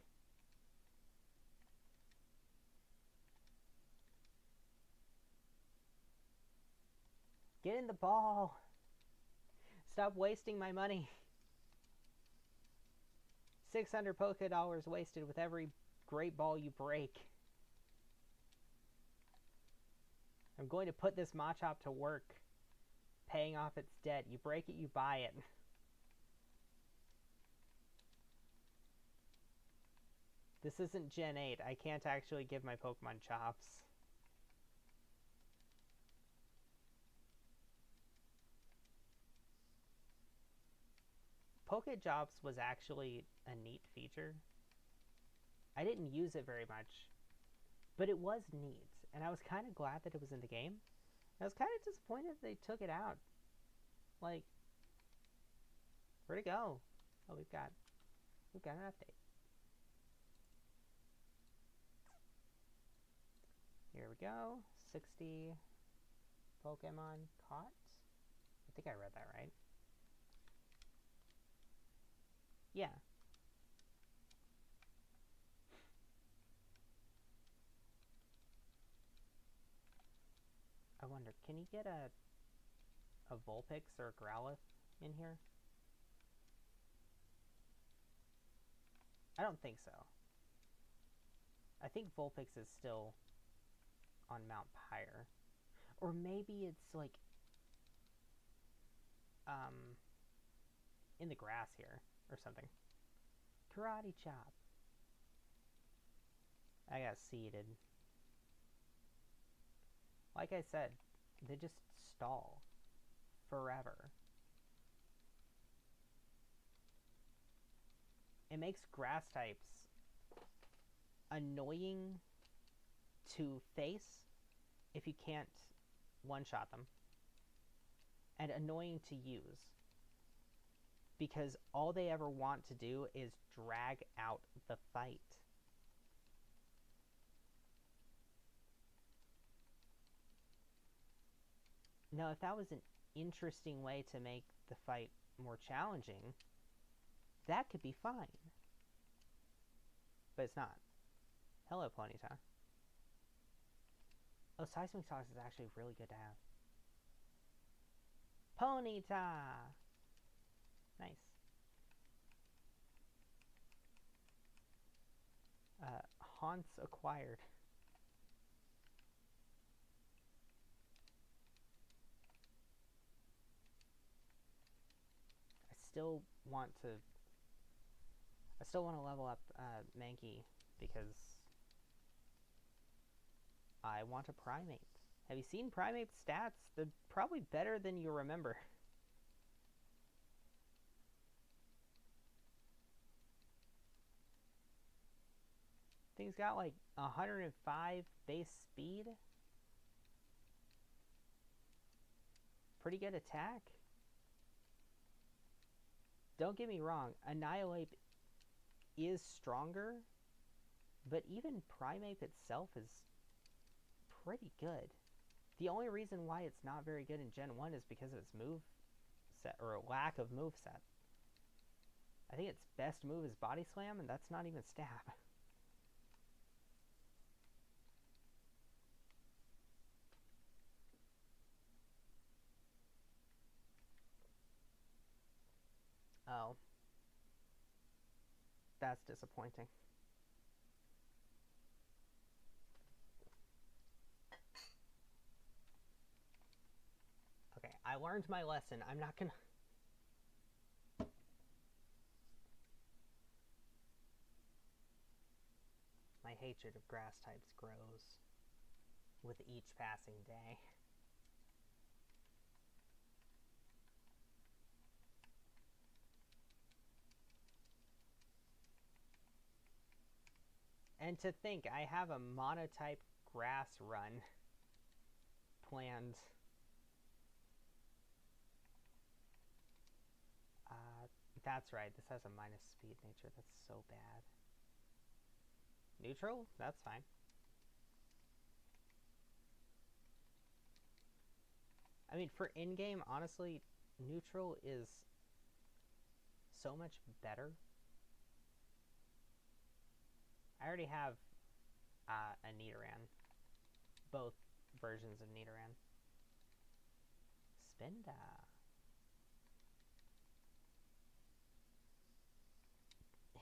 Get in the ball! Stop wasting my money! 600 Poké Dollars wasted with every great ball you break. I'm going to put this Machop to work, paying off its debt. You break it, you buy it. This isn't Gen 8. I can't actually give my Pokemon chops. Pokéjobs was actually a neat feature. I didn't use it very much, but it was neat, and I was kind of glad that it was in the game. I was kind of disappointed they took it out. Like, where'd it go? Oh, we've got an update. Here we go. 60 Pokemon caught. I think I read that right. Yeah. I wonder, can you get a Vulpix or a Growlithe in here? I don't think so. I think Vulpix is still on Mount Pyre. Or maybe it's like in the grass here or something. Karate Chop. I got seeded. Like I said, they just stall forever. It makes grass types annoying to face if you can't one-shot them, and annoying to use because all they ever want to do is drag out the fight. Now, if that was an interesting way to make the fight more challenging, that could be fine. But it's not. Hello, Ponyta. Oh, Seismic Toss is actually really good to have. Ponyta! Nice. Haunts acquired. I still want to level up Mankey because I want a Primeape. Have you seen Primeape's stats? They're probably better than you remember. Thing's got like 105 base speed. Pretty good attack. Don't get me wrong, Annihilape is stronger, but even Primeape itself is pretty good. The only reason why it's not very good in Gen 1 is because of its move set, or lack of move set. I think its best move is Body Slam, and that's not even stab. Oh. That's disappointing. Okay, I learned my lesson. I'm not gonna... My hatred of grass types grows with each passing day. And to think, I have a monotype grass run planned. That's right, this has a minus speed nature. That's so bad. Neutral? That's fine. I mean, for in-game, honestly, neutral is so much better. I already have a Nidoran. Both versions of Nidoran. Spinda.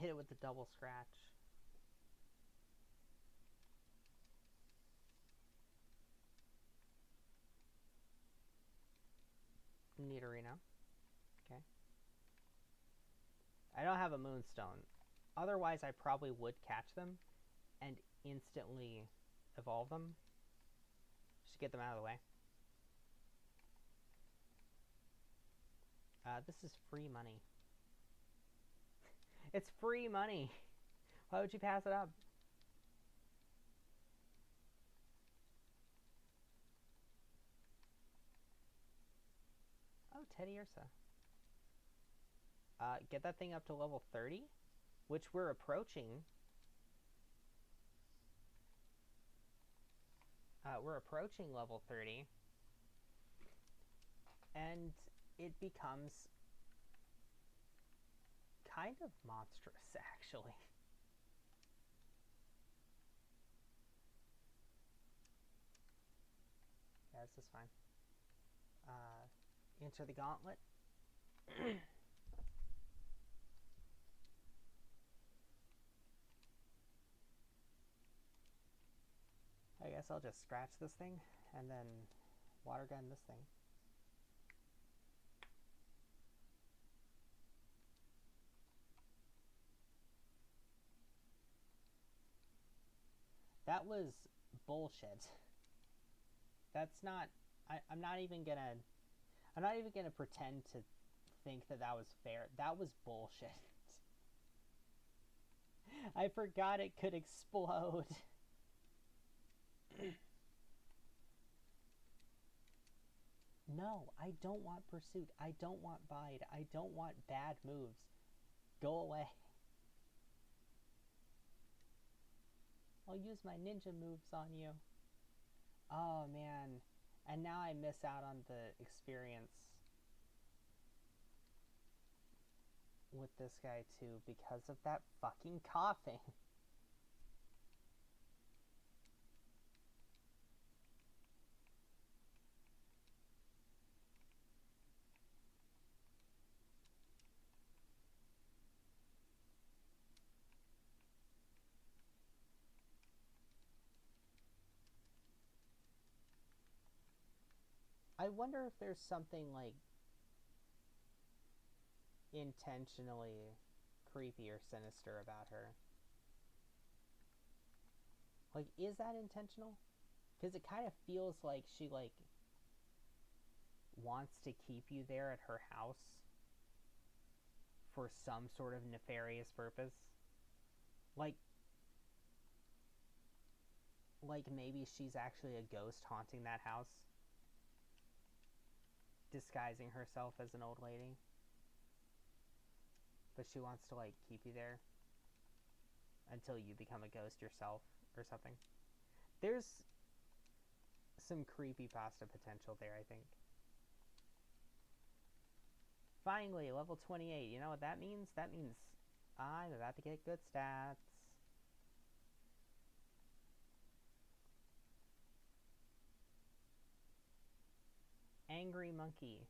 Hit it with the double scratch. Nidorino. Okay. I don't have a Moonstone. Otherwise, I probably would catch them and instantly evolve them. Just get them out of the way. This is free money. It's free money. Why would you pass it up? Oh, Teddiursa. Get that thing up to level 30, which we're approaching. We're approaching level 30. And it becomes kind of monstrous, actually. Yeah, this is fine. Enter the gauntlet. I guess I'll just scratch this thing and then water gun this thing. That was bullshit. That's not... I'm not even gonna pretend to think that that was fair. That was bullshit. I forgot it could explode. No, I don't want Pursuit. I don't want Bide. I don't want bad moves. Go away. I'll use my ninja moves on you. Oh, man. And now I miss out on the experience with this guy, too, because of that fucking coughing. I wonder if there's something, like, intentionally creepy or sinister about her. Like, is that intentional? Because it kind of feels like she, like, wants to keep you there at her house for some sort of nefarious purpose. Like maybe she's actually a ghost haunting that house, disguising herself as an old lady. But she wants to, like, keep you there until you become a ghost yourself or something. There's some creepypasta potential there, I think. Finally, level 28. You know what that means? That means I'm about to get good stats. Angry monkey.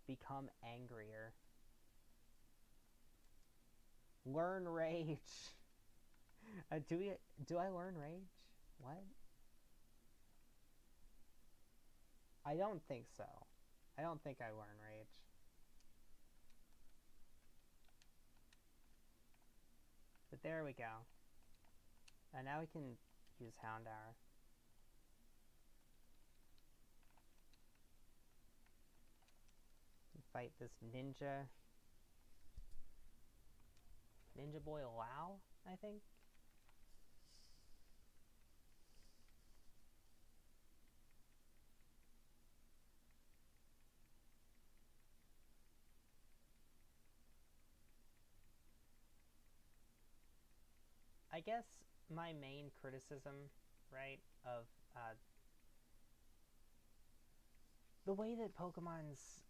Become angrier. Learn Rage. Do I learn Rage? What? I don't think so. I don't think I learn Rage. But there we go. And now we can use Houndour. Fight this ninja. Ninja Boy Lao, I think? I guess my main criticism, right, of the way that Pokemon's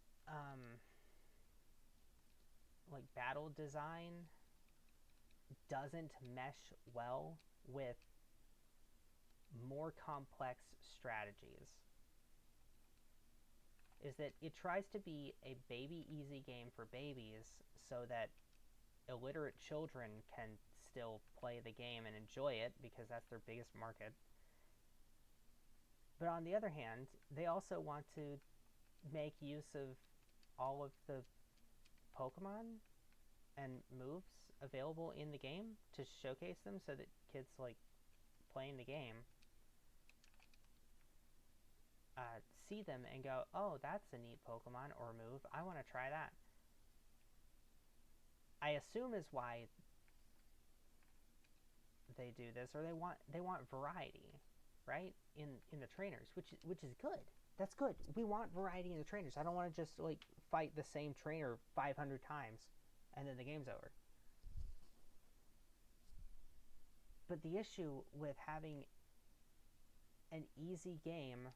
like battle design doesn't mesh well with more complex strategies is that it tries to be a baby easy game for babies so that illiterate children can still play the game and enjoy it because that's their biggest market. But on the other hand, they also want to make use of all of the Pokemon and moves available in the game to showcase them so that kids like playing the game see them and go, oh, that's a neat Pokemon or move. I want to try that. I assume is why they do this, or they want variety, right? In the trainers, which is good. That's good. We want variety in the trainers. I don't want to just like fight the same trainer 500 times and then the game's over. But the issue with having an easy game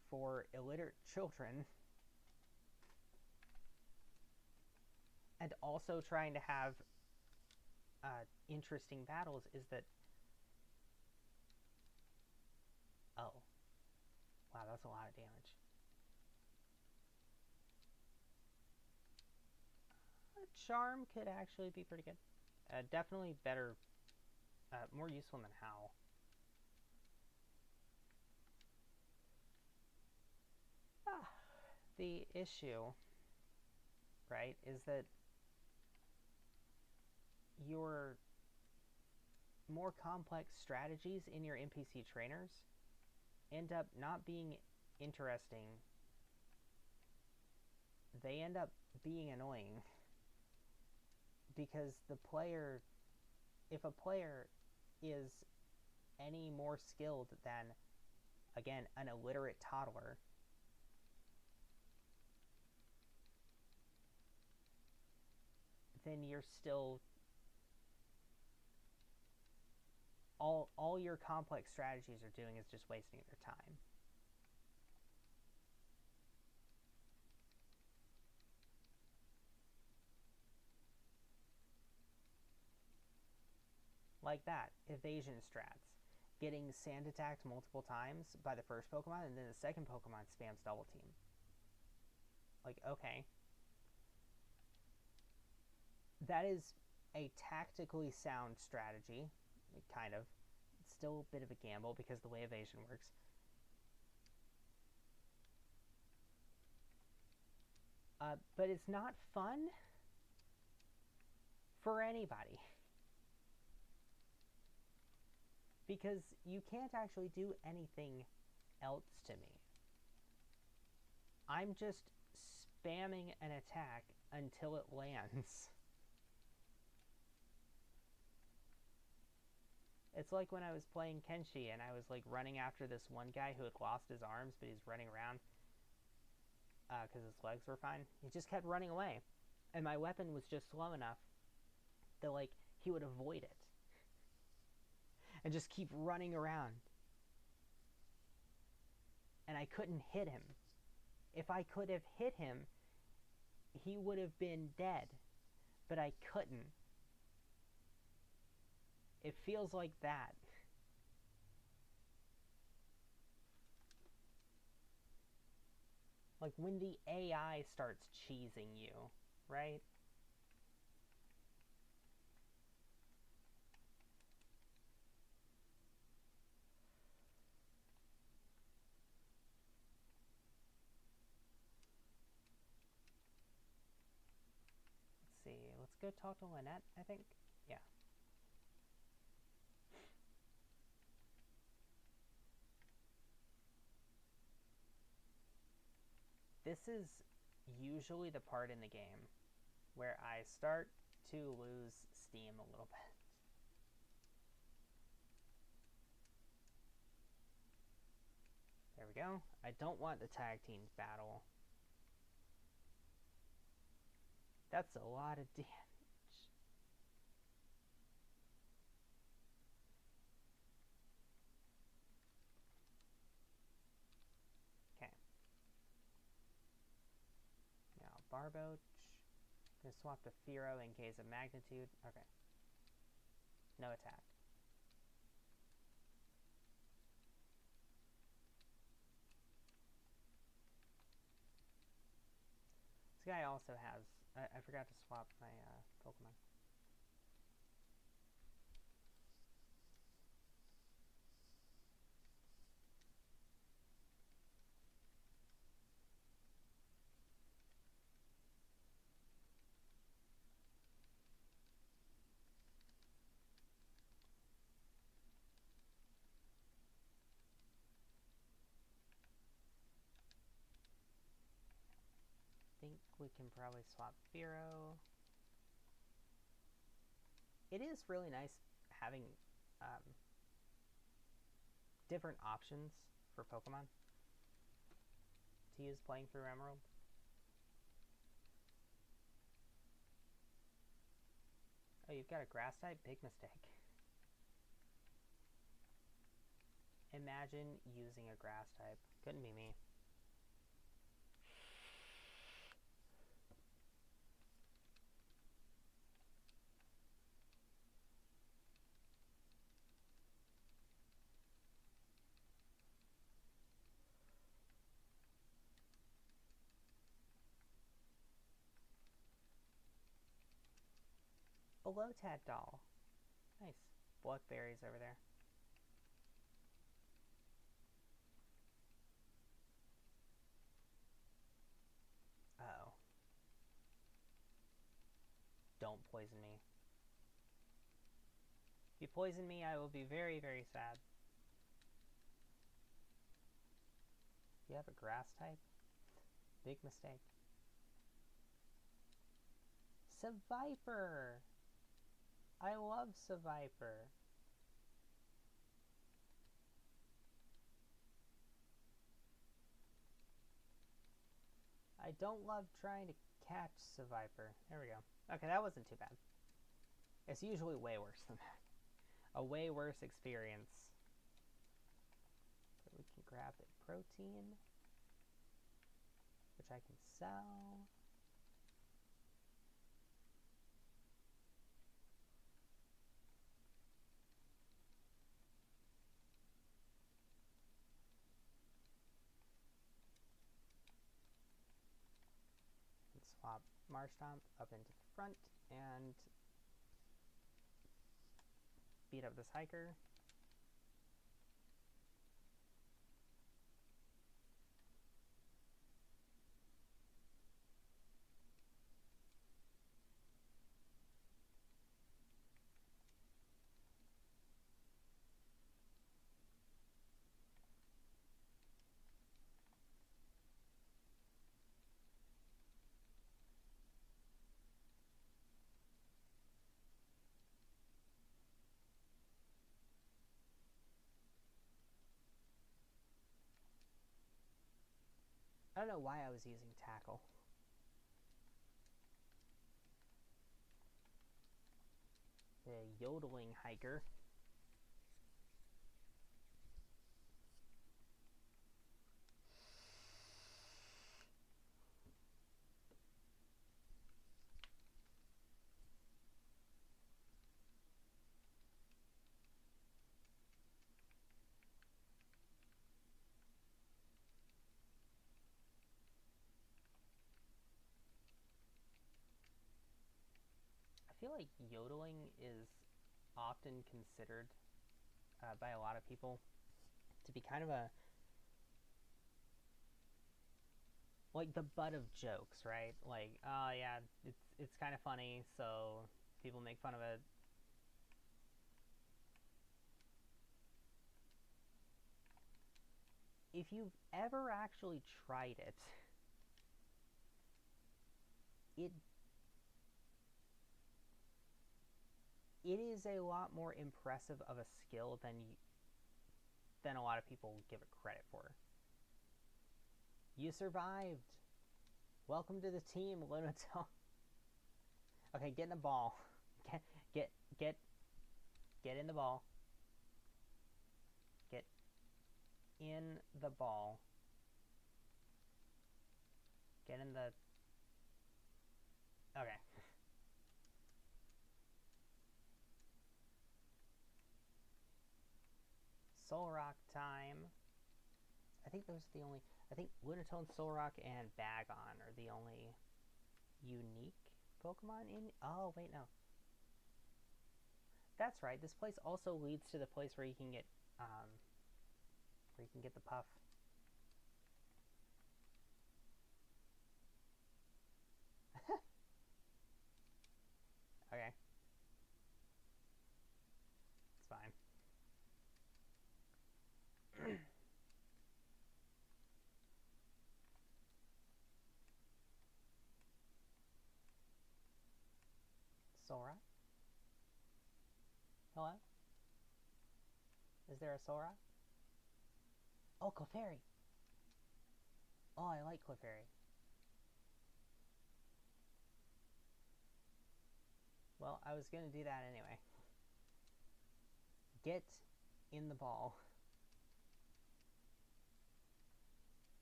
for illiterate children and also trying to have interesting battles is that, oh, wow, that's a lot of damage. Charm could actually be pretty good. Definitely better, more useful than Howl. The issue, right, is that your more complex strategies in your NPC trainers end up not being interesting. They end up being annoying because the player, if a player is any more skilled than, again, an illiterate toddler, then you're still all your complex strategies are doing is just wasting their time. Like that, evasion strats. Getting sand attacked multiple times by the first Pokemon, and then the second Pokemon spams double team. Like, okay. That is a tactically sound strategy, kind of. It's still a bit of a gamble because of the way evasion works. But it's not fun for anybody. Because you can't actually do anything else to me. I'm just spamming an attack until it lands. It's like when I was playing Kenshi and I was like running after this one guy who had lost his arms, but he's running around because his legs were fine. He just kept running away, and my weapon was just slow enough that like he would avoid it and just keep running around, and I couldn't hit him. If I could have hit him, he would have been dead, but I couldn't. It feels like that. Like when the AI starts cheesing you, right? go talk to Lynette, I think? Yeah. This is usually the part in the game where I start to lose steam a little bit. There we go. I don't want the tag team battle. That's a lot of damage. Okay. Now, Barboach. Gonna swap to Firo in case of magnitude. Okay. No attack. This guy also has... I forgot to swap my Pokemon. I think we can probably swap Firo. It is really nice having different options for Pokemon to use playing through Emerald. Oh, you've got a grass type? Big mistake. Imagine using a grass type. Couldn't be me. A Lotad doll. Nice. Blackberries over there. Uh-oh. Don't poison me. If you poison me, I will be very, very sad. You have a grass type? Big mistake. Seviper! I love Seviper. I don't love trying to catch Seviper. There we go. Okay, that wasn't too bad. It's usually way worse than that. A way worse experience. But we can grab a protein, which I can sell. And swap Marshtomp up into the front and beat up this hiker. I don't know why I was using Tackle. The yodeling hiker. I feel like yodeling is often considered by a lot of people to be kind of like the butt of jokes, right? Like, oh yeah, it's kind of funny, so people make fun of it. If you've ever actually tried it, it it is a lot more impressive of a skill than a lot of people give it credit for. You survived. Welcome to the team, Lunatel. Okay, get in the ball. Get get get get in the ball. Get in the ball. Get in the. Okay. Solrock time. I think those are the only. I think Lunatone, Solrock, and Bagon are the only unique Pokemon in. Oh wait, no. That's right. This place also leads to the place where you can get the puff. Okay. It's fine. Sora? Hello? Is there a Sora? Oh, Clefairy! Oh, I like Clefairy. Well, I was gonna do that anyway. Get in the ball.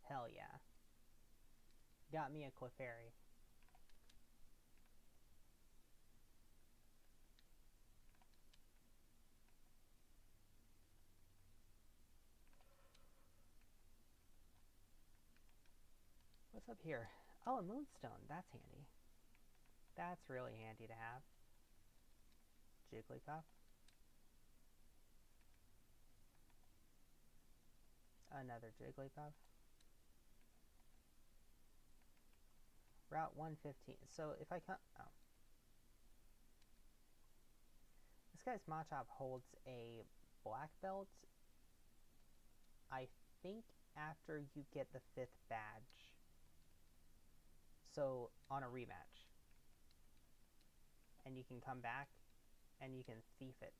Hell yeah. Got me a Clefairy. What's up here? Oh, a Moonstone. That's handy. That's really handy to have. Jigglypuff. Another Jigglypuff. Route 115. So if I come... Oh. This guy's Machop holds a black belt, I think, after you get the 5th badge. So, on a rematch. And you can come back, and you can thief it.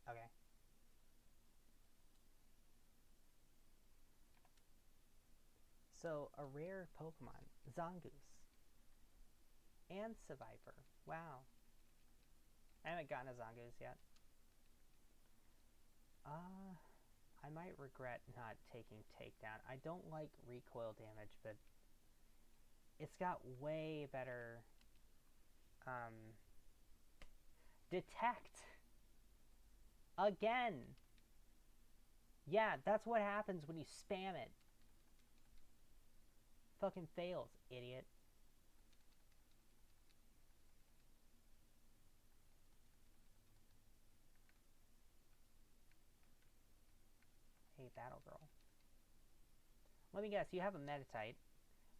Okay. So, a rare Pokemon. Zangoose. And Seviper. Wow. I haven't gotten a Zangoose yet. I might regret not taking Takedown. I don't like recoil damage, but it's got way better Detect. Again. Yeah, that's what happens when you spam it. Fucking fails, idiot. Hey, Battle Girl. Let me guess, you have a Meditite.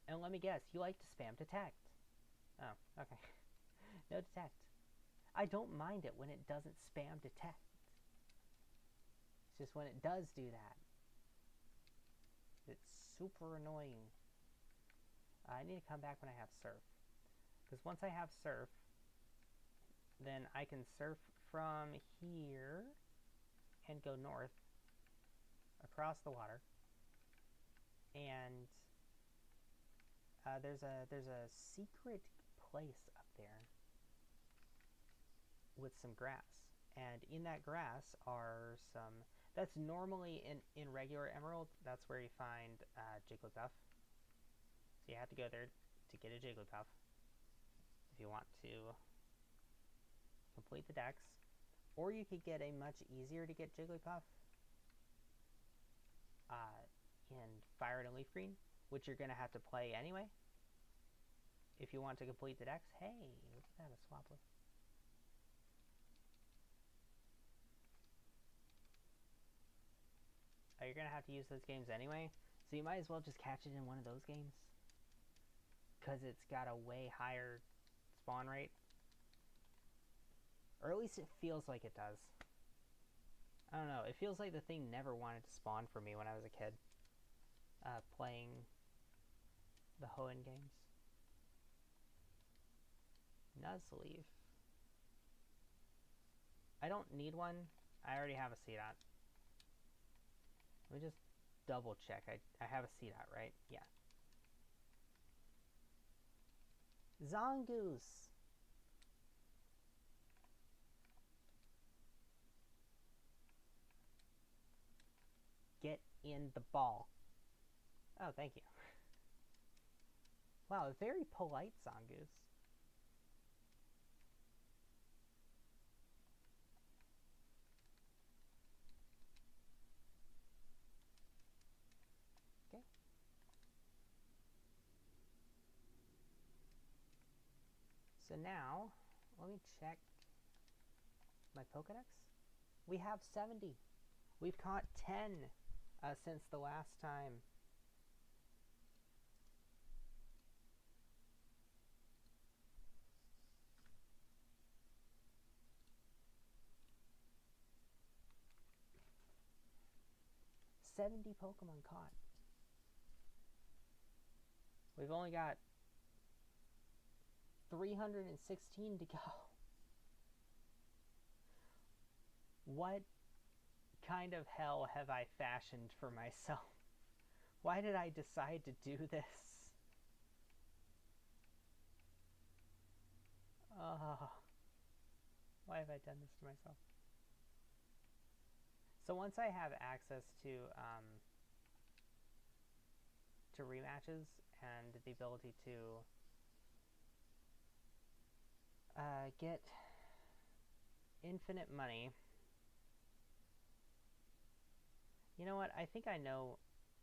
And let me guess, you like to spam Detect. Oh, okay. No Detect. I don't mind it when it doesn't spam Detect. It's just when it does do that. It's super annoying. I need to come back when I have Surf. Because once I have Surf, then I can surf from here and go north across the water. And there's a secret place up there with some grass. And in that grass are some... That's normally in regular Emerald. That's where you find Jigglypuff. So you have to go there to get a Jigglypuff if you want to complete the dex. Or you could get a much easier to get Jigglypuff in Fire and Leaf Green, which you're going to have to play anyway if you want to complete the dex. Hey, look at that, a Swablu. you're gonna have to use those games anyway, so you might as well just catch it in one of those games. Because it's got a way higher spawn rate. Or at least it feels like it does. I don't know, it feels like the thing never wanted to spawn for me when I was a kid. Playing the Hoenn games. Nuzleaf. I don't need one. I already have a CDOT. Let me just double check. I have a CDOT, right? Yeah. Zongoose! Get in the ball. Oh, thank you. Wow, a very polite Zongoose. Okay. So now, let me check my Pokedex. We have 70. We've caught 10 since the last time. $70 Pokemon caught. We've only got 316 to go. What kind of hell have I fashioned for myself? Why did I decide to do this? Why have I done this to myself? So once I have access to rematches and the ability to get infinite money, you know what? I think I know.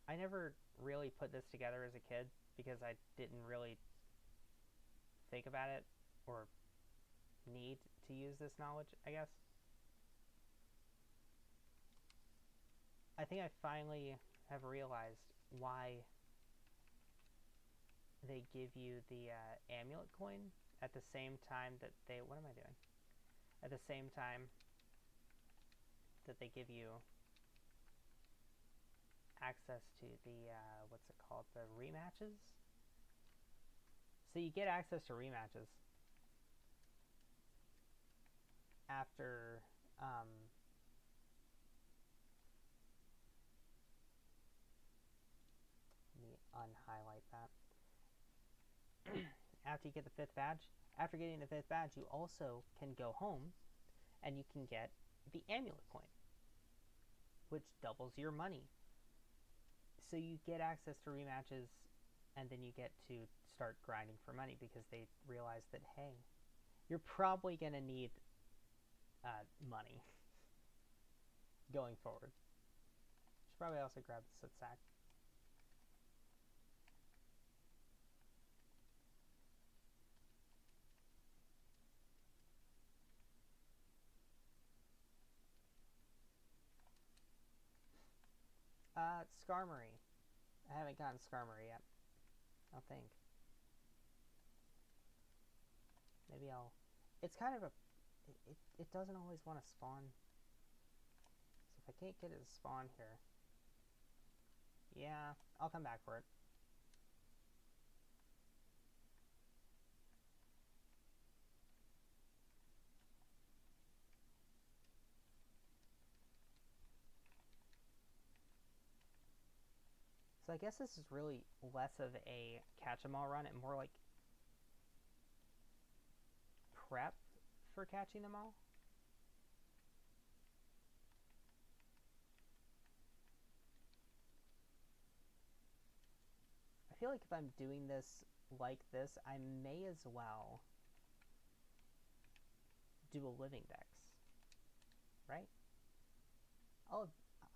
I never really put this together as a kid because I didn't really think about it or need to use this knowledge, I guess. I think I finally have realized why they give you the amulet coin at the same time that they... What am I doing? At the same time that they give you access to the, what's it called? The rematches? So you get access to rematches after, let me unhighlight that. After you get the 5th badge, after getting the 5th badge, you also can go home and you can get the amulet coin, which doubles your money. So you get access to rematches and then you get to start grinding for money because they realize that, hey, you're probably going to need money going forward. Should probably also grab the soot sack. Skarmory. I haven't gotten Skarmory yet. I don't think. Maybe I'll... It's kind of a... It doesn't always want to spawn. So if I can't get it to spawn here... Yeah, I'll come back for it. So I guess this is really less of a catch-em-all run and more like prep for catching them all. I feel like if I'm doing this like this, I may as well do a living dex, right?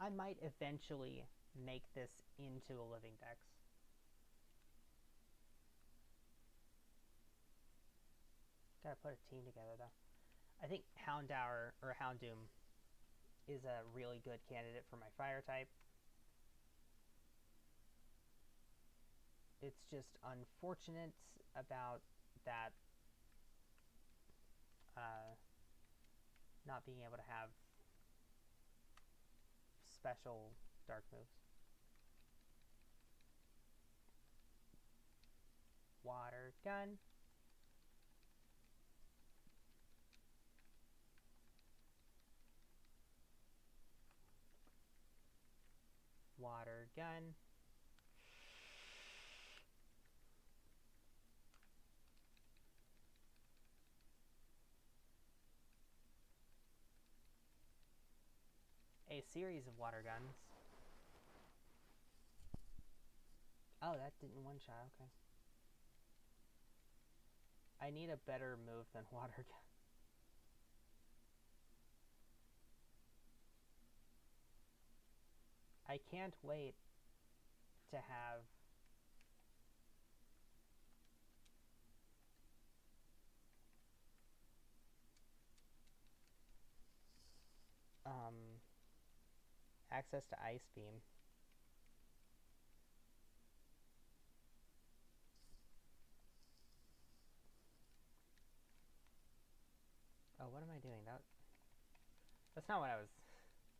I might eventually make this into a living dex. Gotta put a team together though. I think Houndour or Houndoom is a really good candidate for my fire type. It's just unfortunate about that not being able to have special dark moves. Water gun. Water gun. A series of water guns. Oh, that didn't one-shot, okay. I need a better move than water gun. I can't wait to have access to Ice Beam. Oh, what am I doing? That's not what I was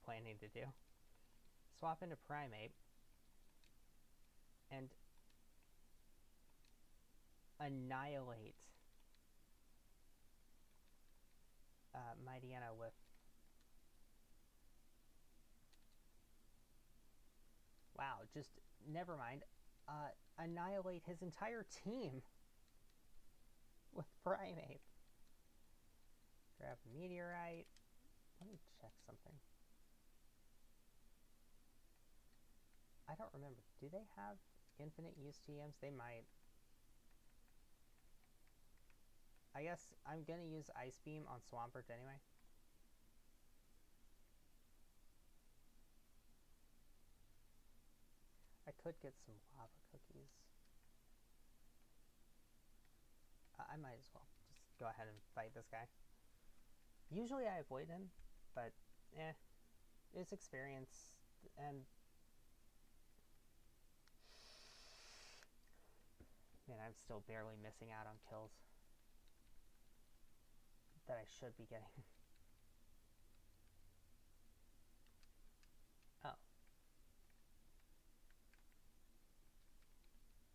planning to do. Swap into Primeape and annihilate Mightyena with... Wow, just never mind. Annihilate his entire team with Primeape. Grab a Meteorite. Let me check something. I don't remember. Do they have infinite use TMs? They might. I guess I'm gonna use Ice Beam on Swampert anyway. I could get some lava cookies. I might as well just go ahead and fight this guy. Usually I avoid him, but it's experience, and man, I'm still barely missing out on kills that I should be getting. Oh.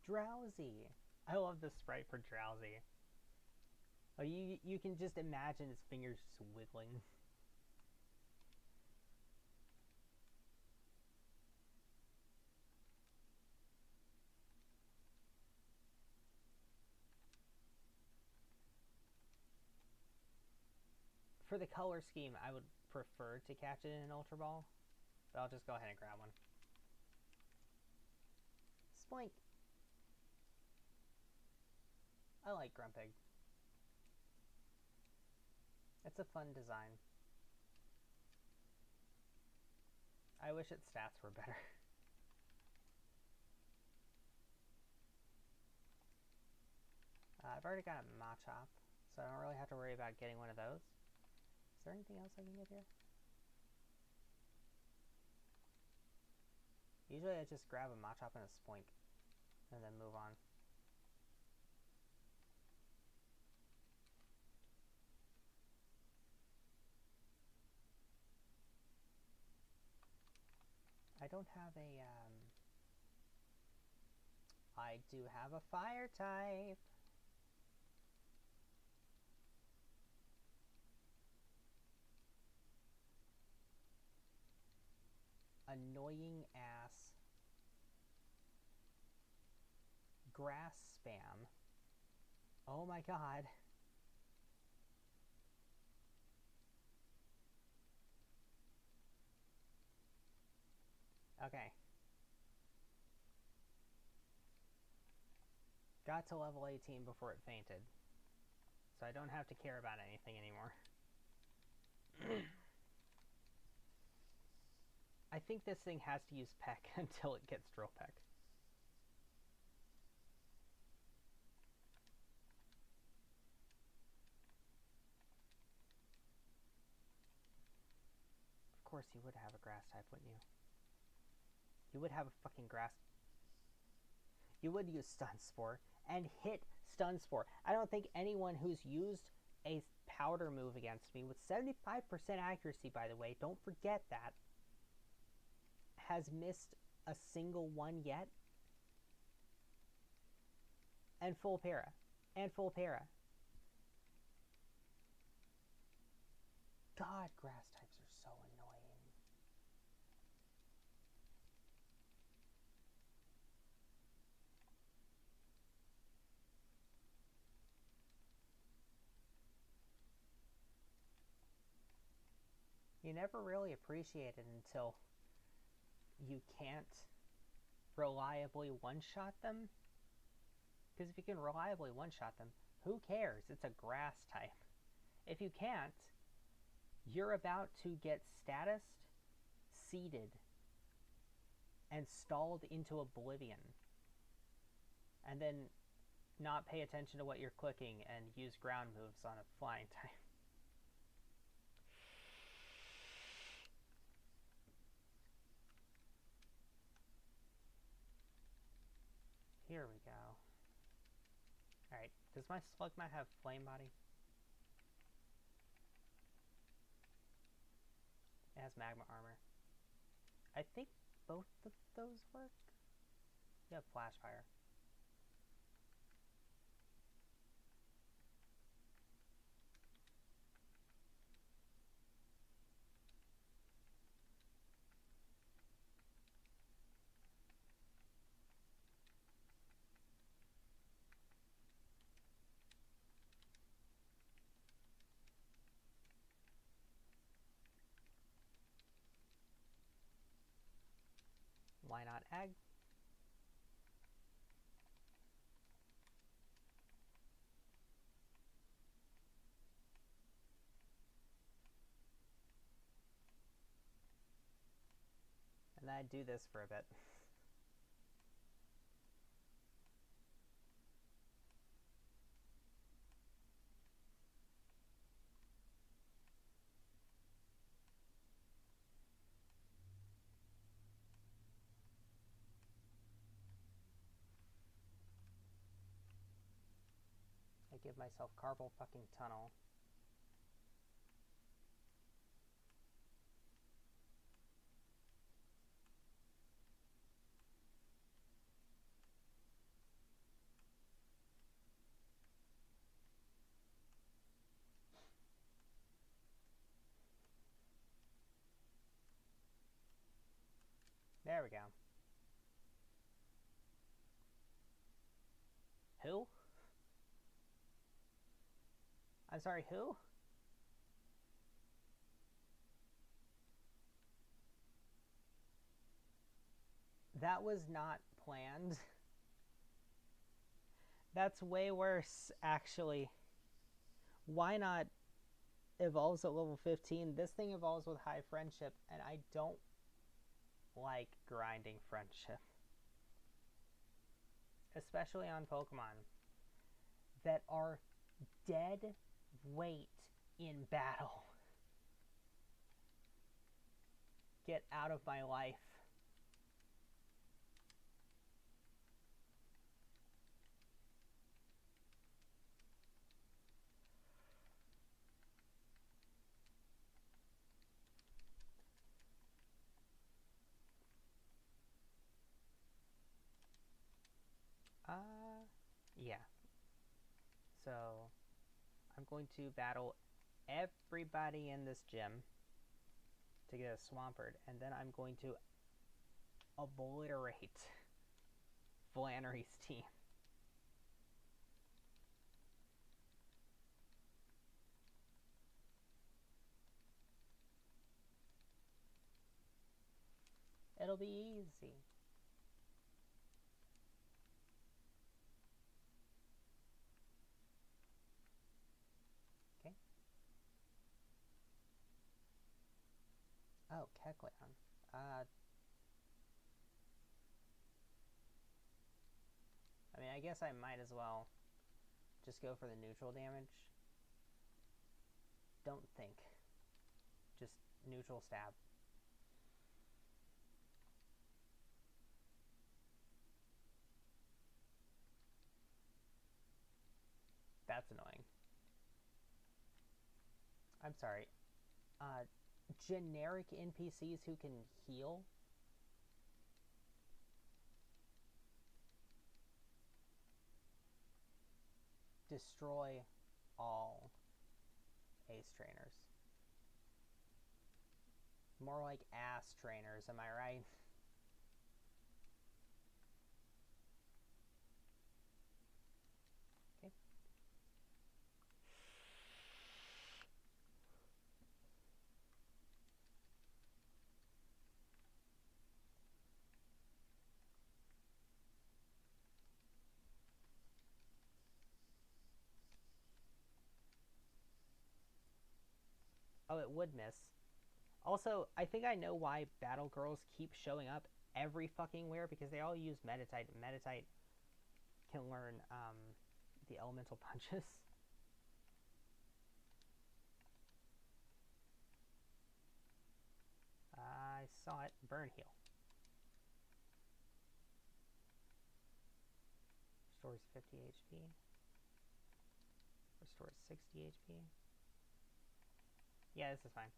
Drowsy. I love the sprite for Drowsy. Oh, you can just imagine his fingers just wiggling. For the color scheme, I would prefer to catch it in an Ultra Ball, but I'll just go ahead and grab one. Spoink. I like Grumpig. It's a fun design. I wish its stats were better. I've already got a Machop, so I don't really have to worry about getting one of those. Is there anything else I can get here? Usually I just grab a Machop and a Spoink, and then move on. I don't have a, I do have a Fire type! Annoying ass grass spam. Oh my god. Okay. Got to level 18 before it fainted. So I don't have to care about anything anymore. I think this thing has to use Peck until it gets Drill Peck. Of course you would have a grass type, wouldn't you? You would have a fucking grass... you would use Stun Spore and hit Stun Spore. I don't think anyone who's used a powder move against me with 75% accuracy, by the way, don't forget that, has missed a single one yet. And full para. And full para. God, grass types are so annoying. You never really appreciate it until you can't reliably one-shot them. Because if you can reliably one-shot them, who cares? It's a grass type. If you can't, you're about to get statused, seeded, and stalled into oblivion. And then not pay attention to what you're clicking and use ground moves on a flying type. Here we go. Alright, does my Slugma have Flame Body? It has Magma Armor. I think both of those work? You have Flash Fire. Why not Egg? And then I do this for a bit. I give myself Carpal fucking Tunnel. There we go. Who? I'm sorry, who? That was not planned. That's way worse, actually. Why not evolves at level 15? This thing evolves with high friendship, and I don't like grinding friendship. Especially on Pokemon that are dead weight in battle. Get out of my life. Yeah. So, I'm going to battle everybody in this gym to get a Swampert, and then I'm going to obliterate Flannery's team. It'll be easy. Okay. Oh, Kecleon. I mean, I guess I might as well just go for the neutral damage. Don't think. Just neutral stab. That's annoying. I'm sorry. Generic NPCs who can heal? Destroy all ace trainers. More like ass trainers, am I right? Okay. Oh, it would miss. Also, I think I know why Battle Girls keep showing up every fucking where, because they all use Meditite. Meditite can learn the elemental punches. I saw it. Burn heal. Restores 50 HP. Restores 60 HP. Yeah, this is fine.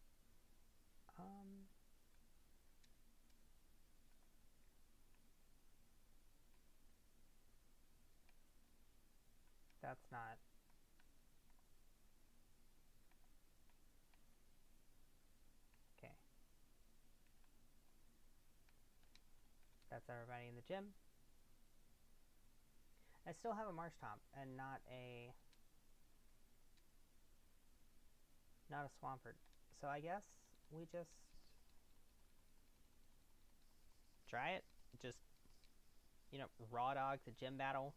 That's not... Okay. That's everybody in the gym. I still have a Marshtomp and not a Swampert. So I guess we just try it. Just, raw dog the gym battle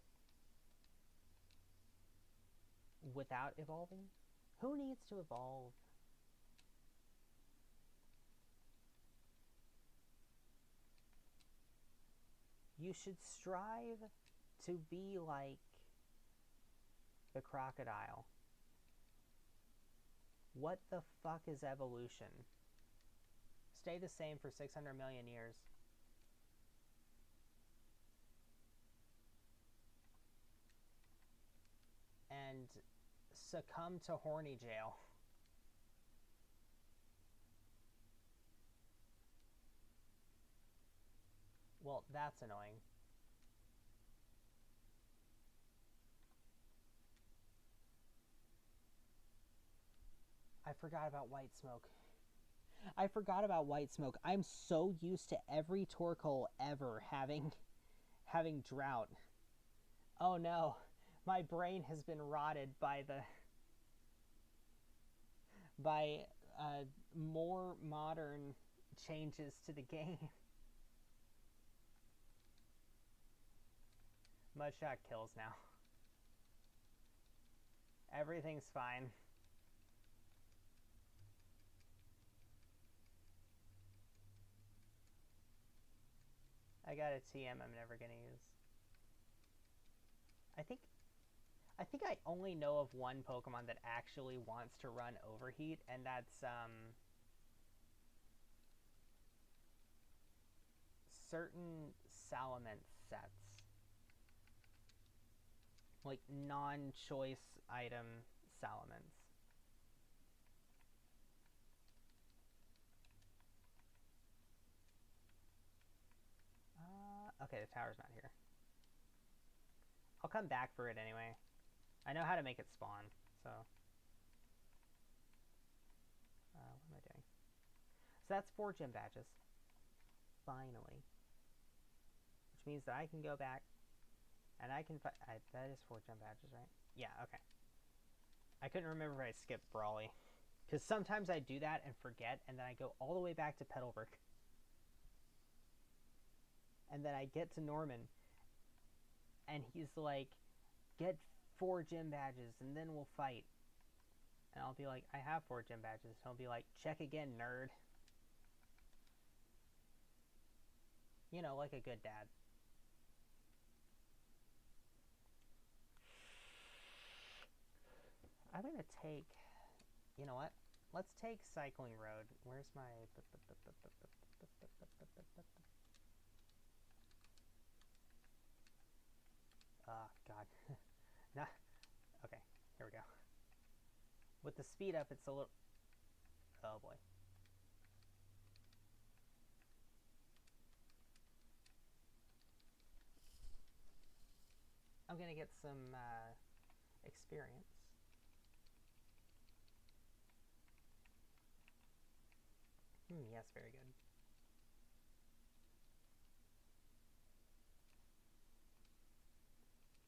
without evolving. Who needs to evolve? You should strive to be like the crocodile. What the fuck is evolution? Stay the same for 600 million years. And succumb to horny jail. Well, that's annoying. I forgot about White Smoke. I'm so used to every Torkoal ever having drought. Oh no, my brain has been rotted by more modern changes to the game. Mudshot kills now. Everything's fine. I got a TM I'm never gonna use. I think I only know of one Pokemon that actually wants to run Overheat, and that's certain Salamence sets. Like non-choice item Salamence. Okay, the tower's not here. I'll come back for it anyway. I know how to make it spawn, so... what am I doing? So that's 4 gym badges. Finally. Which means that I can go back, and I can... that is 4 gym badges, right? Yeah, okay. I couldn't remember if I skipped Brawly. Because sometimes I do that and forget, and then I go all the way back to Petalburg. And then I get to Norman, and he's like, get 4 gym badges, and then we'll fight. And I'll be like, I have 4 gym badges. And he'll be like, check again, nerd. You know, like a good dad. I'm gonna take... You know what? Let's take Cycling Road. Where's my... Oh, God. Nah. Okay. With the speed up, it's a little... Oh boy. I'm gonna get some experience. Yes, very good.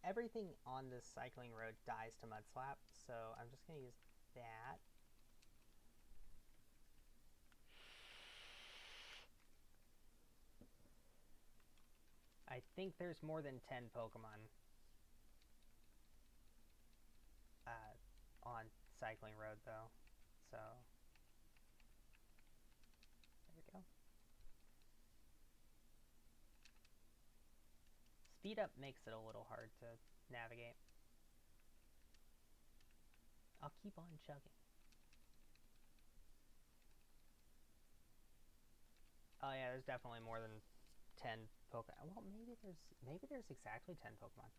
Everything on this cycling road dies to Mudslap, so I'm just gonna use that. I think there's more than 10 Pokemon on Cycling Road, though. So, there we go. Speed up makes it a little hard to navigate. I'll keep on chugging. Oh yeah, there's definitely more than 10 Pokemon. Well, maybe there's exactly 10 Pokemon.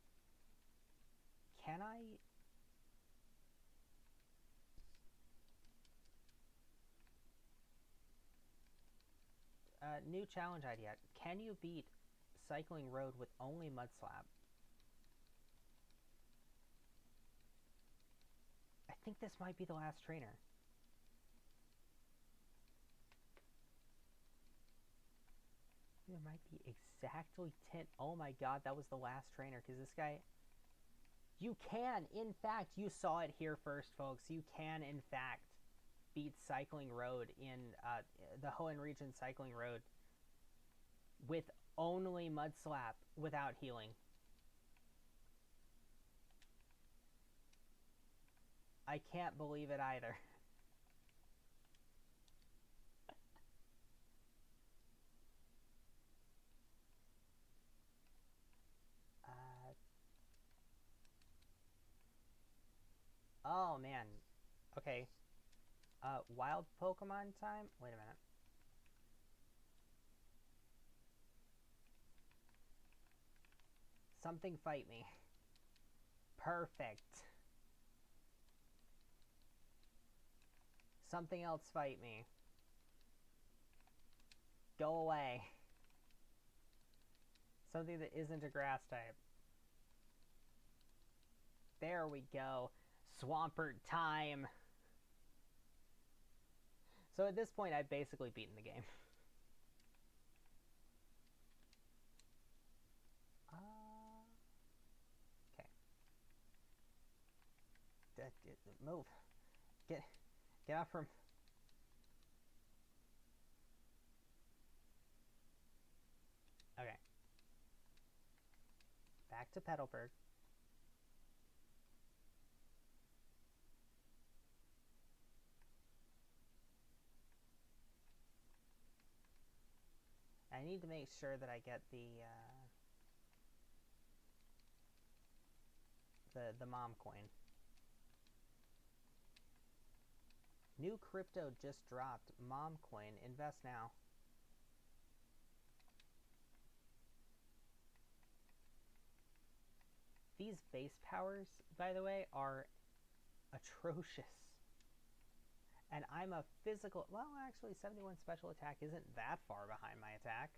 Can I... new challenge idea. Can you beat Cycling Road with only Mudslap? I think this might be the last trainer. There might be exactly 10. Oh my god, that was the last trainer, because this guy... You can, in fact, you saw it here first, folks. You can, in fact, beat Cycling Road in the Hoenn region Cycling Road with only Mudslap without healing. I can't believe it either. Oh man. Okay. Wild Pokemon time? Wait a minute. Something fight me. Perfect. Something else fight me. Go away. Something that isn't a grass type. There we go. Swampert time. So at this point, I've basically beaten the game. Okay. Move. Get off from... Okay. Back to Petalburg. I need to make sure that I get the mom coin. New crypto just dropped. Mom coin. Invest now. These base powers, by the way, are atrocious. And I'm a physical... Well, actually, 71 special attack isn't that far behind my attack.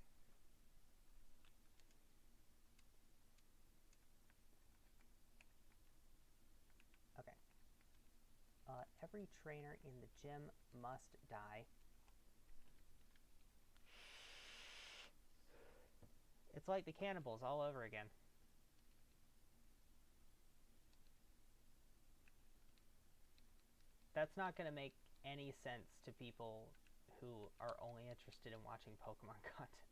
Okay. Every trainer in the gym must die. It's like the cannibals all over again. That's not going to make any sense to people who are only interested in watching Pokemon content.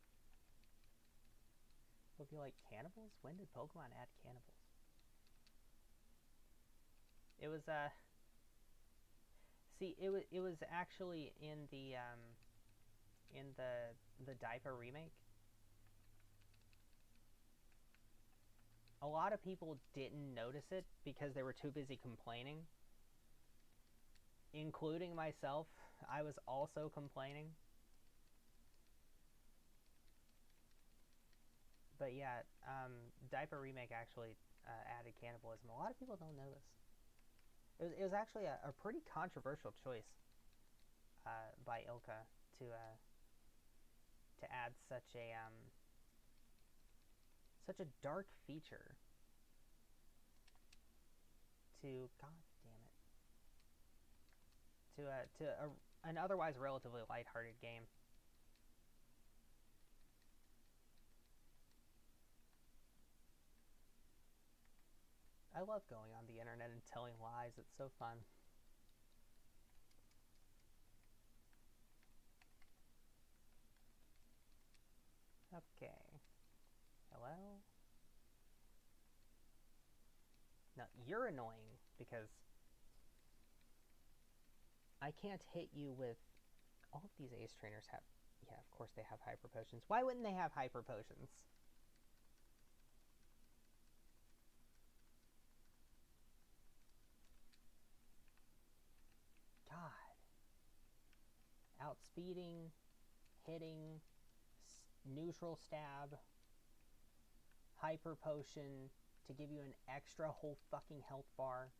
They'll be like, cannibals? When did Pokemon add cannibals? It was, see, it was actually in the Diaper remake. A lot of people didn't notice it because they were too busy complaining. Including myself. I was also complaining. But yeah, Diaper remake actually added cannibalism. A lot of people don't know this. it was actually a pretty controversial choice by Ilka to add such a dark feature to, god damn it, to an otherwise relatively lighthearted game. I love going on the internet and telling lies. It's so fun. Okay. Hello? No, you're annoying because I can't hit you with... All of these ace trainers have... Yeah, of course they have hyper potions. Why wouldn't they have hyper potions? God. Outspeeding, hitting, neutral stab, hyper potion to give you an extra whole fucking health bar.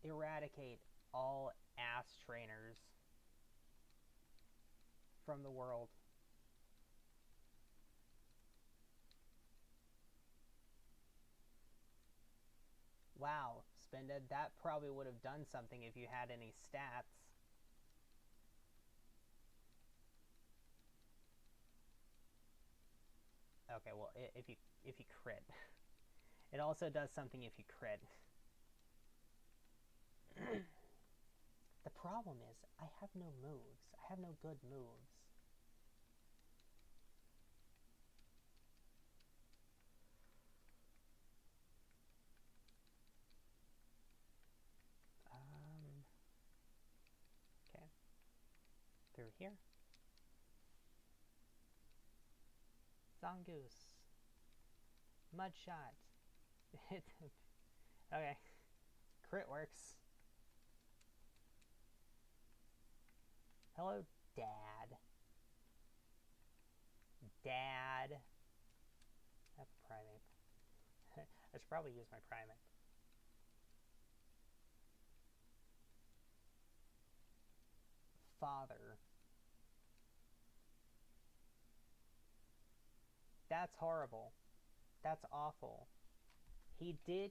Eradicate all ass trainers from the world. Wow, Spended, that probably would have done something if you had any stats. Okay, well, if you crit. It also does something if you crit. The problem is, I have no moves. I have no good moves. Okay. Through here. Zangoose. Mudshot. Okay. Crit works. Hello, Dad. Dad. I have a Primeape. I should probably use my Primeape. Father. That's horrible. That's awful. He did...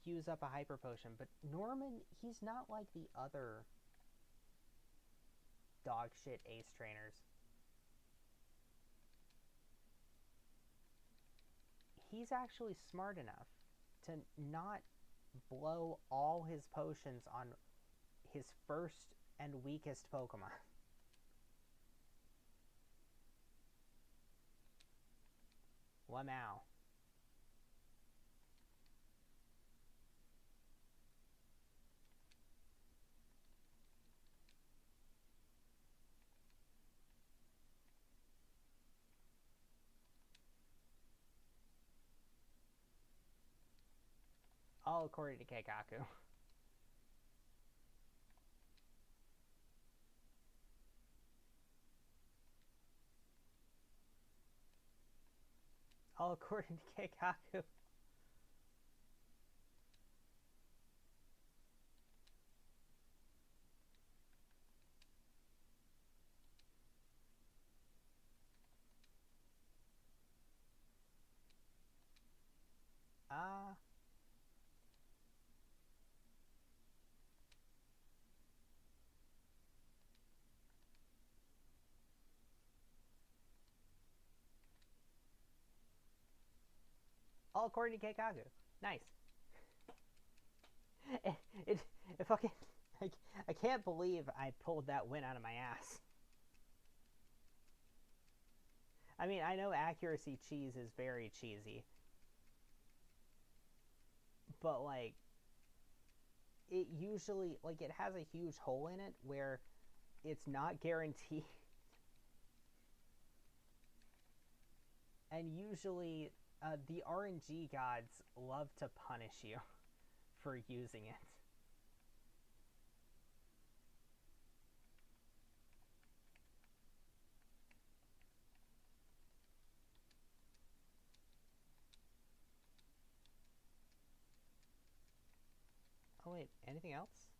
use up a hyper potion, but Norman, he's not like the other dog shit ace trainers. He's actually smart enough to not blow all his potions on his first and weakest Pokemon. Lamau. All according to Keikaku. All according to Keikaku. All according to Keikaku. Nice. It fucking... I can't believe I pulled that win out of my ass. I mean, I know accuracy cheese is very cheesy. But, like, it usually... Like, it has a huge hole in it where it's not guaranteed. And usually, the RNG gods love to punish you for using it. wait, anything else?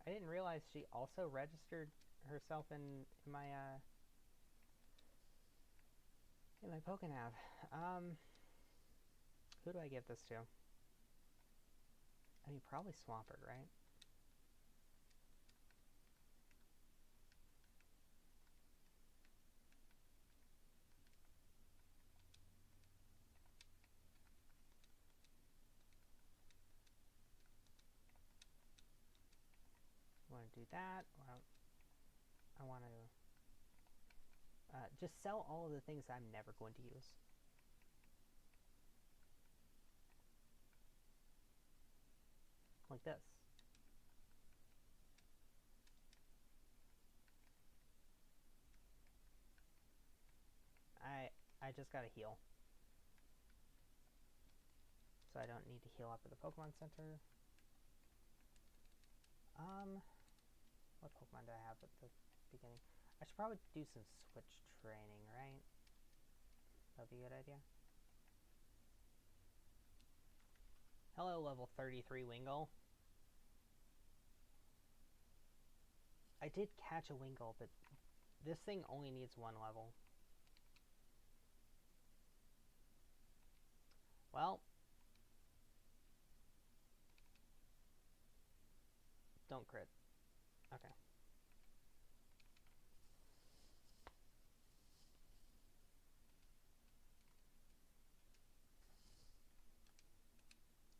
I didn't realize she also registered herself in my Pokenav. Who do I give this to? I mean, probably Swampert, right? I want to do that. I want to just sell all of the things I'm never going to use. Like this. I just gotta heal. So I don't need to heal up at the Pokemon Center. What Pokemon do I have at the beginning? I should probably do some switch training, right? That'd be a good idea. Hello, level 33 Wingull. I did catch a Wingull, but this thing only needs one level. Well, don't crit. Okay.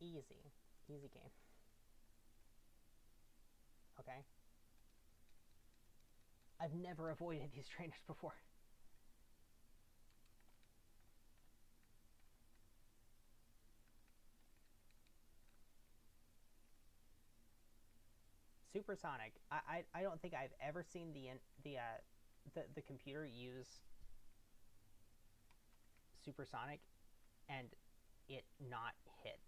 Easy. Easy game. Okay. I've never avoided these trainers before. Supersonic. I don't think I've ever seen the computer use Supersonic and it not hit.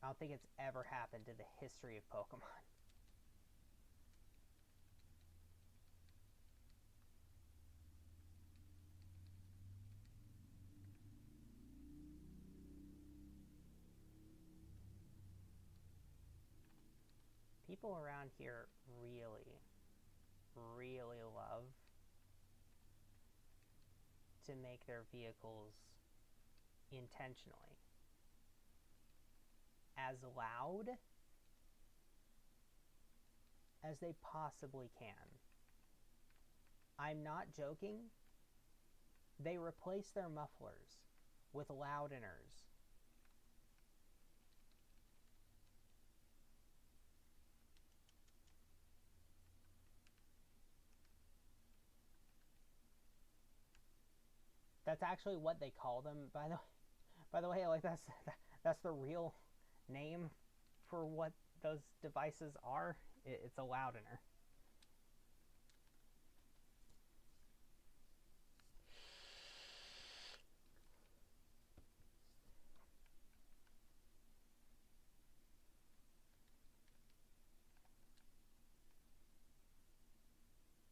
I don't think it's ever happened in the history of Pokemon. People around here really, really love to make their vehicles intentionally as loud as they possibly can. I'm not joking. They replace their mufflers with loudiners. That's actually what they call them, by the way. Like that's the real name for what those devices are. It's a loudiner.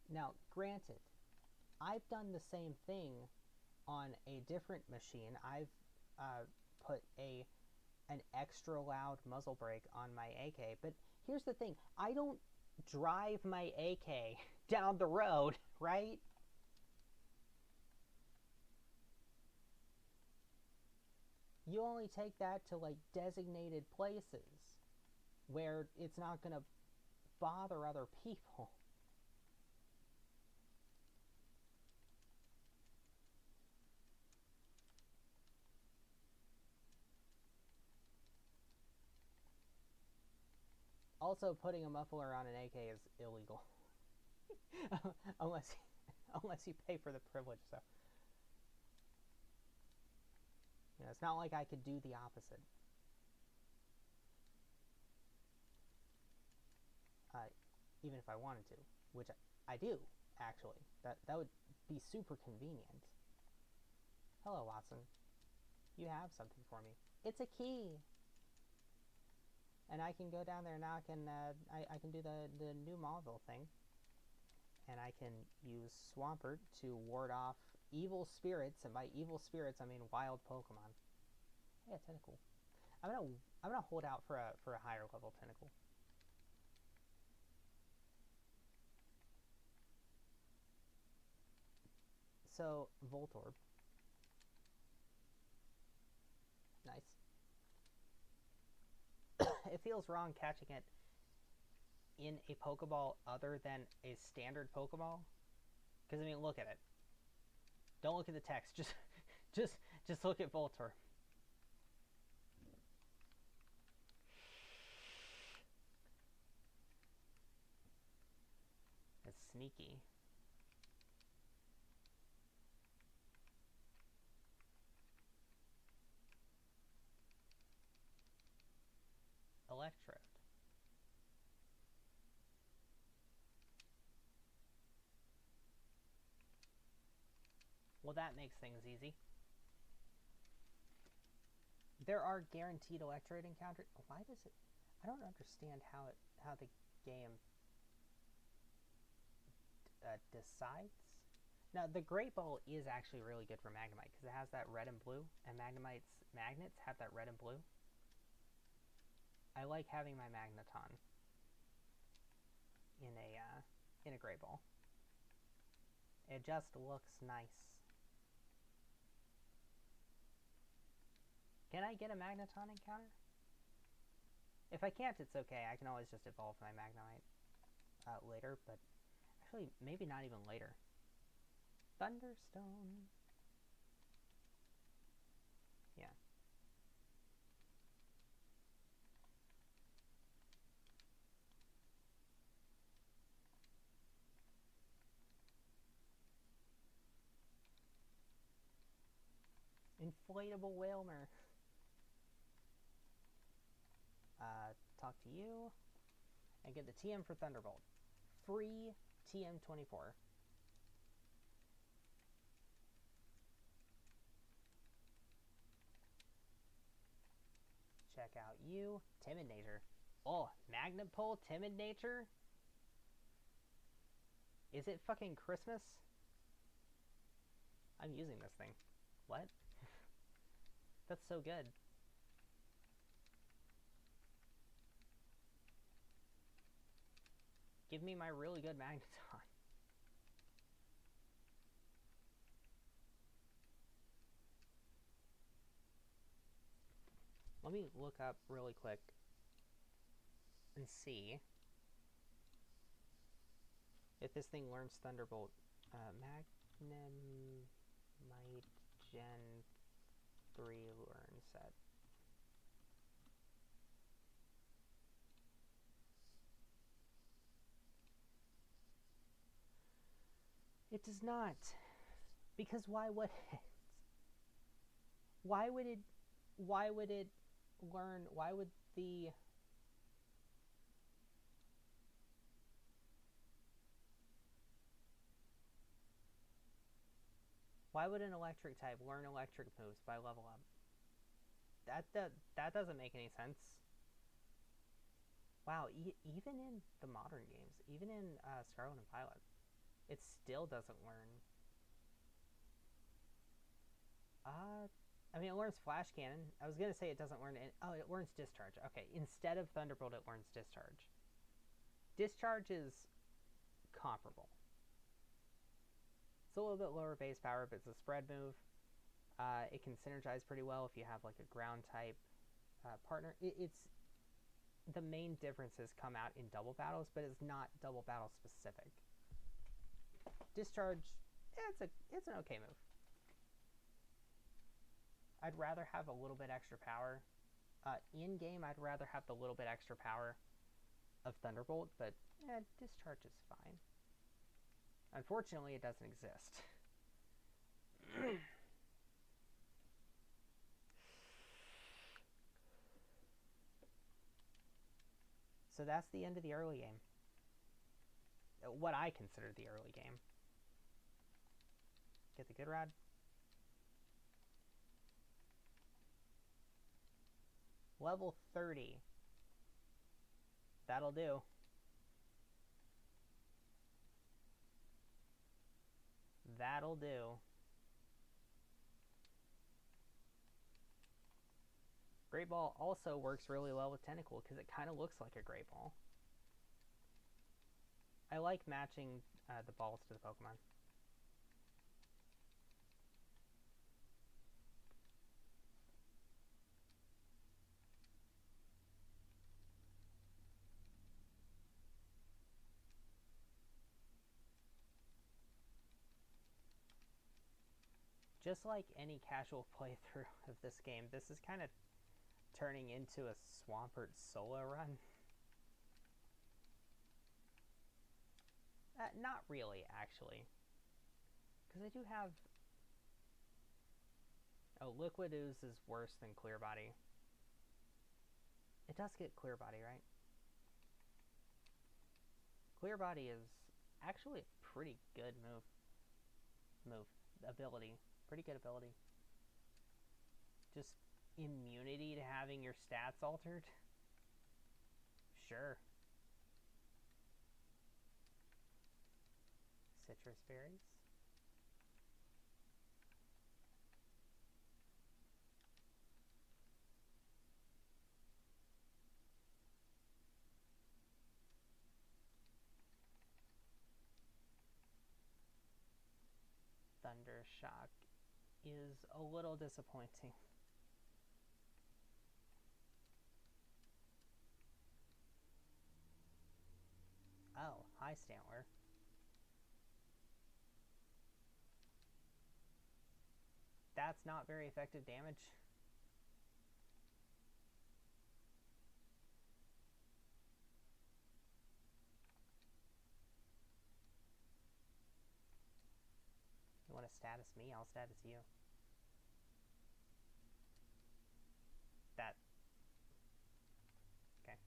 Now, granted, I've done the same thing on a different machine. I've put an extra loud muzzle brake on my AK, but here's the thing: I don't drive my AK down the road, right? You only take that to like designated places where it's not going to bother other people. Also, putting a muffler on an AK is illegal. unless you pay for the privilege, so. You know, it's not like I could do the opposite. Even if I wanted to, which I do, actually. That would be super convenient. Hello, Watson. You have something for me. It's a key! And I can go down there now. I can do the new Mauville thing. And I can use Swampert to ward off evil spirits, and by evil spirits I mean wild Pokemon. Yeah, Tentacle. I'm gonna hold out for a higher level Tentacle. So Voltorb. Nice. It feels wrong catching it in a Pokeball other than a standard Pokeball. Because I mean, look at it. Don't look at the text. Just look at Voltorb. It's sneaky. Electrode. Well, that makes things easy. There are guaranteed Electrode encounters. Why does it? I don't understand how the game decides. Now, the Great Ball is actually really good for Magnemite because it has that red and blue, and Magnemite's magnets have that red and blue. I like having my Magneton in a Great Ball. It just looks nice. Can I get a Magneton encounter? If I can't, it's okay. I can always just evolve my Magnemite later, but actually, maybe not even later. Thunderstone. Yeah. Inflatable Wailmer. Talk to you. And get the TM for Thunderbolt. Free TM24. Check out you. Timid Nature. Oh, Magnet Pull, Timid Nature? Is it fucking Christmas? I'm using this thing. What? That's so good. Give me my really good Magneton. Let me look up really quick and see if this thing learns Thunderbolt. Magnemite Gen 3 learn set. It does not. Because why would it? Why would it learn? Why would the Why would an electric type learn electric moves by level up? That doesn't make any sense. Wow, even in the modern games, even in Scarlet and Violet, it still doesn't learn. I mean, it learns Flash Cannon. I was gonna say it doesn't learn. Oh, it learns Discharge. Okay, instead of Thunderbolt, it learns Discharge. Discharge is comparable. It's a little bit lower base power, but it's a spread move. It can synergize pretty well if you have like a ground type partner. It's the main differences come out in double battles, but it's not double battle specific. Discharge, it's an okay move. I'd rather have a little bit extra power. In game, I'd rather have the little bit extra power of Thunderbolt, but Discharge is fine. Unfortunately, it doesn't exist. So that's the end of the early game. What I consider the early game. Get the good rod. Level 30. That'll do. That'll do. Great Ball also works really well with Tentacool because it kind of looks like a Great Ball. I like matching the balls to the Pokemon. Just like any casual playthrough of this game, this is kind of turning into a Swampert solo run. Not really, actually. Because I do have... Oh, Liquid Ooze is worse than Clear Body. It does get Clear Body, right? Clear Body is actually a pretty good ability. Pretty good ability. Just immunity to having your stats altered? Sure. Citrus berries? Thundershock is a little disappointing. Oh, hi Stantler. That's not very effective damage. You want to status me? I'll status you. That... Okay.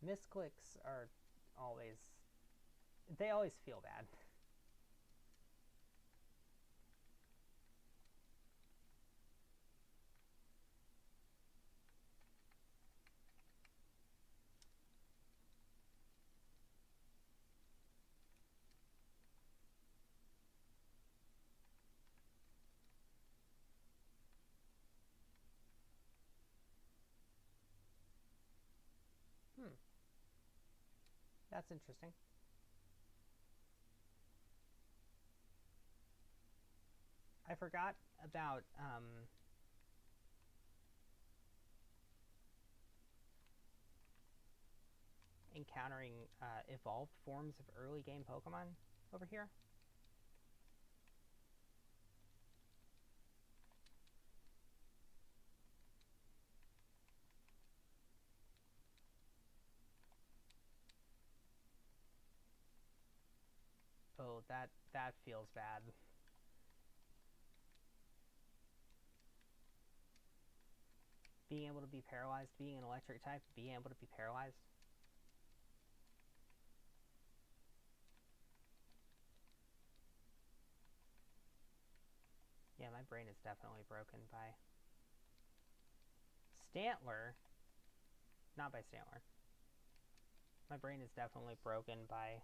Misclicks are always... They always feel bad. That's interesting. I forgot about encountering evolved forms of early game Pokemon over here. Oh, that feels bad. Being able to be paralyzed, being an electric type, being able to be paralyzed. Yeah, my brain is definitely broken by Stantler. Not by Stantler. My brain is definitely broken by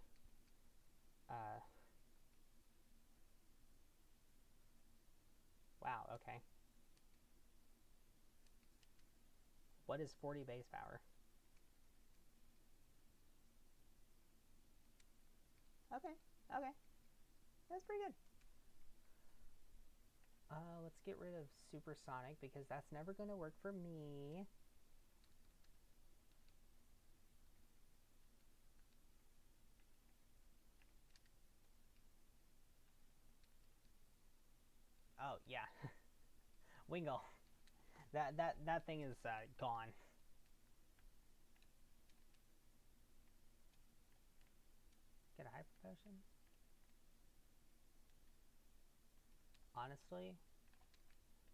wow, okay. What is 40 base power? Okay, okay. That's pretty good. Let's get rid of Supersonic because that's never going to work for me. Oh, yeah. Wingull. That thing is gone. Get a Hyper Potion? Honestly,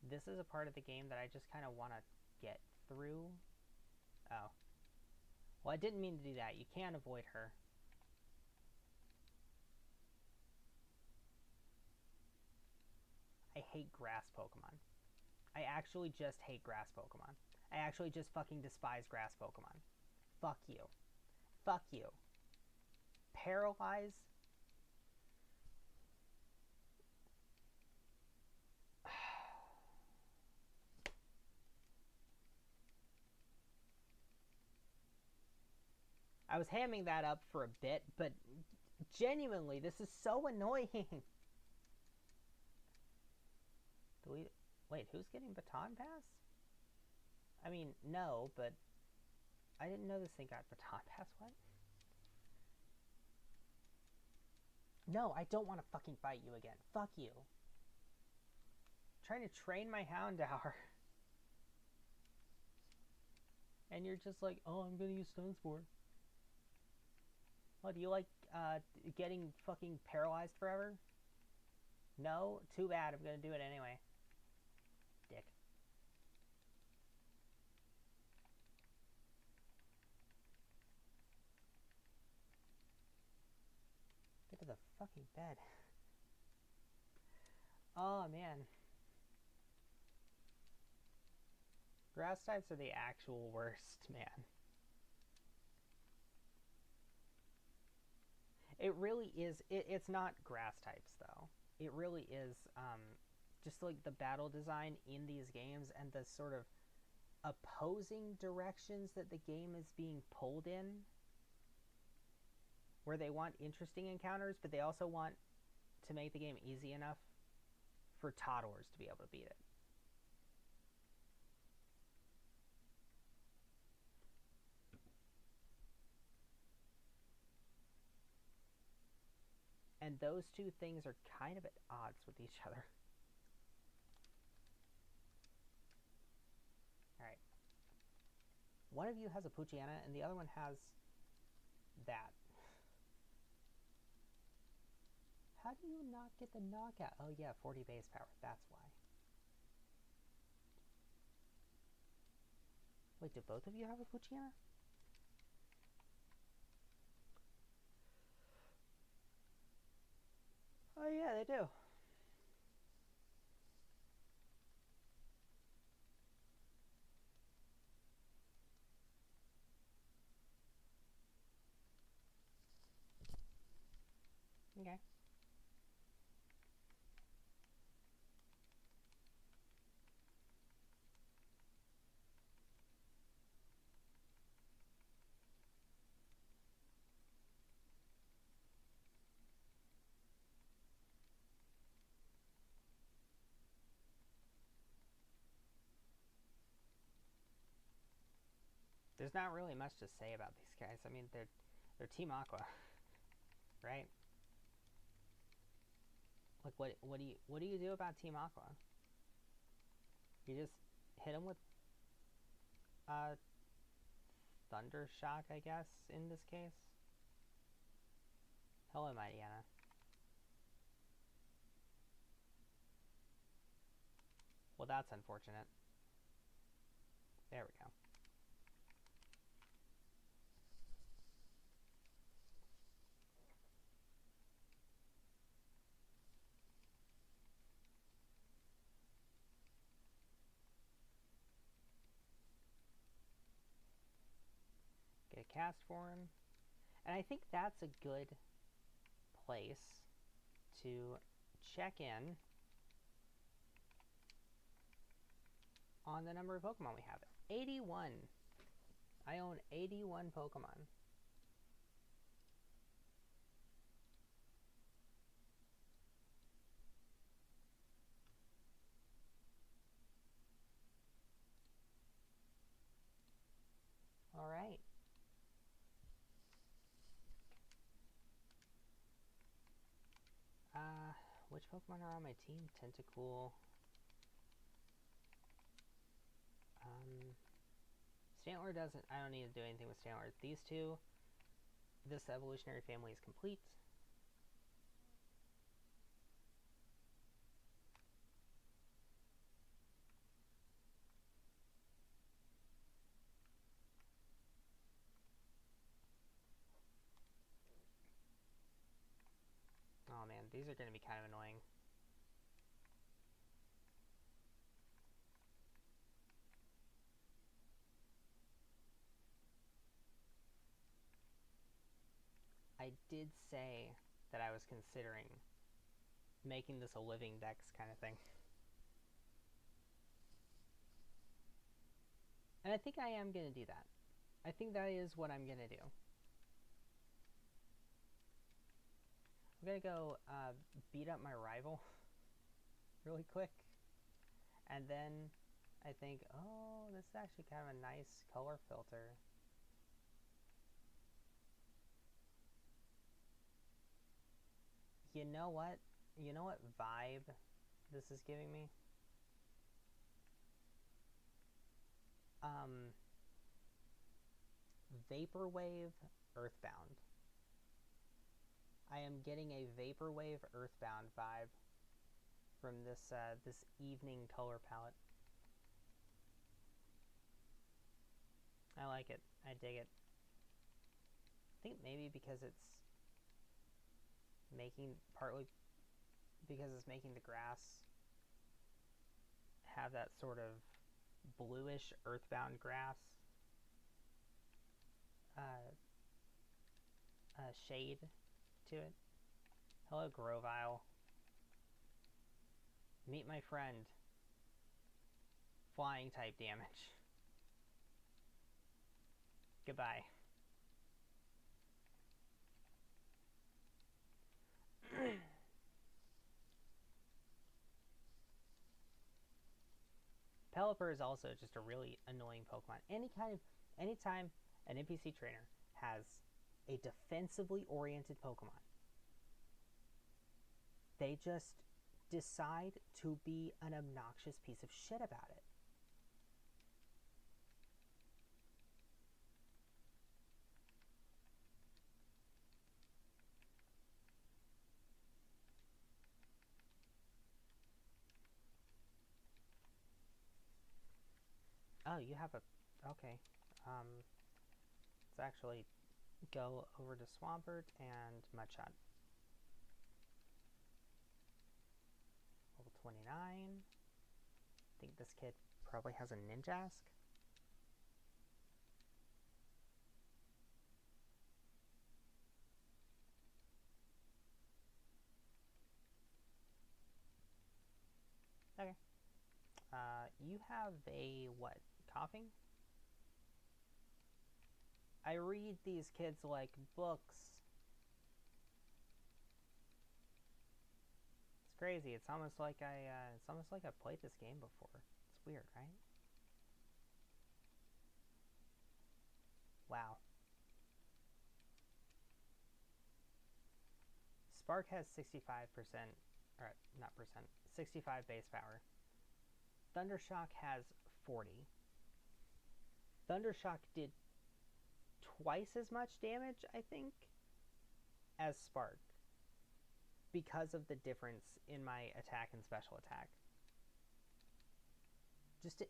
this is a part of the game that I just kind of want to get through. Oh. Well, I didn't mean to do that. You can't avoid her. I hate grass Pokemon. I actually just hate grass Pokemon. I actually just fucking despise grass Pokemon. Fuck you. Fuck you. Paralyze? I was hamming that up for a bit, but genuinely, this is so annoying. Delete. Wait, who's getting baton pass? I mean, no, but I didn't know this thing got baton pass. What? No, I don't want to fucking fight you again. Fuck you. I'm trying to train my Houndour. And you're just like, oh, I'm gonna use Stone Spore. Oh, do you like getting fucking paralyzed forever? No? Too bad. I'm gonna do it anyway. Dick. Get to the fucking bed. Oh, man. Grass types are the actual worst, man. It really is. It's not grass types, though. It really is just like the battle design in these games and the sort of opposing directions that the game is being pulled in, where they want interesting encounters, but they also want to make the game easy enough for toddlers to be able to beat it. And those two things are kind of at odds with each other. Alright. One of you has a Poochyena, and the other one has that. How do you not get the knockout? Oh yeah, 40 base power. That's why. Wait, do both of you have a Poochyena? Oh yeah, they do. Okay. There's not really much to say about these guys. I mean, they're Team Aqua, right? Like, what do you do about Team Aqua? You just hit them with Thunder Shock, I guess, in this case. Hello, Mightyena. Well, that's unfortunate. There we go. Get a cast for him. And I think that's a good place to check in on the number of Pokemon we have. 81. I own 81 Pokemon. Alright. Which Pokemon are on my team? Tentacool. Stantler doesn't... I don't need to do anything with Stantler. These two, this evolutionary family is complete. Oh man, these are going to be kind of annoying. I did say that I was considering making this a living dex kind of thing. And I think I am going to do that. I think that is what I'm going to do. I'm gonna go beat up my rival really quick. And then I think, oh, this is actually kind of a nice color filter. You know what? You know what vibe this is giving me? Vaporwave Earthbound. I am getting a Vaporwave Earthbound vibe from this this evening color palette. I like it. I dig it. I think maybe because it's partly because it's making the grass have that sort of bluish earthbound grass shade to it. Hello, Grovile. Meet my friend. Flying type damage. Goodbye. Pelipper is also just a really annoying Pokemon. Anytime an NPC trainer has a defensively oriented Pokemon, they just decide to be an obnoxious piece of shit about it. Oh, you have a... Okay. Let's actually go over to Swampert and Mudshot. Level 29. I think this kid probably has a Ninjask. Okay. You have a, what, Coughing? I read these kids like books. It's crazy. It's almost like I've played this game before. It's weird, right? Wow. Spark has 65%, or not percent, 65 base power. Thundershock has 40. Thundershock did twice as much damage, I think, as Spark, because of the difference in my attack and special attack. Just to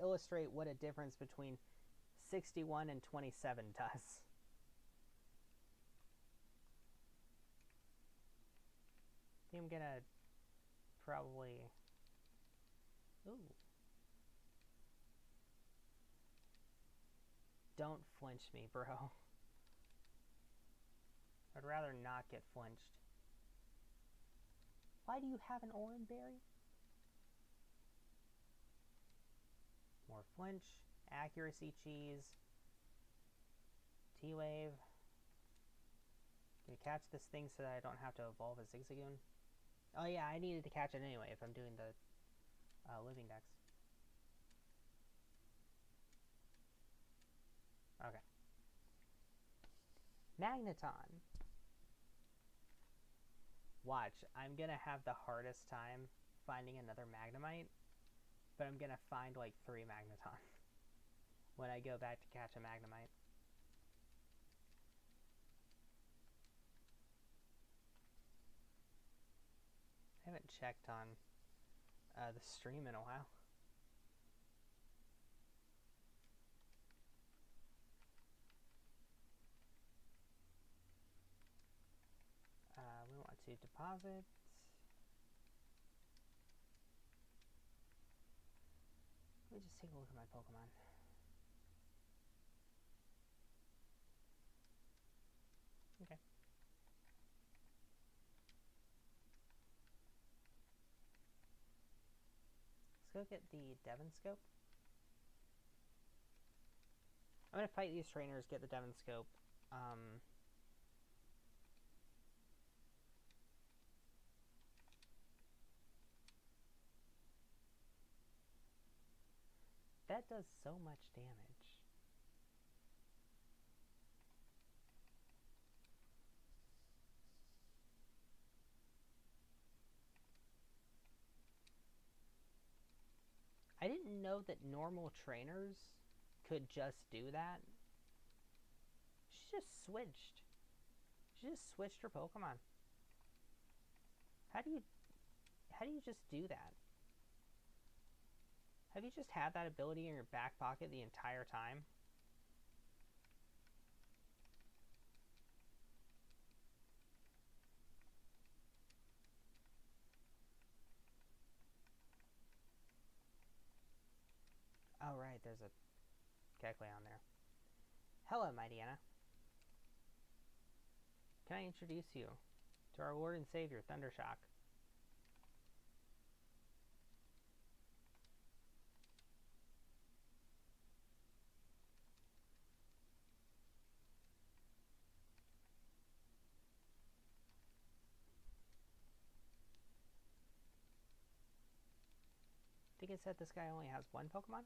illustrate what a difference between 61 and 27 does. I think I'm gonna probably... Ooh. Don't flinch me, bro. I'd rather not get flinched. Why do you have an Oran Berry? More flinch, accuracy cheese, T-Wave. Can you catch this thing so that I don't have to evolve a Zigzagoon? Oh yeah, I needed to catch it anyway if I'm doing the living dex. Okay. Magneton. Watch, I'm gonna have the hardest time finding another Magnemite, but I'm gonna find like 3 Magneton when I go back to catch a Magnemite. I haven't checked on the stream in a while. We want to deposit. Let me just take a look at my Pokemon. Okay. Let's go get the Devon Scope. I'm gonna fight these trainers, get the Devon Scope, That does so much damage. I didn't know that normal trainers could just do that. She just switched. She just switched her Pokemon. How do you just do that? Have you just had that ability in your back pocket the entire time? Oh right, there's a Kecleon there. Hello, my Deanna. Can I introduce you to our Lord and Savior, Thundershock? I think it said this guy only has one Pokemon?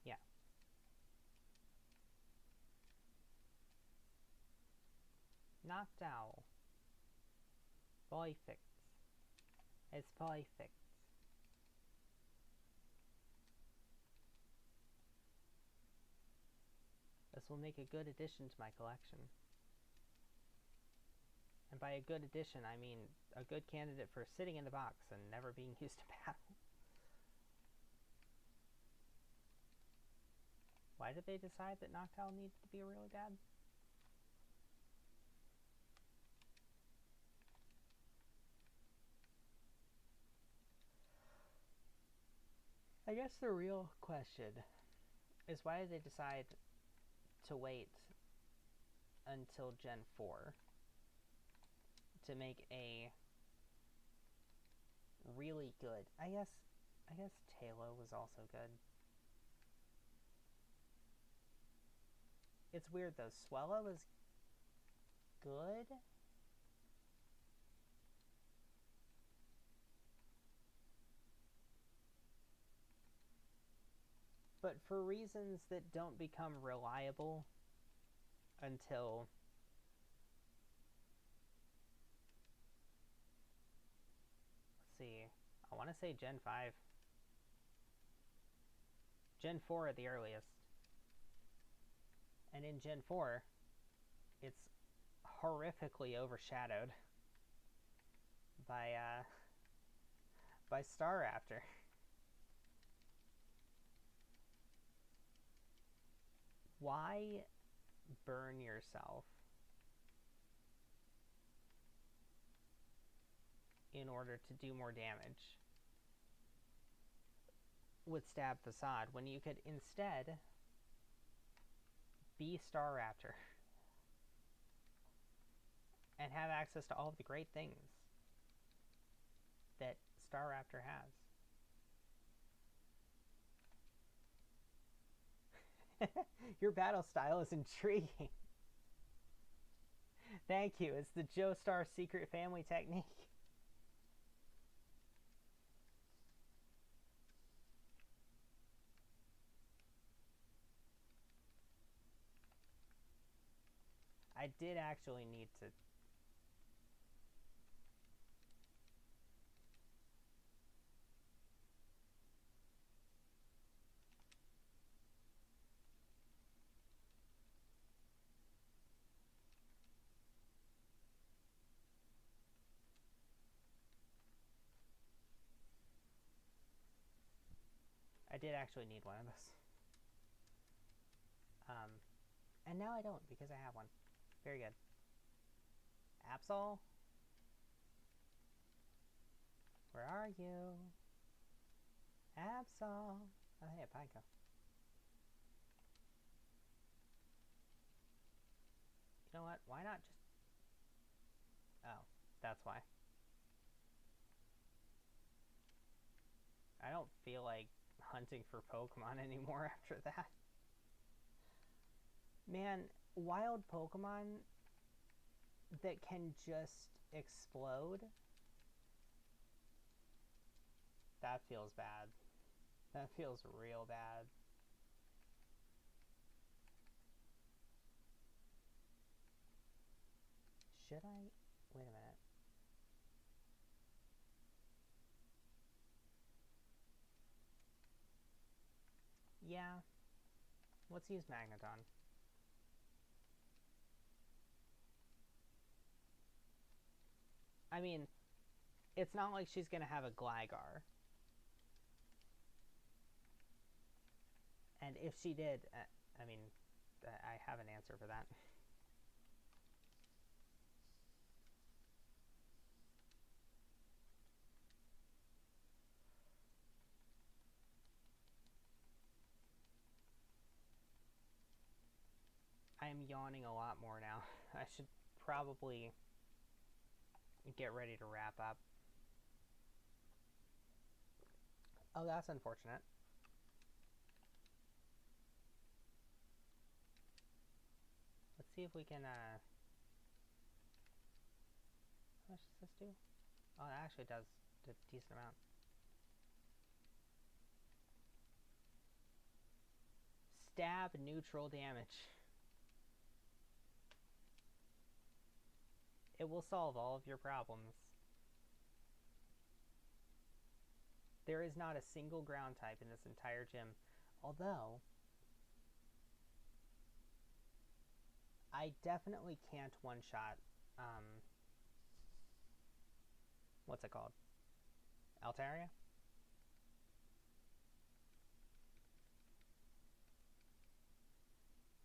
Yeah. Noctowl. Perfect. It's perfect. This will make a good addition to my collection. And by a good addition, I mean a good candidate for sitting in the box and never being used to battle. Why did they decide that Noctowl needed to be really bad? I guess the real question is why did they decide to wait until Gen 4 to make a really good... I guess Tailo was also good. It's weird though, Swellow is good? But for reasons that don't become reliable until... Let's see. I want to say Gen 5. Gen 4 at the earliest. And in Gen 4, it's horrifically overshadowed by Staraptor. Why burn yourself in order to do more damage with Stab Facade when you could instead be Staraptor and have access to all of the great things that Staraptor has? Your battle style is intriguing. Thank you. It's the Joestar secret family technique. I did actually need to... I did actually need one of those. And now I don't because I have one. Very good. Absol? Where are you? Absol! Oh, hey, a Pineco. You know what? Why not just... Oh, that's why. I don't feel like hunting for Pokemon anymore after that. Man, wild Pokemon that can just explode? That feels bad. That feels real bad. Should I? Wait a minute. Yeah. Let's use Magneton. I mean, it's not like she's going to have a Gligar. And if she did, I mean, I have an answer for that. I am yawning a lot more now. I should probably get ready to wrap up. Oh, that's unfortunate. Let's see if we can, how much does this do? Oh, it actually does a decent amount. Stab neutral damage. It will solve all of your problems. There is not a single ground type in this entire gym. Although, I definitely can't one-shot, what's it called? Altaria?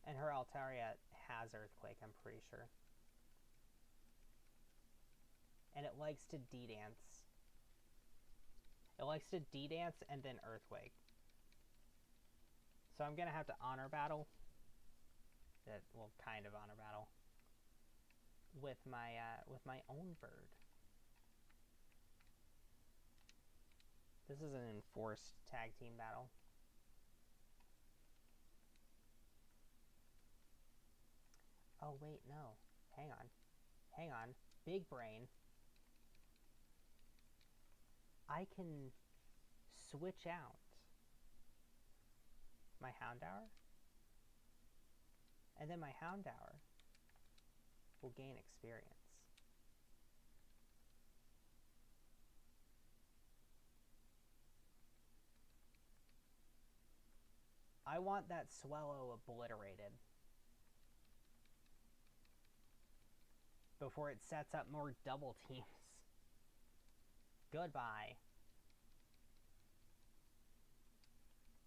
And her Altaria has Earthquake, I'm pretty sure. And it likes to D-dance. It likes to D-dance and then Earthquake. So I'm going to have to Honor Battle. Well, kind of Honor Battle. With my own bird. This is an enforced tag team battle. Oh, wait, no. Hang on. Hang on. Big brain. I can switch out my Houndour, and then my Houndour will gain experience. I want that Swellow obliterated before it sets up more double teams. Goodbye.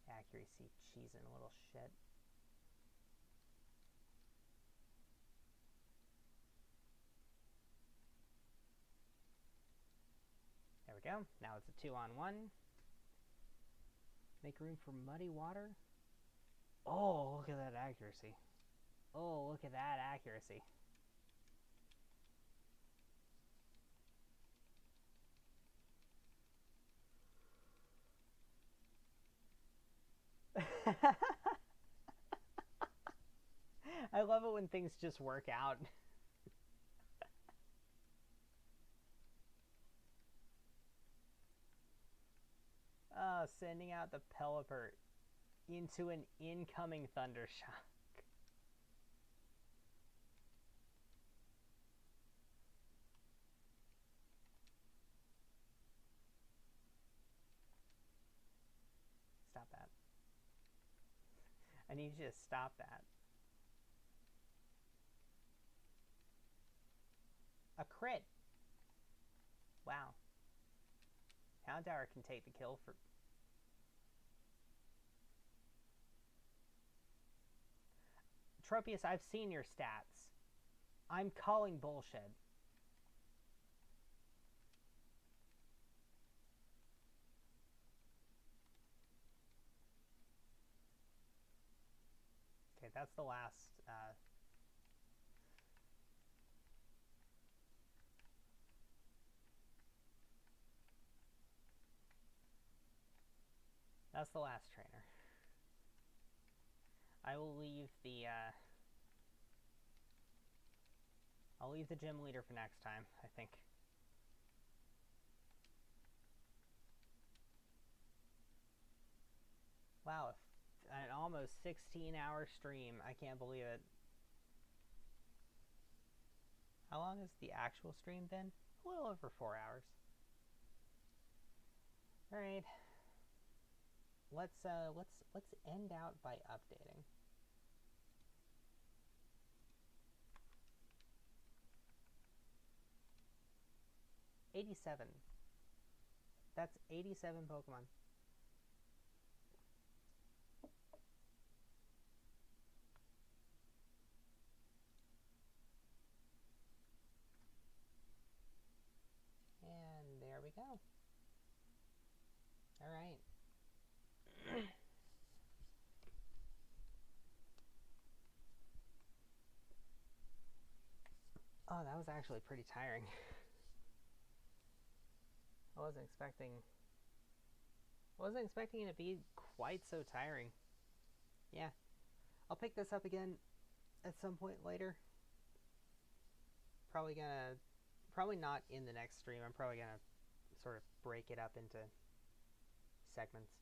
Accuracy cheesing, little shit. There we go. Now it's a 2-on-1. Make room for Muddy Water. Oh, look at that accuracy. Oh, look at that accuracy. I love it when things just work out. Sending out the Pelipper into an incoming Thundershock. Stop that. I need you to stop that. A crit. Wow. Houndour can take the kill for... Tropius, I've seen your stats. I'm calling bullshit. Okay, that's the last... That's the last trainer. I will leave the, I'll leave the gym leader for next time, I think. Wow, an almost 16-hour stream. I can't believe it. How long has the actual stream been? A little over 4 hours. All right. Let's end out by updating. $87. That's 87 Pokemon. And there we go. All right. Oh, that was actually pretty tiring. I wasn't expecting it to be quite so tiring. Yeah. I'll pick this up again at some point later. Probably not in the next stream. I'm probably gonna sort of break it up into segments.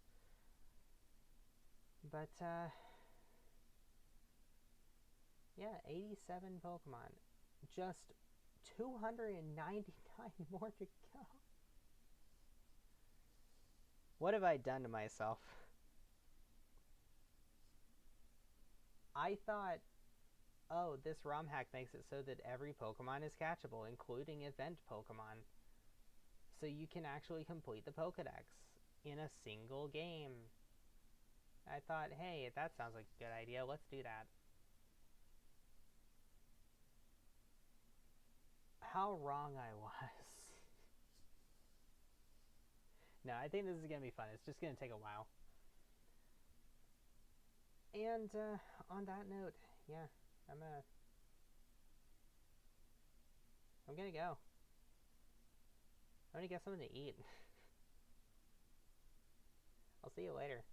But yeah, 87 Pokemon. Just 299 more to go. What have I done to myself? I thought, oh, this ROM hack makes it so that every Pokemon is catchable, including event Pokemon. So you can actually complete the Pokedex in a single game. I thought, hey, that sounds like a good idea. Let's do that. How wrong I was. No, I think this is going to be fun. It's just going to take a while. And on that note, yeah, I'm gonna go. I'm gonna get something to eat. I'll see you later.